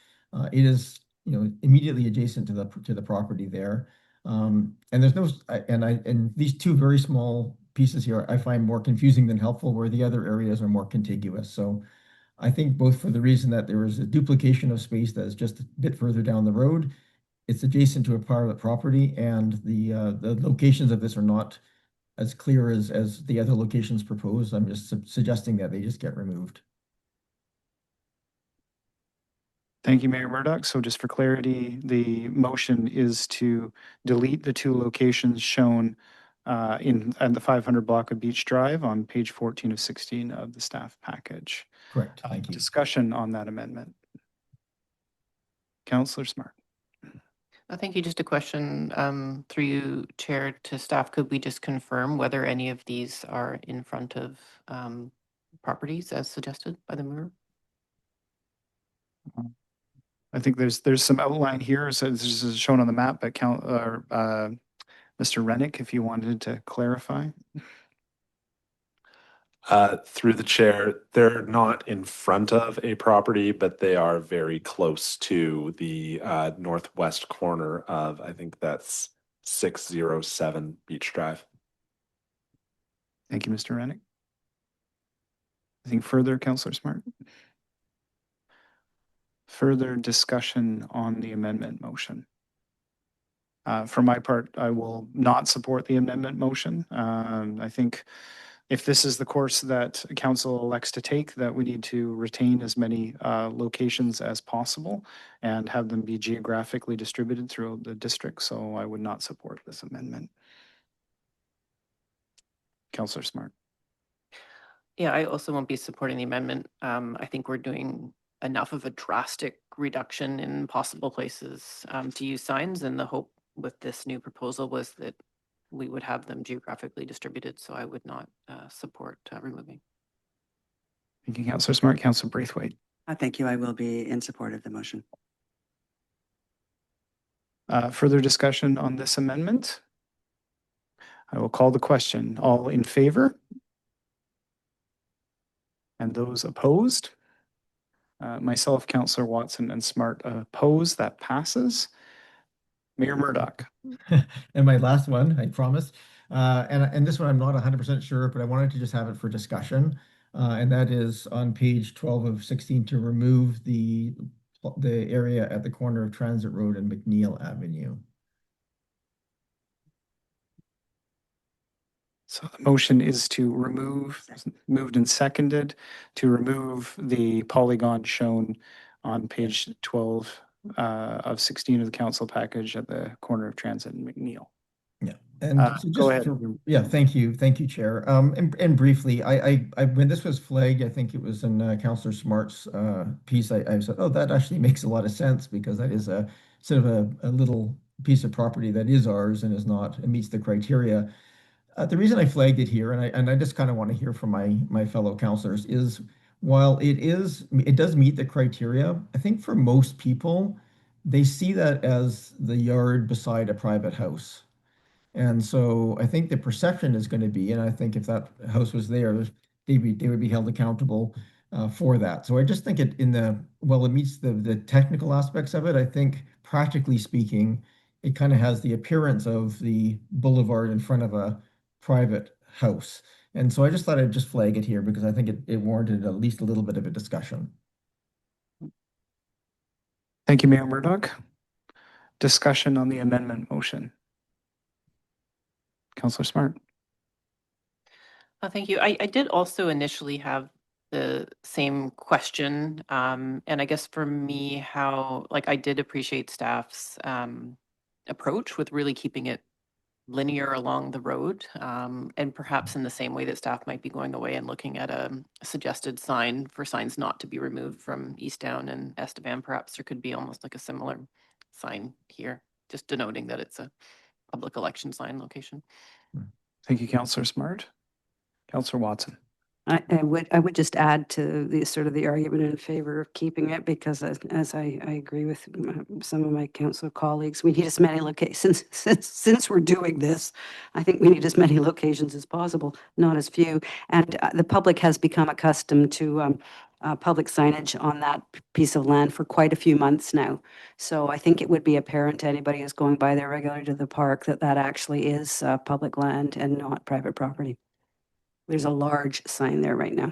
It is, immediately adjacent to the property there. And there's no, and these two very small pieces here, I find more confusing than helpful, where the other areas are more contiguous. So I think both for the reason that there is a duplication of space that is just a bit further down the road, it's adjacent to a private property, and the locations of this are not as clear as the other locations proposed. I'm just suggesting that they just get removed. Thank you, Mayor Murdoch. So just for clarity, the motion is to delete the two locations shown in the 500 block of Beach Drive on page 14 of 16 of the staff package. Correct. Thank you. Discussion on that amendment. Councillor Smart. Thank you. Just a question through you, Chair, to staff. Could we just confirm whether any of these are in front of properties as suggested by the mayor? I think there's some outline here, so this is shown on the map, but Mr. Rennick, if you wanted to clarify. Through the chair, they're not in front of a property, but they are very close to the northwest corner of, I think that's 607 Beach Drive. Thank you, Mr. Rennick. Anything further, Councillor Smart? Further discussion on the amendment motion? For my part, I will not support the amendment motion. I think if this is the course that council elects to take, that we need to retain as many locations as possible and have them be geographically distributed throughout the district. So I would not support this amendment. Councillor Smart. Yeah, I also won't be supporting the amendment. I think we're doing enough of a drastic reduction in possible places to use signs, and the hope with this new proposal was that we would have them geographically distributed, so I would not support removing. Thank you, Councillor Smart. Councillor Braithwaite. Thank you. I will be in support of the motion. Further discussion on this amendment? I will call the question. All in favor? And those opposed? Myself, Councillor Watson, and Smart oppose. That passes. Mayor Murdoch. And my last one, I promise. And this one I'm not 100% sure, but I wanted to just have it for discussion. And that is on page 12 of 16 to remove the area at the corner of Transit Road and McNeil Avenue. So the motion is to remove, moved and seconded, to remove the polygon shown on page 12 of 16 of the council package at the corner of Transit and McNeil. Yeah, and so just go ahead. yeah, thank you, Chair. And briefly, I when this was flagged, I think it was in Councillor Smart's piece. I said, oh, that actually makes a lot of sense because that is a sort of a little piece of property that is ours and is not, it meets the criteria. The reason I flagged it here, and I just kind of want to hear from my fellow councillors, is while it does meet the criteria, I think for most people, they see that as the yard beside a private house. And so I think the perception is going to be, and I think if that house was there, they would be held accountable for that. So I just think it meets the technical aspects of it. I think practically speaking, it kind of has the appearance of the boulevard in front of a private house. And so I just thought I'd just flag it here because I think it warranted at least a little bit of a discussion. Thank you, Mayor Murdoch. Discussion on the amendment motion. Councillor Smart. Thank you. I did also initially have the same question. And I guess for me, I did appreciate staff's approach with really keeping it linear along the road, and perhaps in the same way that staff might be going away and looking at a suggested sign for signs not to be removed from Easttown and Estevan. Perhaps there could be almost like a similar sign here, just denoting that it's a public election sign location. Thank you, Councillor Smart. Councillor Watson. I would just add to the sort of the argument in favor of keeping it because as I agree with some of my council colleagues, we need as many locations since we're doing this. I think we need as many locations as possible, not as few. And the public has become accustomed to public signage on that piece of land for quite a few months now. So I think it would be apparent to anybody who's going by there regularly to the park that that actually is public land and not private property. There's a large sign there right now.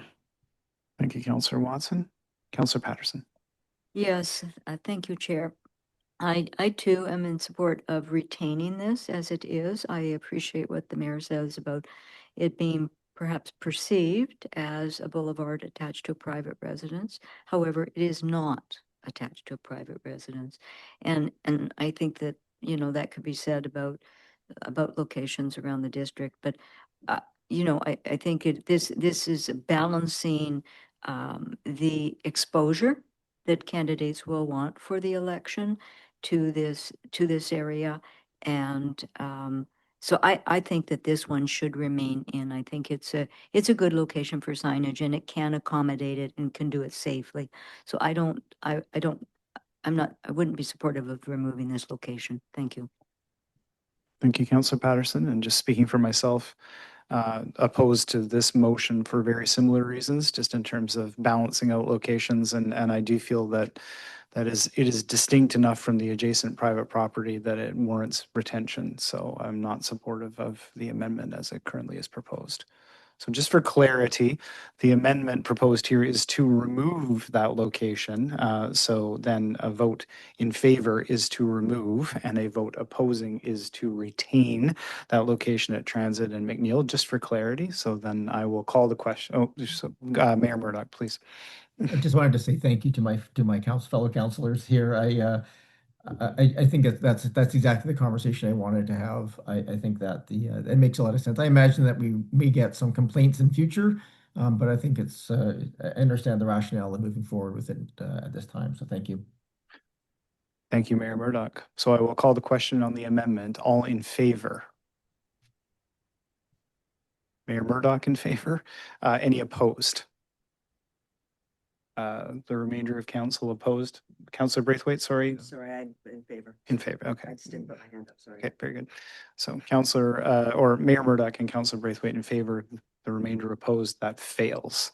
Thank you, Councillor Watson. Councillor Patterson. Yes, thank you, Chair. I too am in support of retaining this as it is. I appreciate what the mayor says about it being perhaps perceived as a boulevard attached to a private residence. However, it is not attached to a private residence. And I think that, that could be said about locations around the district, but I think this is balancing the exposure that candidates will want for the election to this area, and so I think that this one should remain in. I think it's a good location for signage, and it can accommodate it and can do it safely. So I wouldn't be supportive of removing this location. Thank you. Thank you, Councillor Patterson. And just speaking for myself, opposed to this motion for very similar reasons, just in terms of balancing out locations. And I do feel that it is distinct enough from the adjacent private property that it warrants retention. So I'm not supportive of the amendment as it currently is proposed. So just for clarity, the amendment proposed here is to remove that location. So then a vote in favor is to remove, and a vote opposing is to retain that location at Transit and McNeil, just for clarity. So then I will call the question. Mayor Murdoch, please. I just wanted to say thank you to my fellow councillors here. I think that's exactly the conversation I wanted to have. I think that it makes a lot of sense. I imagine that we may get some complaints in future, but I think I understand the rationale of moving forward with it at this time. So thank you. Thank you, Mayor Murdoch. So I will call the question on the amendment. All in favor? Mayor Murdoch in favor. Any opposed? The remainder of council opposed. Councillor Braithwaite, sorry, Sorry, I'm in favor. in favor. Okay. I just didn't put my hand up, sorry. Okay, very good. So Councillor, or Mayor Murdoch and Councillor Braithwaite in favor, the remainder opposed, that fails.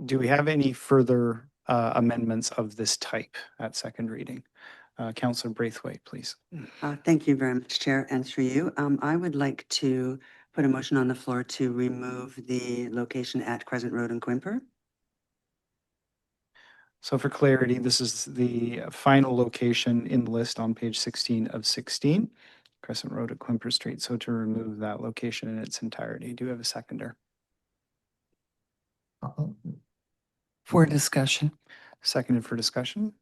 Do we have any further amendments of this type at second reading? Councillor Braithwaite, please. Thank you very much, Chair, and through you. I would like to put a motion on the floor to remove the location at Crescent Road in Quimper. So for clarity, this is the final location in the list on page 16 of 16, Crescent Road at Quimper Street. So to remove that location in its entirety, do you have a seconder? For discussion. Seconded for discussion.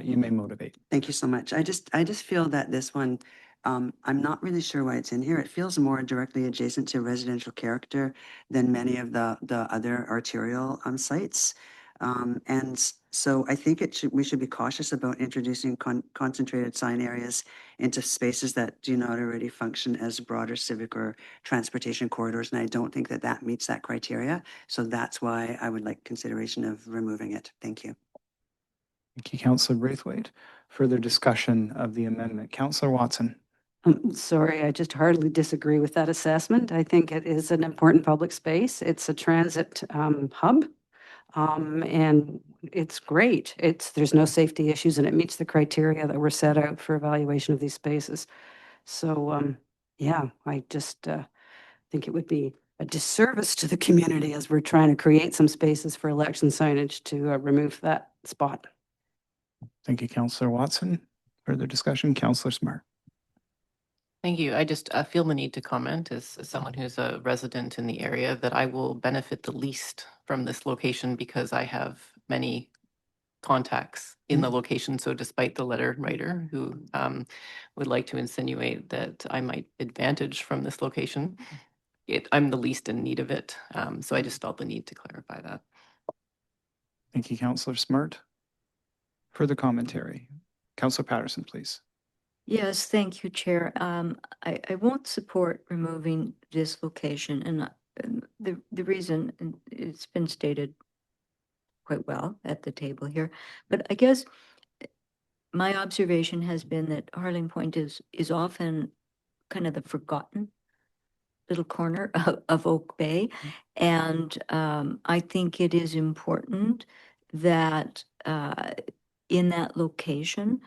You may motivate. Thank you so much. I just feel that this one, I'm not really sure why it's in here. It feels more directly adjacent to residential character than many of the other arterial sites. And so I think we should be cautious about introducing concentrated sign areas into spaces that do not already function as broader civic or transportation corridors. And I don't think that that meets that criteria. So that's why I would like consideration of removing it. Thank you. Thank you, Councillor Braithwaite. Further discussion of the amendment. Councillor Watson. Sorry, I just hardly disagree with that assessment. I think it is an important public space. It's a transit hub. And it's great. There's no safety issues and it meets the criteria that were set out for evaluation of these spaces. So, yeah, I just think it would be a disservice to the community as we're trying to create some spaces for election signage to remove that spot. Thank you, Councillor Watson. Further discussion, Councillor Smart. Thank you. I just feel the need to comment as someone who's a resident in the area that I will benefit the least from this location because I have many contacts in the location. So despite the letter writer who would like to insinuate that I might advantage from this location, I'm the least in need of it. So I just felt the need to clarify that. Thank you, Councillor Smart. Further commentary. Councillor Patterson, please. Yes, thank you, Chair. I won't support removing this location, and the reason, and it's been stated quite well at the table here, but I guess my observation has been that Harling Point is often kind of the forgotten little corner of Oak Bay, and I think it is important that in that location,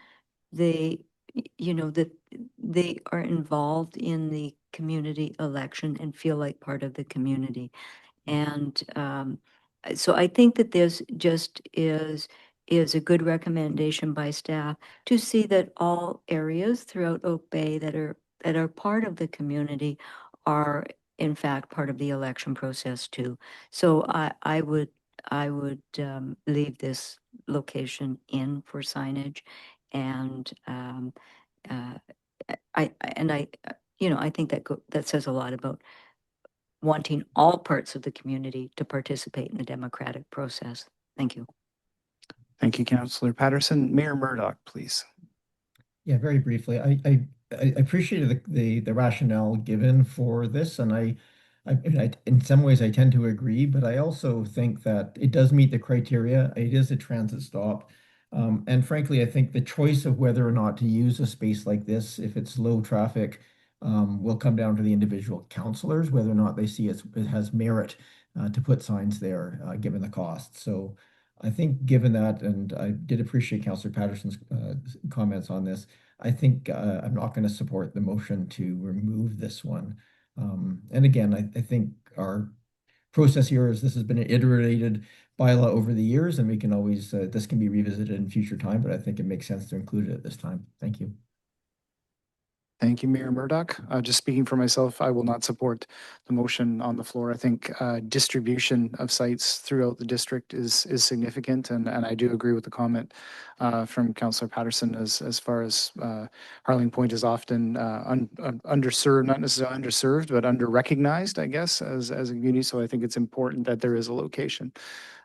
that they are involved in the community election and feel like part of the community. And so I think that this just is a good recommendation by staff to see that all areas throughout Oak Bay that are part of the community are in fact part of the election process too. So I would leave this location in for signage, and I think that says a lot about wanting all parts of the community to participate in the democratic process. Thank you. Thank you, Councillor Patterson. Mayor Murdoch, please. Yeah, very briefly, I appreciated the rationale given for this, and I in some ways I tend to agree, but I also think that it does meet the criteria. It is a transit stop. And frankly, I think the choice of whether or not to use a space like this, if it's low traffic, will come down to the individual councillors, whether or not they see it has merit to put signs there, given the cost. So I think given that, and I did appreciate Councillor Patterson's comments on this, I think I'm not going to support the motion to remove this one. And again, I think our process here is this has been an iterated bylaw over the years, and we can always, this can be revisited in future time, but I think it makes sense to include it at this time. Thank you. Thank you, Mayor Murdoch. Just speaking for myself, I will not support the motion on the floor. I think distribution of sites throughout the district is significant, and I do agree with the comment from Councillor Patterson as far as Harling Point is often underserved, not necessarily underserved, but under-recognized, I guess, as a community. So I think it's important that there is a location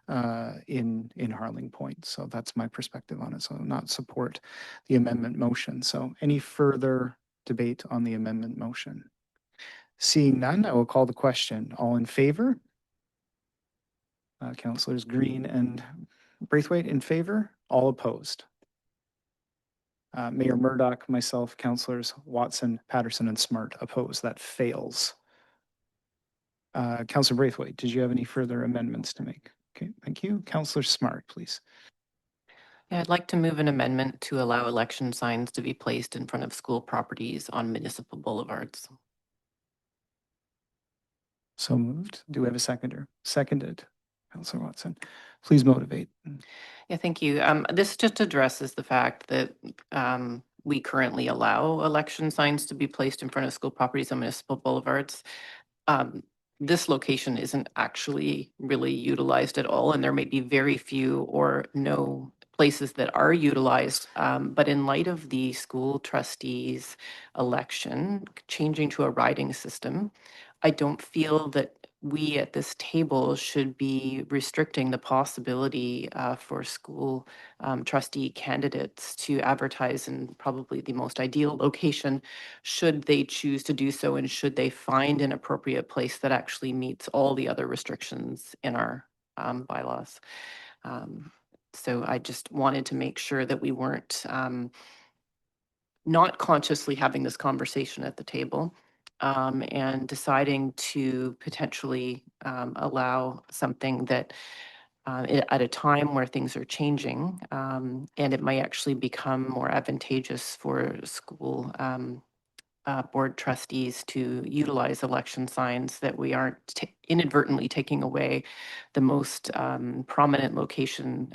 in Harling Point. So that's my perspective on it. So not support the amendment motion. So any further debate on the amendment motion? Seeing none, I will call the question. All in favor? Councillors Green and Braithwaite in favor, all opposed. Mayor Murdoch, myself, Councillors Watson, Patterson, and Smart opposed. That fails. Councillor Braithwaite, did you have any further amendments to make? Okay, thank you. Councillor Smart, please. Yeah, I'd like to move an amendment to allow election signs to be placed in front of school properties on municipal boulevards. So moved. Do we have a seconder? Seconded. Councillor Watson, please motivate. Yeah, thank you. This just addresses the fact that we currently allow election signs to be placed in front of school properties on municipal boulevards. This location isn't actually really utilized at all, and there may be very few or no places that are utilized. But in light of the school trustees election changing to a riding system, I don't feel that we at this table should be restricting the possibility for school trustee candidates to advertise in probably the most ideal location should they choose to do so, and should they find an appropriate place that actually meets all the other restrictions in our bylaws. So I just wanted to make sure that we weren't not consciously having this conversation at the table and deciding to potentially allow something that at a time where things are changing and it might actually become more advantageous for school board trustees to utilize election signs, that we aren't inadvertently taking away the most prominent location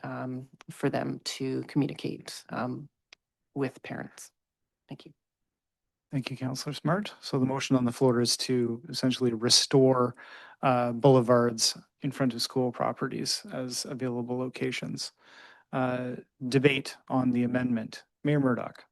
for them to communicate with parents. Thank you. Thank you, Councillor Smart. So the motion on the floor is to essentially restore boulevards in front of school properties as available locations. Debate on the amendment. Mayor Murdoch.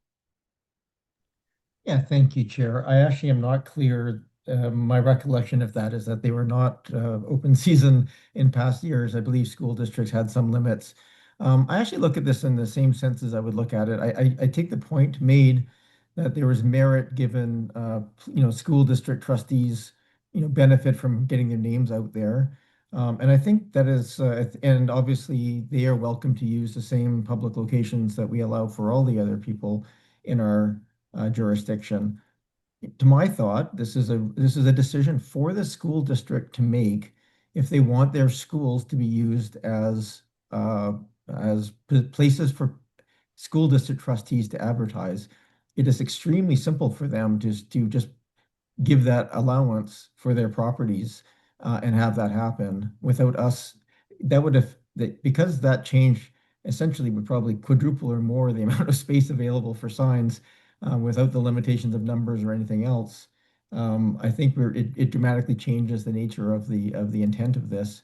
Yeah, thank you, Chair. I actually am not clear. My recollection of that is that they were not open season in past years. I believe school districts had some limits. I actually look at this in the same sense as I would look at it. I take the point made that there was merit given, school district trustees, benefit from getting their names out there. And I think that is, and obviously they are welcome to use the same public locations that we allow for all the other people in our jurisdiction. To my thought, this is a decision for the school district to make if they want their schools to be used as places for school district trustees to advertise. It is extremely simple for them to just give that allowance for their properties and have that happen without us. That would have because that change essentially would probably quadruple or more the amount of space available for signs without the limitations of numbers or anything else. I think it dramatically changes the nature of the intent of this.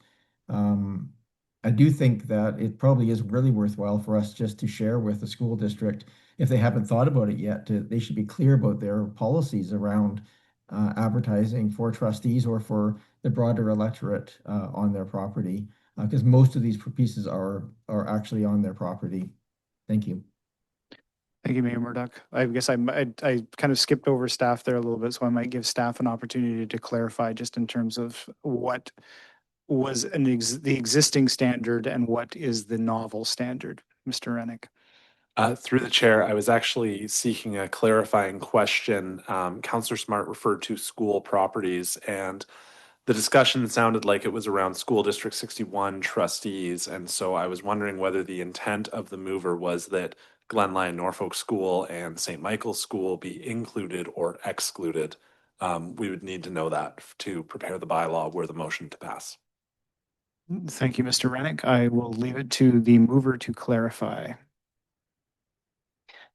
I do think that it probably is really worthwhile for us just to share with the school district, if they haven't thought about it yet, they should be clear about their policies around advertising for trustees or for the broader electorate on their property, because most of these pieces are actually on their property. Thank you. Thank you, Mayor Murdoch. I guess I kind of skipped over staff there a little bit, so I might give staff an opportunity to clarify just in terms of what was the existing standard and what is the novel standard. Mr. Rennick. Through the chair, I was actually seeking a clarifying question. Councillor Smart referred to school properties, and the discussion sounded like it was around School District 61 trustees. And so I was wondering whether the intent of the mover was that Glen Lyon Norfolk School and St. Michael's School be included or excluded. We would need to know that to prepare the bylaw were the motion to pass. Thank you, Mr. Rennick. I will leave it to the mover to clarify.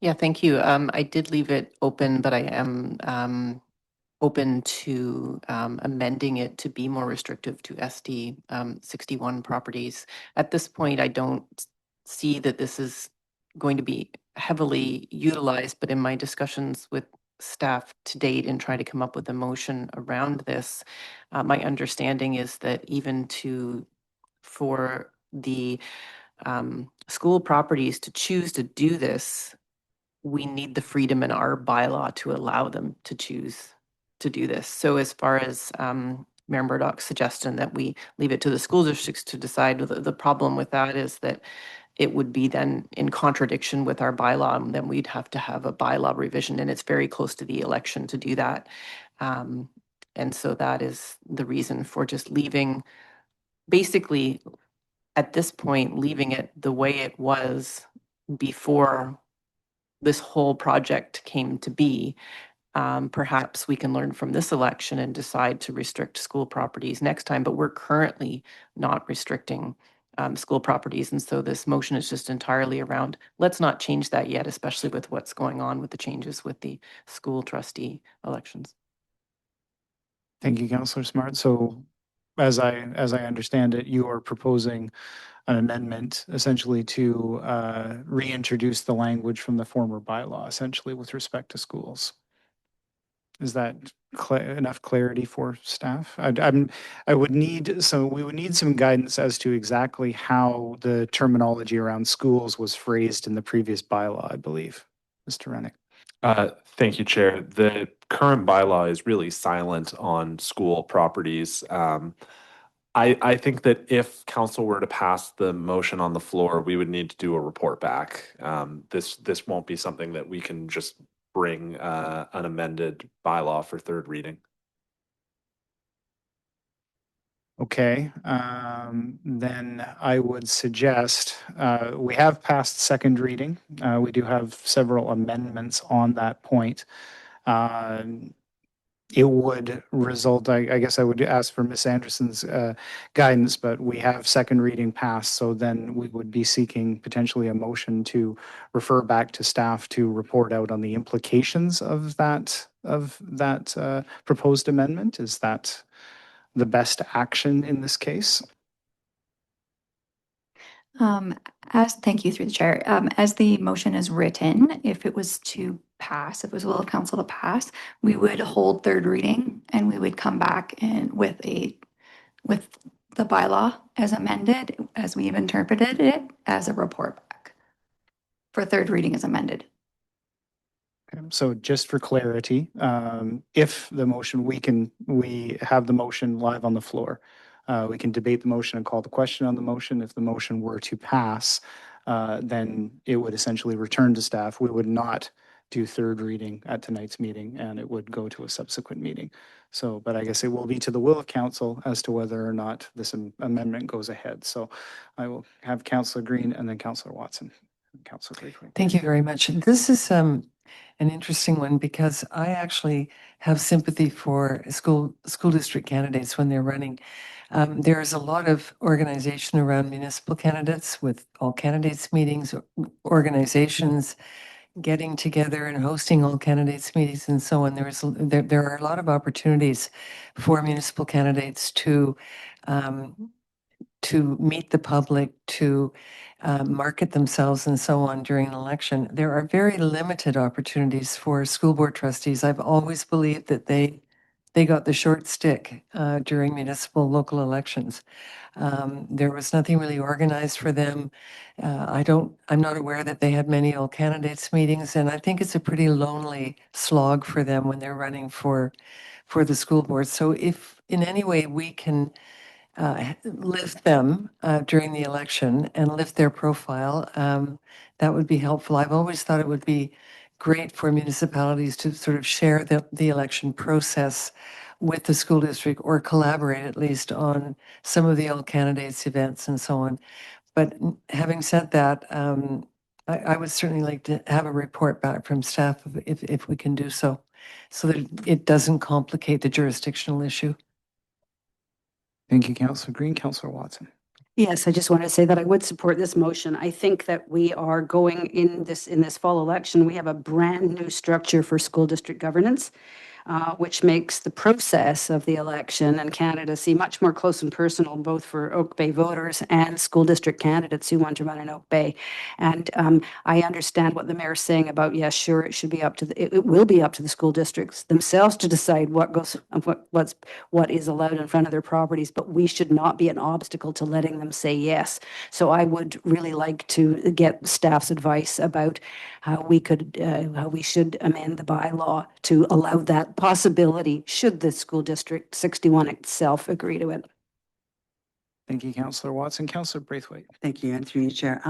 Yeah, thank you. I did leave it open, but I am open to amending it to be more restrictive to SD 61 properties. At this point, I don't see that this is going to be heavily utilized, but in my discussions with staff to date and try to come up with a motion around this, my understanding is that even for the school properties to choose to do this, we need the freedom in our bylaw to allow them to choose to do this. So as far as Mayor Murdoch's suggestion that we leave it to the school districts to decide. The problem with that is that it would be then in contradiction with our bylaw, and then we'd have to have a bylaw revision, and it's very close to the election to do that. And so that is the reason for just leaving, basically, at this point, leaving it the way it was before this whole project came to be. Perhaps we can learn from this election and decide to restrict school properties next time, but we're currently not restricting school properties. And so this motion is just entirely around, let's not change that yet, especially with what's going on with the changes with the school trustee elections. Thank you, Councillor Smart. So as I understand it, you are proposing an amendment essentially to reintroduce the language from the former bylaw, essentially with respect to schools. Is that enough clarity for staff? We would need some guidance as to exactly how the terminology around schools was phrased in the previous bylaw, I believe. Mr. Rennick. Thank you, Chair. The current bylaw is really silent on school properties. I think that if council were to pass the motion on the floor, we would need to do a report back. This won't be something that we can just bring an amended bylaw for third reading. Okay, then I would suggest we have passed second reading. We do have several amendments on that point. It would result, I guess I would ask for Ms. Anderson's guidance, but we have second reading passed, so then we would be seeking potentially a motion to refer back to staff to report out on the implications of that proposed amendment. Is that the best action in this case? Thank you through the chair. As the motion is written, if it was to pass, if it was will of council to pass, we would hold third reading and we would come back and with the bylaw as amended, as we've interpreted it, as a report back for third reading as amended. Okay, so just for clarity, if the motion, we have the motion live on the floor. We can debate the motion and call the question on the motion. If the motion were to pass, then it would essentially return to staff. We would not do third reading at tonight's meeting, and it would go to a subsequent meeting. So, but I guess it will be to the will of council as to whether or not this amendment goes ahead. So I will have Councillor Green and then Councillor Watson. Councillor Green. Thank you very much. This is an interesting one because I actually have sympathy for school district candidates when they're running. There is a lot of organization around municipal candidates with all candidates meetings, organizations getting together and hosting all candidates meetings and so on. There are a lot of opportunities for municipal candidates to meet the public, to market themselves and so on during an election. There are very limited opportunities for school board trustees. I've always believed that they got the short stick during municipal local elections. There was nothing really organized for them. I'm not aware that they had many all candidates meetings, and I think it's a pretty lonely slog for them when they're running for the school board. So if in any way we can lift them during the election and lift their profile, that would be helpful. I've always thought it would be great for municipalities to sort of share the election process with the school district or collaborate at least on some of the all candidates events and so on. But having said that, I would certainly like to have a report back from staff if we can do so that it doesn't complicate the jurisdictional issue. Thank you, Councillor Green. Councillor Watson. Yes, I just want to say that I would support this motion. I think that we are going in this fall election, we have a brand new structure for school district governance, which makes the process of the election and candidacy much more close and personal, both for Oak Bay voters and school district candidates who want to run in Oak Bay. And I understand what the mayor's saying about, yes, sure, it should be up to it will be up to the school districts themselves to decide what is allowed in front of their properties, but we should not be an obstacle to letting them say yes. So I would really like to get staff's advice about how we should amend the bylaw to allow that possibility should the school district 61 itself agree to it. Thank you, Councillor Watson. Councillor Braithwaite. Thank you, and through you, Chair.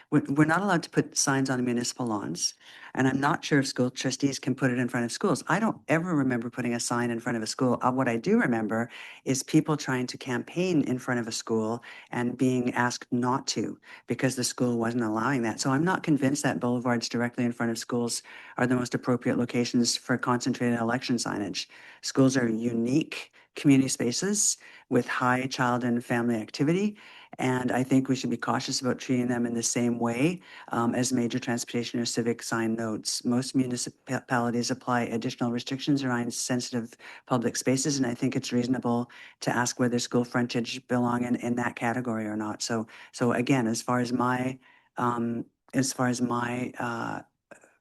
We're not allowed to put signs on municipal lawns, and I'm not sure if school trustees can put it in front of schools. I don't ever remember putting a sign in front of a school. What I do remember is people trying to campaign in front of a school and being asked not to because the school wasn't allowing that. So I'm not convinced that boulevards directly in front of schools are the most appropriate locations for concentrated election signage. Schools are unique community spaces with high child and family activity. And I think we should be cautious about treating them in the same way as major transportation or civic sign nodes. Most municipalities apply additional restrictions around sensitive public spaces, and I think it's reasonable to ask whether school frontage belong in that category or not. So again, as far as my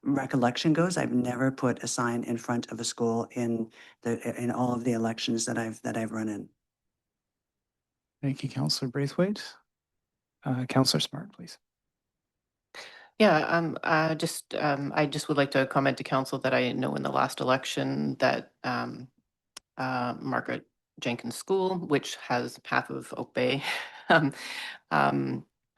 recollection goes, I've never put a sign in front of a school in all of the elections that I've run in. Thank you, Councillor Braithwaite. Councillor Smart, please. Yeah, I just would like to comment to council that I know in the last election that Margaret Jenkins School, which has half of Oak Bay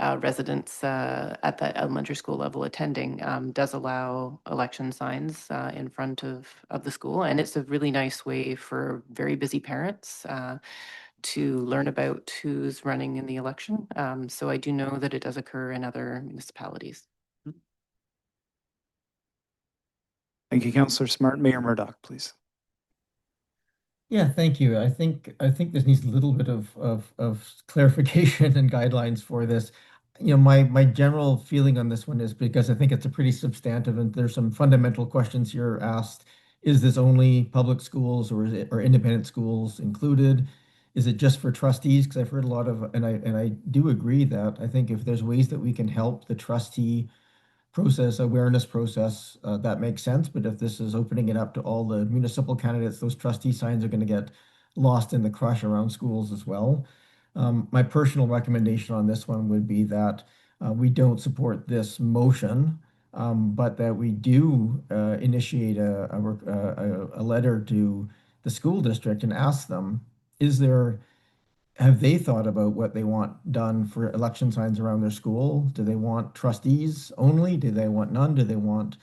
residents at the elementary school level attending, does allow election signs in front of the school. And it's a really nice way for very busy parents to learn about who's running in the election. So I do know that it does occur in other municipalities. Thank you, Councillor Smart. Mayor Murdoch, please. Yeah, thank you. I think this needs a little bit of clarification and guidelines for this. My general feeling on this one is because I think it's a pretty substantive and there's some fundamental questions here asked. Is this only public schools or are independent schools included? Is it just for trustees? Because I've heard a lot of, and I do agree that I think if there's ways that we can help the trustee awareness process, that makes sense. But if this is opening it up to all the municipal candidates, those trustee signs are going to get lost in the crush around schools as well. My personal recommendation on this one would be that we don't support this motion, but that we do initiate a letter to the school district and ask them, have they thought about what they want done for election signs around their school? Do they want trustees only? Do they want none? Do they want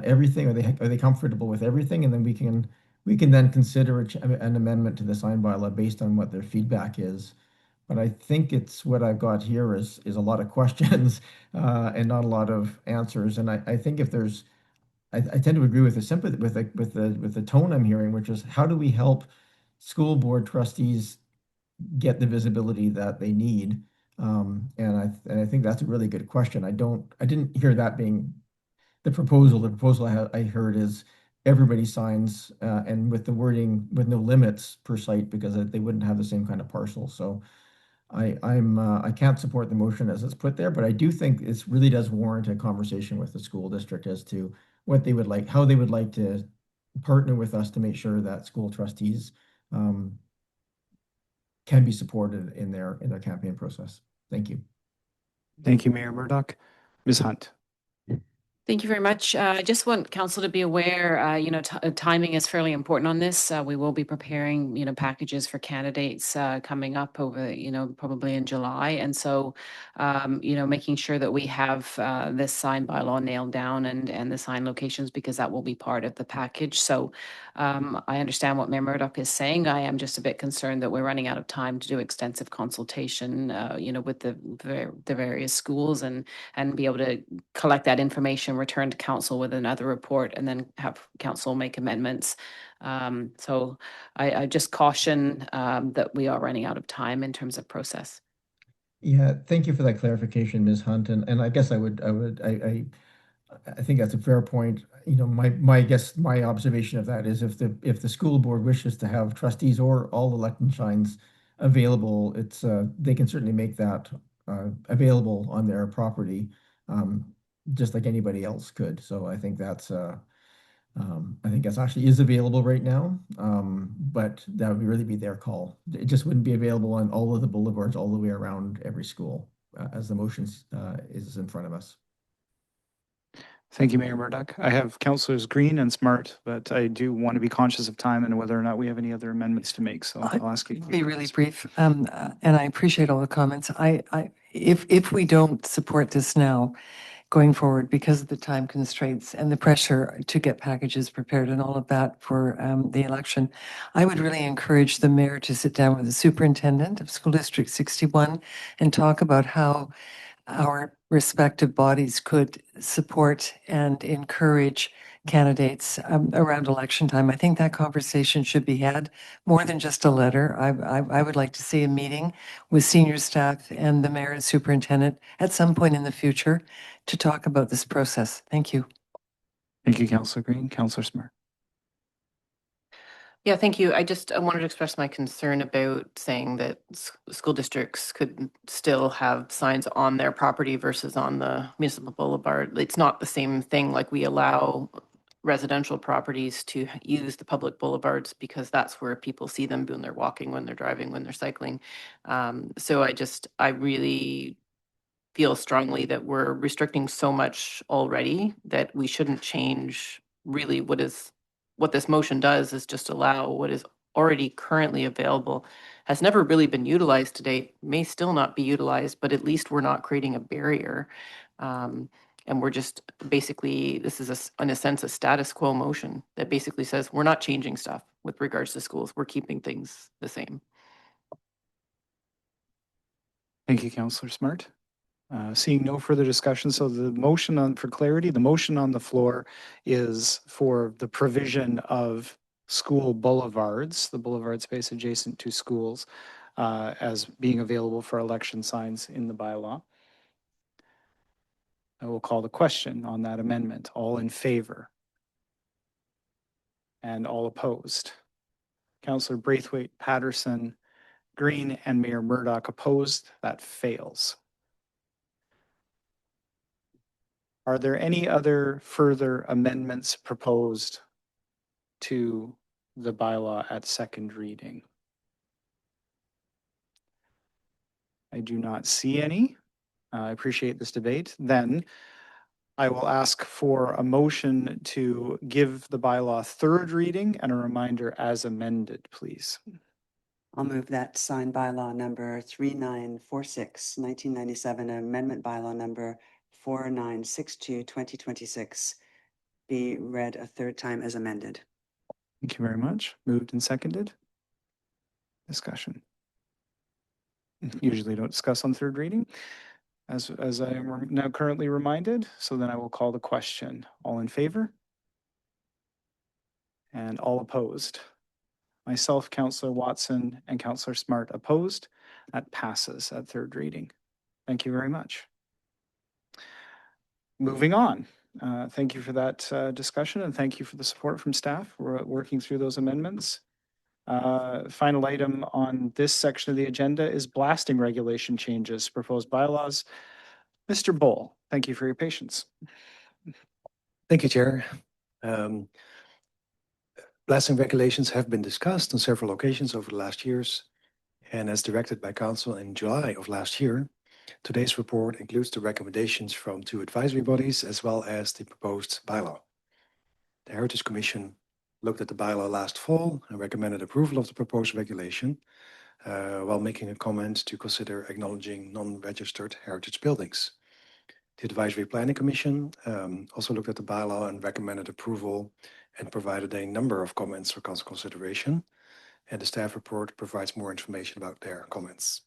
everything? Are they comfortable with everything? And then we can then consider an amendment to the sign bylaw based on what their feedback is. But I think it's what I've got here is a lot of questions and not a lot of answers. And I think if there's, I tend to agree with the tone I'm hearing, which is how do we help school board trustees get the visibility that they need? And I think that's a really good question. I didn't hear that being the proposal. The proposal I heard is everybody signs and with the wording with no limits per site because they wouldn't have the same kind of parcel. So I can't support the motion as it's put there, but I do think it really does warrant a conversation with the school district as to what they would like, how they would like to partner with us to make sure that school trustees can be supported in their campaign process. Thank you. Thank you, Mayor Murdoch. Ms. Hunt. Thank you very much. I just want council to be aware, timing is fairly important on this. We will be preparing, packages for candidates coming up over, probably in July. And so, making sure that we have this sign bylaw nailed down and the sign locations, because that will be part of the package. So I understand what Mayor Murdoch is saying. I am just a bit concerned that we're running out of time to do extensive consultation, with the various schools and be able to collect that information, return to council with another report, and then have council make amendments. So I just caution that we are running out of time in terms of process. Yeah, thank you for that clarification, Ms. Hunt. And I guess I think that's a fair point. My observation of that is if the school board wishes to have trustees or all election signs available, they can certainly make that available on their property, just like anybody else could. So I think that's actually is available right now, but that would really be their call. It just wouldn't be available on all of the boulevards all the way around every school as the motion is in front of us. Thank you, Mayor Murdoch. I have Councillors Green and Smart, but I do want to be conscious of time and whether or not we have any other amendments to make. So I'll ask you. Be really brief, and I appreciate all the comments. If we don't support this now, going forward, because of the time constraints and the pressure to get packages prepared and all of that for the election, I would really encourage the mayor to sit down with the superintendent of School District 61 and talk about how our respective bodies could support and encourage candidates around election time. I think that conversation should be had more than just a letter. I would like to see a meeting with senior staff and the mayor and superintendent at some point in the future to talk about this process. Thank you. Thank you, Councillor Green. Councillor Smart. Yeah, thank you. I wanted to express my concern about saying that school districts could still have signs on their property versus on the municipal boulevard. It's not the same thing. Like, we allow residential properties to use the public boulevards because that's where people see them when they're walking, when they're driving, when they're cycling. So I really feel strongly that we're restricting so much already that we shouldn't change really what this motion does is just allow what is already currently available, has never really been utilized to date, may still not be utilized, but at least we're not creating a barrier. And we're just basically, this is in a sense, a status quo motion that basically says we're not changing stuff with regards to schools. We're keeping things the same. Thank you, Councillor Smart. Seeing no further discussion, so the motion for clarity, the motion on the floor is for the provision of school boulevards, the boulevard space adjacent to schools, as being available for election signs in the bylaw. I will call the question on that amendment. All in favor? And all opposed? Councillor Braithwaite, Patterson, Green, and Mayor Murdoch opposed. That fails. Are there any other further amendments proposed to the bylaw at second reading? I do not see any. I appreciate this debate. Then I will ask for a motion to give the bylaw third reading and a reminder as amended, please. I'll move that signed bylaw number 3946, 1997, amendment bylaw number 4962, 2026 be read a third time as amended. Thank you very much. Moved and seconded. Discussion. Usually don't discuss on third reading, as I am now currently reminded. So then I will call the question. All in favor? And all opposed? Myself, Councillor Watson, and Councillor Smart opposed. That passes at third reading. Thank you very much. Moving on. Thank you for that discussion, and thank you for the support from staff. We're working through those amendments. Final item on this section of the agenda is blasting regulation changes, proposed bylaws. Mr. Bowl, thank you for your patience. Thank you, Chair. Blasting regulations have been discussed on several occasions over the last years, and as directed by Council in July of last year, today's report includes the recommendations from 2 advisory bodies as well as the proposed bylaw. The Heritage Commission looked at the bylaw last fall and recommended approval of the proposed regulation, while making a comment to consider acknowledging non-registered heritage buildings. The Advisory Planning Commission also looked at the bylaw and recommended approval and provided a number of comments for council consideration, and the staff report provides more information about their comments.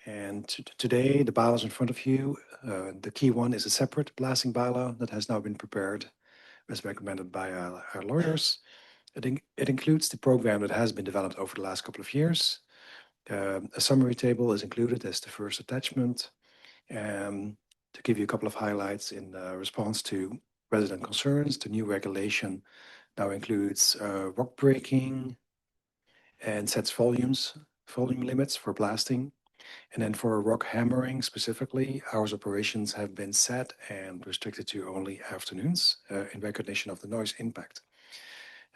And today, the bylaws in front of you, the key one is a separate blasting bylaw that has now been prepared as recommended by our lawyers. It includes the program that has been developed over the last couple of years. A summary table is included as the first attachment. To give you a couple of highlights in response to resident concerns, the new regulation now includes rock breaking and sets volume limits for blasting. And then for rock hammering specifically, hours of operations have been set and restricted to only afternoons in recognition of the noise impact.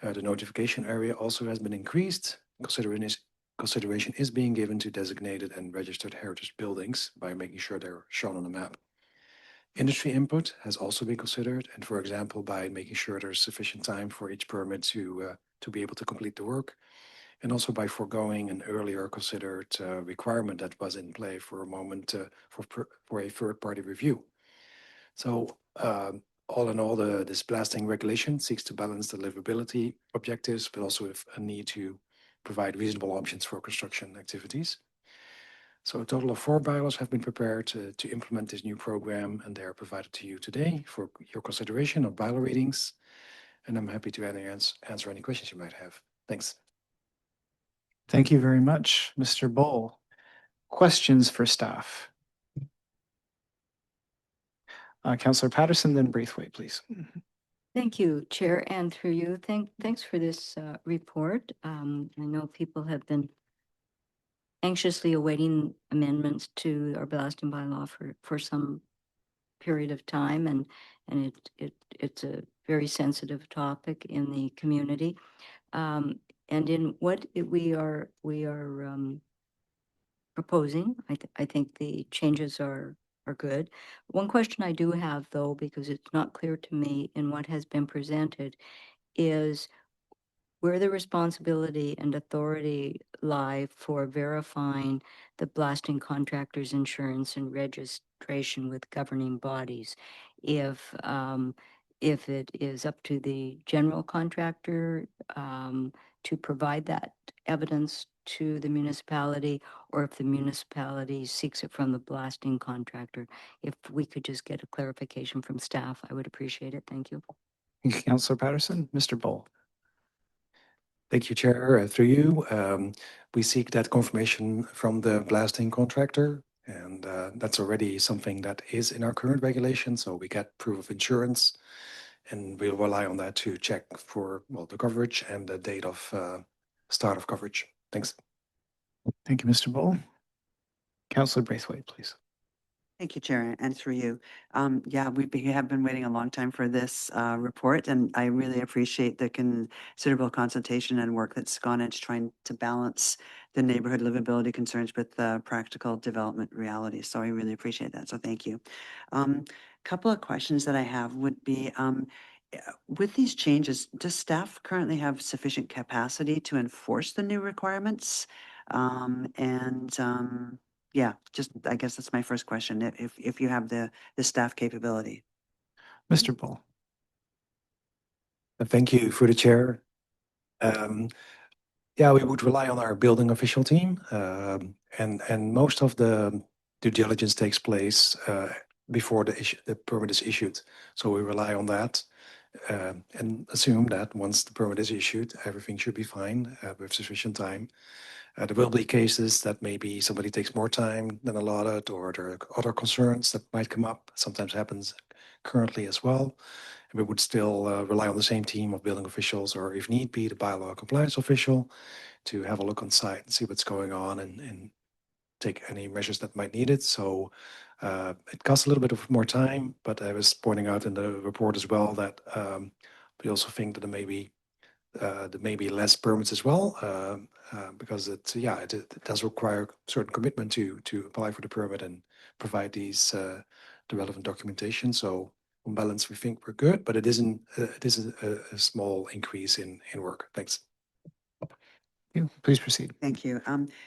The notification area also has been increased. Consideration is being given to designated and registered heritage buildings by making sure they're shown on the map. Industry input has also been considered, and for example, by making sure there's sufficient time for each permit to be able to complete the work, and also by foregoing an earlier considered requirement that was in play for a moment for a third-party review. So all in all, this blasting regulation seeks to balance the livability objectives, but also with a need to provide reasonable options for construction activities. So a total of 4 bylaws have been prepared to implement this new program, and they are provided to you today for your consideration of bylaw readings. And I'm happy to answer any questions you might have. Thanks. Thank you very much, Mr. Bull. Questions for staff? Councillor Patterson, then Braithwaite, please. Thank you, Chair, and through you. Thanks for this report. I know people have been anxiously awaiting amendments to our blasting bylaw for some period of time, and it's a very sensitive topic in the community. And in what we are proposing, I think the changes are good. One question I do have, though, because it's not clear to me in what has been presented, is where the responsibility and authority lie for verifying the blasting contractor's insurance and registration with governing bodies. If it is up to the general contractor to provide that evidence to the municipality, or if the municipality seeks it from the blasting contractor. If we could just get a clarification from staff, I would appreciate it. Thank you. Thank you, Councillor Patterson. Mr. Bull. Thank you, Chair. Through you, we seek that confirmation from the blasting contractor, and that's already something that is in our current regulation. So we get proof of insurance, and we'll rely on that to check for the coverage and the date of start of coverage. Thanks. Thank you, Mr. Bull. Councillor Braithwaite, please. Thank you, Chair, and through you. Yeah, we have been waiting a long time for this report, and I really appreciate the considerable consultation and work that's gone into trying to balance the neighborhood livability concerns with the practical development reality. So I really appreciate that. So thank you. Couple of questions that I have would be, with these changes, does staff currently have sufficient capacity to enforce the new requirements? Yeah, just I guess that's my first question. If you have the staff capability. Mr. Bull. Thank you for the chair. Yeah, we would rely on our building official team, and most of the due diligence takes place before the permit is issued. So we rely on that and assume that once the permit is issued, everything should be fine with sufficient time. There will be cases that maybe somebody takes more time than allotted, or there are other concerns that might come up. Sometimes happens currently as well. And we would still rely on the same team of building officials, or if need be, the bylaw compliance official, to have a look on site and see what's going on and take any measures that might need it. So it costs a little bit of more time, but I was pointing out in the report as well that we also think that there may be less permits as well, because it does require certain commitment to apply for the permit and provide these the relevant documentation. So on balance, we think we're good, but it is a small increase in work. Thanks. Please proceed. Thank you.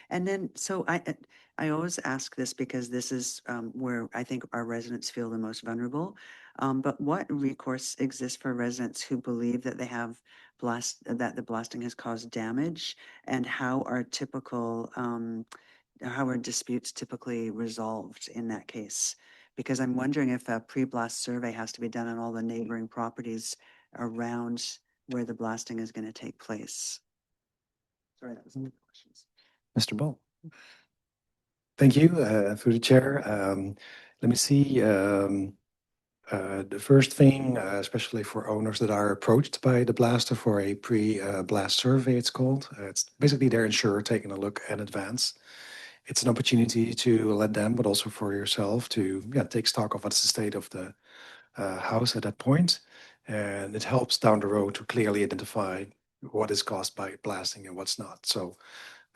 And then, so I always ask this because this is where I think our residents feel the most vulnerable. But what recourse exists for residents who believe that they have that the blasting has caused damage, and how are disputes typically resolved in that case? Because I'm wondering if a pre-blast survey has to be done on all the neighboring properties around where the blasting is going to take place. Sorry, that was some questions. Mr. Bull. Thank you through the chair. Let me see. The first thing, especially for owners that are approached by the blaster for a pre-blast survey, it's called. It's basically their insurer taking a look in advance. It's an opportunity to let them, but also for yourself, to take stock of what's the state of the house at that point. And it helps down the road to clearly identify what is caused by blasting and what's not. So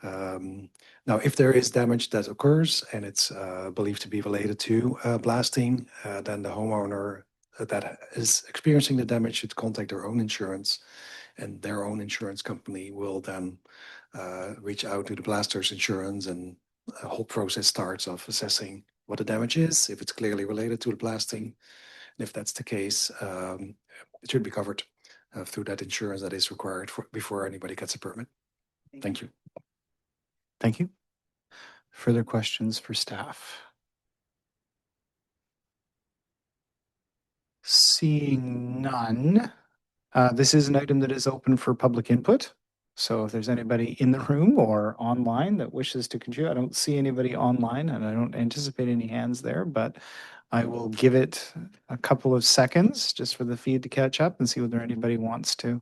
Now, if there is damage that occurs and it's believed to be related to blasting, then the homeowner that is experiencing the damage should contact their own insurance, and their own insurance company will then reach out to the blaster's insurance, and a whole process starts of assessing what the damage is, if it's clearly related to the blasting. And if that's the case, it should be covered through that insurance that is required before anybody gets a permit. Thank you. Thank you. Further questions for staff? Seeing none, this is an item that is open for public input. So if there's anybody in the room or online that wishes to contribute, I don't see anybody online and I don't anticipate any hands there, but I will give it a couple of seconds just for the feed to catch up and see whether anybody wants to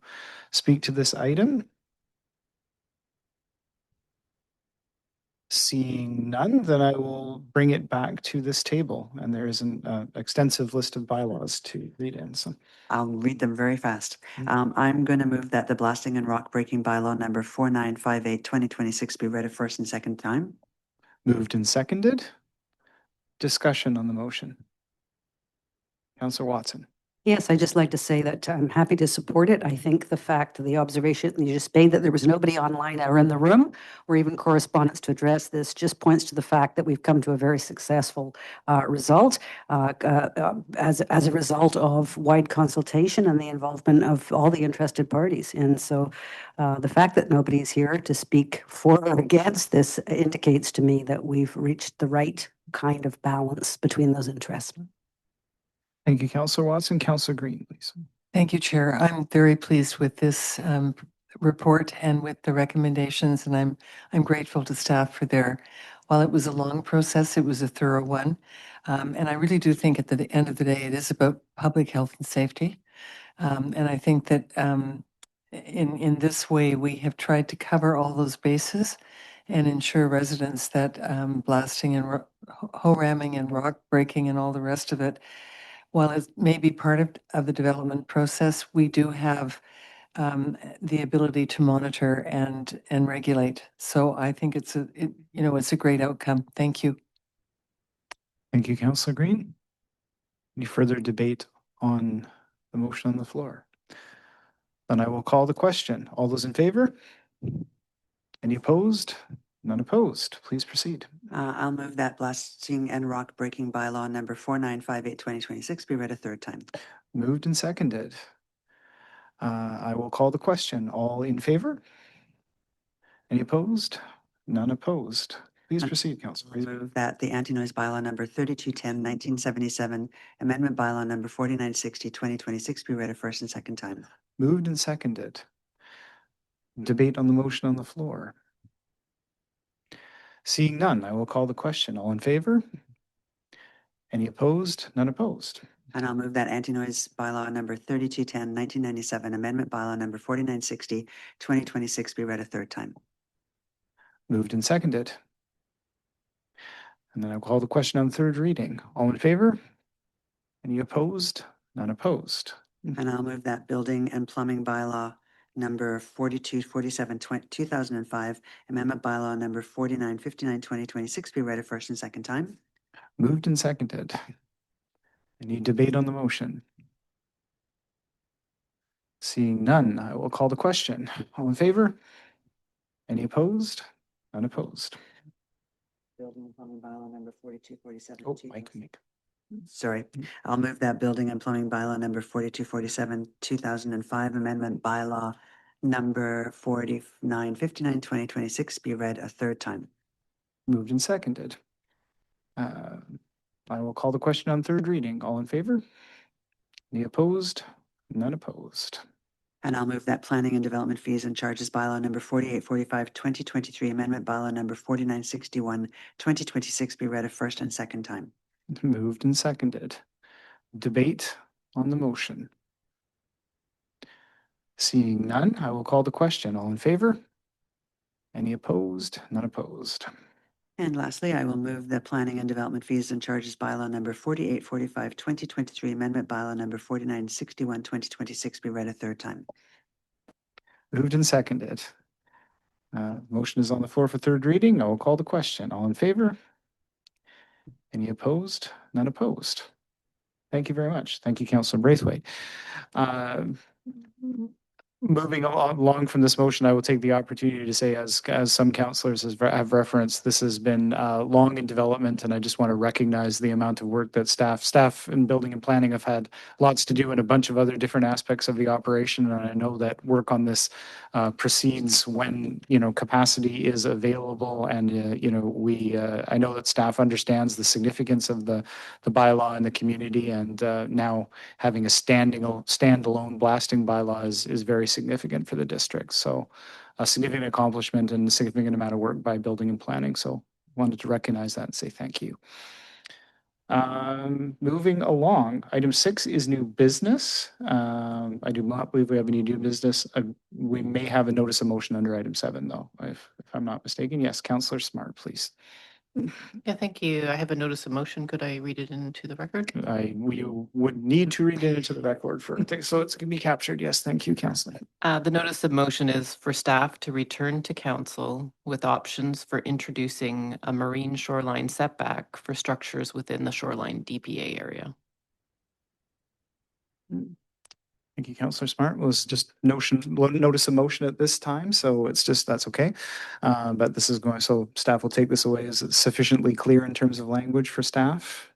speak to this item. Seeing none, then I will bring it back to this table, and there is an extensive list of bylaws to read in. So I'll read them very fast. I'm going to move that the blasting and rock breaking bylaw number 4958 2026 be read a first and second time. moved and seconded. Discussion on the motion. Councillor Watson. Yes, I'd just like to say that I'm happy to support it. I think the fact, the observation you just made that there was nobody online or in the room or even correspondence to address this just points to the fact that we've come to a very successful result as a result of wide consultation and the involvement of all the interested parties. And so the fact that nobody's here to speak for or against this indicates to me that we've reached the right kind of balance between those interests. Thank you, Councillor Watson. Councillor Green, please. Thank you, Chair. I'm very pleased with this report and with the recommendations, and I'm grateful to staff for while it was a long process, it was a thorough one. And I really do think at the end of the day, it is about public health and safety. And I think that in this way, we have tried to cover all those bases and ensure residents that blasting and hoe ramming and rock breaking and all the rest of it, while it may be part of the development process, we do have the ability to monitor and regulate. So I think it's a great outcome. Thank you. Thank you, Councillor Green. Any further debate on the motion on the floor? Then I will call the question. All those in favor? Any opposed? None opposed. Please proceed. I'll move that blasting and rock breaking bylaw number 4958 2026 be read a third time. Moved and seconded. I will call the question. All in favor? Any opposed? None opposed. Please proceed, Councillor. Move that the anti-noise bylaw number 3210 1977 amendment bylaw number 4960 2026 be read a first and second time. Moved and seconded. Debate on the motion on the floor. Seeing none, I will call the question. All in favor? Any opposed? None opposed. And I'll move that anti-noise bylaw number 3210 1997 amendment bylaw number 4960 2026 be read a third time. Moved and seconded. And then I'll call the question on third reading. All in favor? Any opposed? None opposed. And I'll move that building and plumbing bylaw number 4247 2005 amendment bylaw number 4959 2026 be read a first and second time. Moved and seconded. Any debate on the motion? Seeing none, I will call the question. All in favor? Any opposed? None opposed. Building and plumbing bylaw number 4247. Oh, Mike. Sorry, I'll move that building and plumbing bylaw number 4247 2005 amendment bylaw number 4959 2026 be read a third time. Moved and seconded. I will call the question on third reading. All in favor? Any opposed? None opposed. And I'll move that planning and development fees and charges bylaw number 4845 2023 amendment bylaw number 4961 2026 be read a first and second time. Moved and seconded. Debate on the motion. Seeing none, I will call the question. All in favor? Any opposed? None opposed. And lastly, I will move the planning and development fees and charges bylaw number 4845 2023 amendment bylaw number 4961 2026 be read a third time. Moved and seconded. Motion is on the floor for third reading. I will call the question. All in favor? Any opposed? None opposed. Thank you very much. Thank you, Councillor Braithwaite. Moving along from this motion, I will take the opportunity to say, as some councillors have referenced, this has been long in development, and I just want to recognize the amount of work that staff in building and planning have had lots to do in a bunch of other different aspects of the operation. And I know that work on this proceeds when capacity is available, and I know that staff understands the significance of the bylaw in the community, and now having a standalone blasting bylaw is very significant for the district. So a significant accomplishment and a significant amount of work by building and planning. So wanted to recognize that and say thank you. Moving along, item 6 is new business. I do not believe we have any new business. We may have a notice of motion under item 7 though, if I'm not mistaken. Yes, Councillor Smart, please. Yeah, thank you. I have a notice of motion. Could I read it into the record? We would need to read it into the record for so it's going to be captured. Yes, thank you, Councillor. The notice of motion is for staff to return to council with options for introducing a marine shoreline setback for structures within the shoreline DPA area. Thank you, Councillor Smart. It was just notice of motion at this time, so that's okay. But this is going, so staff will take this away. Is it sufficiently clear in terms of language for staff?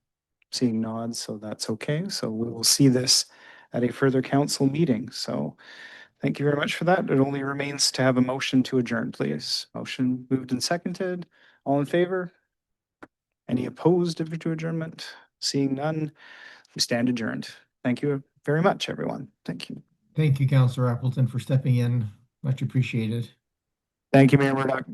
Seeing nods, so that's okay. So we will see this at a further council meeting. So thank you very much for that. It only remains to have a motion to adjourn, please. Motion moved and seconded. All in favor? Any opposed to adjournment? Seeing none, we stand adjourned. Thank you very much, everyone. Thank you. Thank you, Councillor Appleton, for stepping in. Much appreciated. Thank you, Mayor Murdoch.